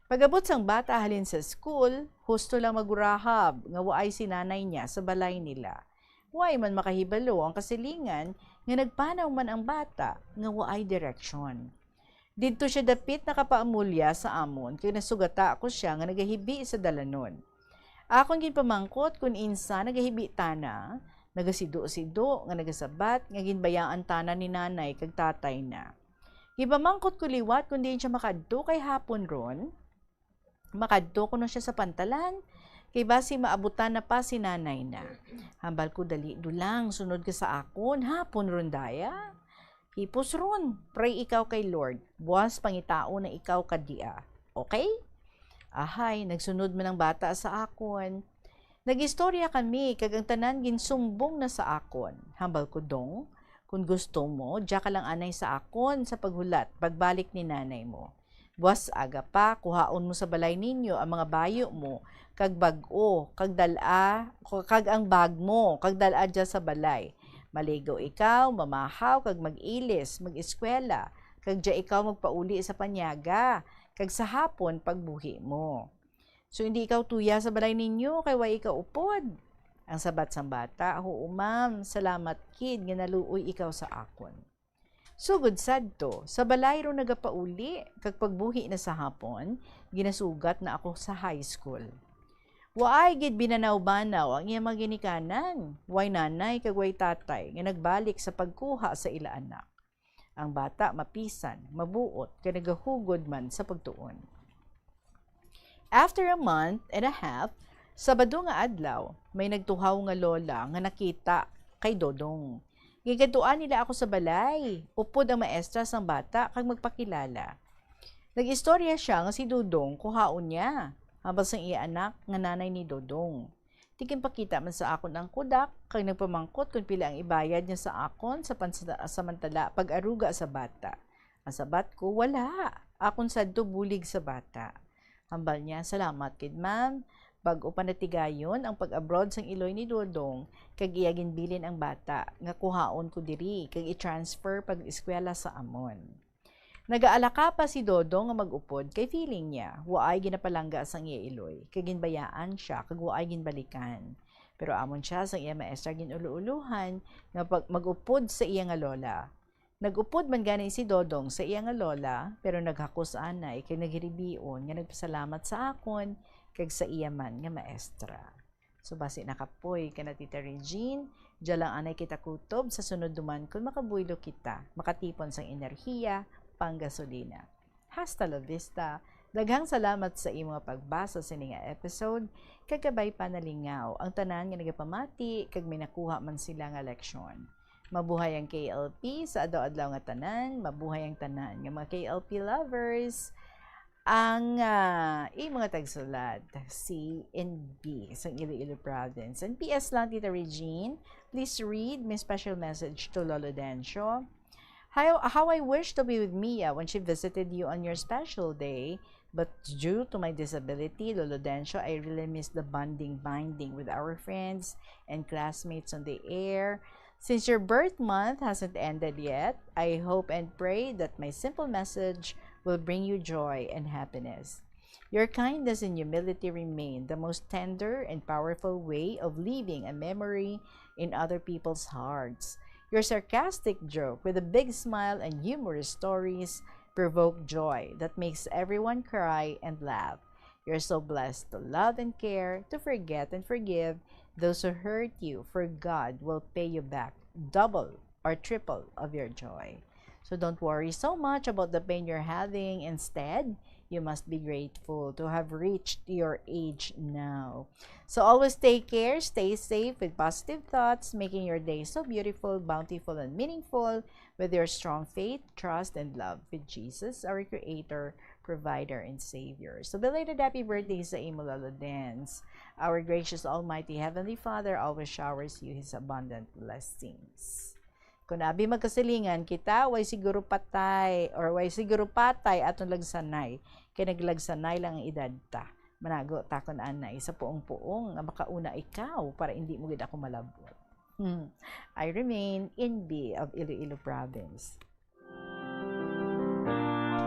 Pagabot sang bata halin sa school, husto lang magurahab, nga waay si nanay niya sa balay nila. Waay man makahibalo ang kasilingan, nga nagpanaw man ang bata, nga waay direksyon. Dito siya dapit nakapaamulya sa amon, kaya nasugata ako siya nga nagahibi sa dalanon. Akong ginpamangkot kung insa nagahibi tana, nagasido-sido, nga nagasabat, nga ginbayaan tana ni nanay kag tatay na. Gipamangkot ko liwat kung diin siya makadto kay hapon ron, makadto ko na siya sa pantalan, kay basi maabutan na pa si nanay na. Hambal ko dali dulang, sunod ka sa akon, hapon ron daya. Hipos ron, pray ikaw kay Lord, buwas pangitao na ikaw kadia. Okay? Ahay, nagsunod man ang bata sa akon. Nag-istorya kami, kag ang tanan ginsumbong na sa akon. Hambal ko dong, kung gusto mo, diya ka lang anay sa akon sa paghulat, pagbalik ni nanay mo. Buwas aga pa, kuhaon mo sa balay ninyo ang mga bayo mo, kag bag-o, kag dala, kag ang bag mo, kag dala dya sa balay. Maligo ikaw, mamahaw, kag mag-ilis, mag-eskwela, kag dya ikaw magpauli sa panyaga, kag sa hapon pagbuhi mo. So hindi ikaw tuya sa balay ninyo, kay way ikaw upod. Ang sabat sang bata, oo ma'am, salamat kid, nga naluoy ikaw sa akon. Sugod sadto, sa balay ro nagapauli, kag pagbuhi na sa hapon, ginasugat na ako sa high school. Waay gid binanaw-banaw ang iya mga ginikanan, way nanay kag way tatay, nga nagbalik sa pagkuha sa ila anak. Ang bata mapisan, mabuot, kay nagahugod man sa pagtuon. After a month and a half, Sabado nga adlaw, may nagtuhaw nga lola nga nakita kay Dodong. Gigaduan nila ako sa balay, upod ang maestra sang bata kag magpakilala. Nag-istorya siya nga si Dodong kuhaon niya, habang sang iya anak nga nanay ni Dodong. Tigin pakita man sa akon ang kudak, kag nagpamangkot kung pila ang ibayad niya sa akon sa pansamantala pag-aruga sa bata. Ang sabat ko, wala. Akon sadto bulig sa bata. Hambal niya, salamat kid ma'am. Bago pa natigayon ang pag-abroad sang iloy ni Dodong, kag iyagin bilin ang bata, nga kuhaon ko diri, kag i-transfer pag-eskwela sa amon. Nagaalaka pa si Dodong nga mag-upod, kay feeling niya, waay ginapalangga sang iya iloy, kag ginbayaan siya, kag waay ginbalikan. Pero amon siya sang iya maestra ginulu-uluhan, nga mag-upod sa iya nga lola. Nag-upod man gani si Dodong sa iya nga lola, pero naghakos anay, kay naghiribion, nga nagpasalamat sa akon, kag sa iya man nga maestra. So basi nakapoy ka na Tita Regine, dyan lang anay kita kutob sa sunod duman kung makabuylo kita, makatipon sang enerhiya, panggasolina. Hasta la vista, daghang salamat sa imo nga pagbasa sa nga episode, kagabay panalingaw ang tanan nga nagapamati, kag may nakuha man sila nga leksyon. Mabuhay ang KLP sa adlaw-adlaw nga tanan, mabuhay ang tanan nga mga KLP lovers. ang mga tagsulat si NB sa Iloilo Province. And PS lang, Tita Regine, please read my special message to Lolo Dencio. How I wish to be with Mia when she visited you on your special day. But due to my disability, Lolo Dencio, I really miss the binding with our friends and classmates on the air. Since your birth month hasn't ended yet, I hope and pray that my simple message will bring you joy and happiness. Your kindness and humility remain the most tender and powerful way of leaving a memory in other people's hearts. Your sarcastic joke with a big smile and humorous stories provoke joy that makes everyone cry and laugh. You're so blessed to love and care, to forget and forgive those who hurt you, for God will pay you back double or triple of your joy. So don't worry so much about the pain you're having. Instead, you must be grateful to have reached your age now. So always take care, stay safe with positive thoughts, making your day so beautiful, bountiful, and meaningful with your strong faith, trust, and love with Jesus, our Creator, Provider, and Savior. So belated happy birthday sa imo, Lolo Dance. Our gracious Almighty Heavenly Father always showers you His abundant blessings. Kung abi magkasilingan kita, way siguro patay atong lagsanay. Kaya naglagsanay lang ang edad ta. Manago ta kon anay sa puong-puong nga makauna ikaw para hindi mo gid ako malabot. I remain NB of Iloilo Province.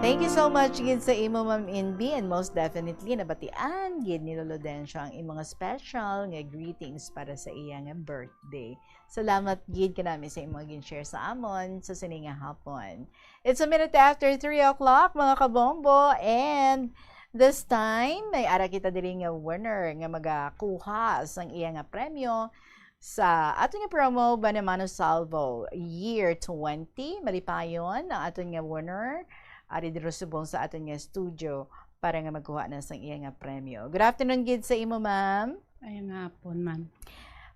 Thank you so much gid sa imo, Ma'am NB, and most definitely nabatian gid ni Lolo Dencio ang imong special nga greetings para sa iya nga birthday. Salamat gid kanami sa imong gin-share sa amon sa sininga hapon. It's a minute after 3 o'clock, mga kabombo, and this time may ara kita diri nga winner nga magakuha sang iya nga premyo sa aton nga promo Banamano Salvo Year 20. Malipayon ang aton nga winner. Ari diro subong sa aton nga studio para nga magkuha na sang iya nga premyo. Good afternoon gid sa imo, ma'am. Ayun nga po, ma'am.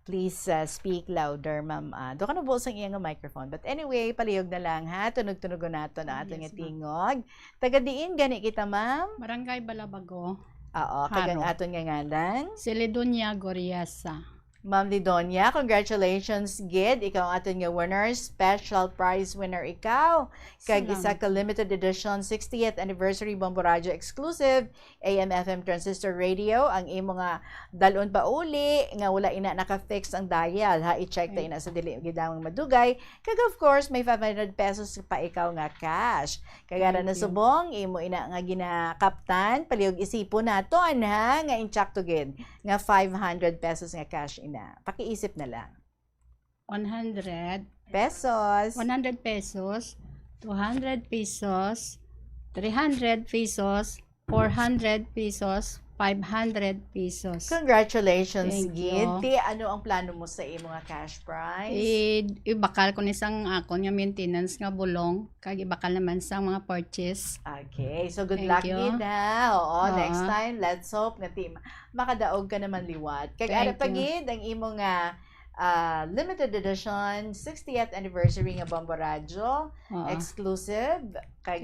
Please speak louder, ma'am. Do ka na buo sang iya nga microphone. But anyway, palihog na lang ha. Tunog-tunogon nato na aton nga tingog. Taga diin gani kita, ma'am? Barangay Balabago. Oo, tagang aton nga ngalan. Si Lidonia Goriasa. Ma'am Lidonia, congratulations, gid. Ikaw ang aton nga winner, special prize winner ikaw. Kag isa ka limited edition 60th anniversary Bombo Radio exclusive AM/FM transistor radio. Ang imo nga dalon pa uli nga wala ina naka-fix ang dial, ha, i-check ta ina sa dili gidamang madugay. Kag of course may 500 pesos pa ikaw nga cash. Kagara na subong imo ina nga ginakaptan, palihog isipon naton, ha, nga inchakto gid nga 500 pesos nga cash ina. Pakiisip na lang. 100 pesos. 100 pesos. 200 pesos. 300 pesos. 400 pesos. 500 pesos. Congratulations, Gid. Ano ang plano mo sa imo nga cash prize? Ibakal ko ni sang ako nga maintenance nga bulong. Kag ibakal naman sang mga purchase. Okay. So, good luck, Gid, ha? Oo, next time, let's hope nga makadaog ka naman liwat. Kag ara pa, Gid, ang imo nga limited edition 60th anniversary nga Bombo Radio. Exclusive. Kag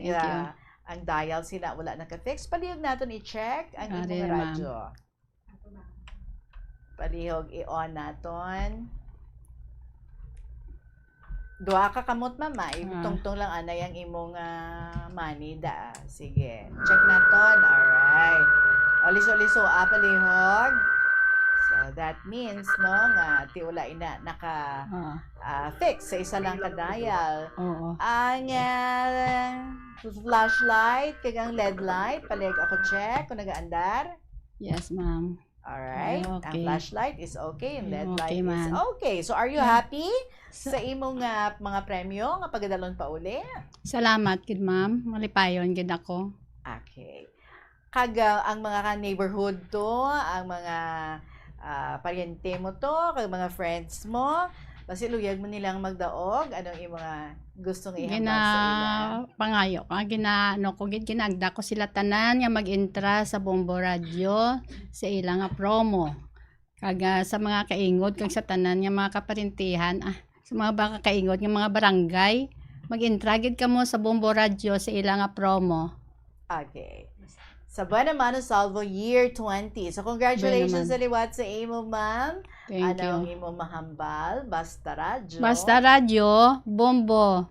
ang dial sila wala naka-fix. Palihog natin i-check ang imong radyo. Palihog i-on natin. Duha ka kamot, mama. Tungtong lang anay ang imong money da. Sige. Check natin. Alright. O, liso-liso. Palihog. So, that means, no, nga, tiwala ina naka-fix sa isa lang ka-dial. Ang flashlight, kagang LED light, palig ako check kung nagaandar. Yes, ma'am. Alright. Okay. Ang flashlight is okay, ang LED light is man. okay. So, are you happy sa imong mga premyo nga pagdalon pa uli? Salamat, kid ma'am. Malipayon, gid ako. Okay. Kag ang mga neighborhood to, ang mga paryente mo to, kag mga friends mo, kasi luyag mo nilang magdaog, anong yung mga gustong ihambal sa ila? Pangayo ko, ginagda ko sila tanan nga mag-intra sa Bombo Radio sa ilang promo. Kag sa mga kaingod, kag sa tanan nga mga kaparintihan, sa mga baka kaingod nga mga barangay, mag-intra gid ka mo sa Bombo Radio sa ilang promo. Okay. Sa Buena Mano Salvo Year 20. So congratulations Buena sa liwat sa imo, ma'am. Thank Ano ang you. imo mahambal? Basta radyo. Basta radyo, Bombo.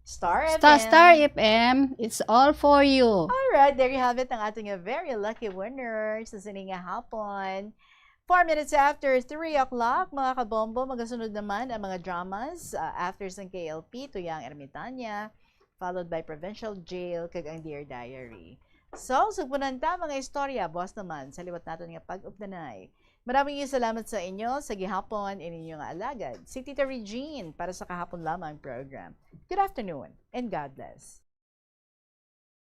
Star FM. Star FM, it's all for you. Alright, there you have it, ang ating very lucky winner sa sininga hapon. 4 minutes after 3 o'clock, mga kabombo, magasunod naman ang mga dramas after sa KLP, Tuyang Ermitanya, followed by Provincial Jail, kag ang Dear Diary. So, sugpunan ta mga istorya, boss naman, sa liwat natin nga pag-updanay. Maraming salamat sa inyo sa gihapon ininyo nga alagad. Si Tita Regine para sa kahapon lamang program. Good afternoon and God bless.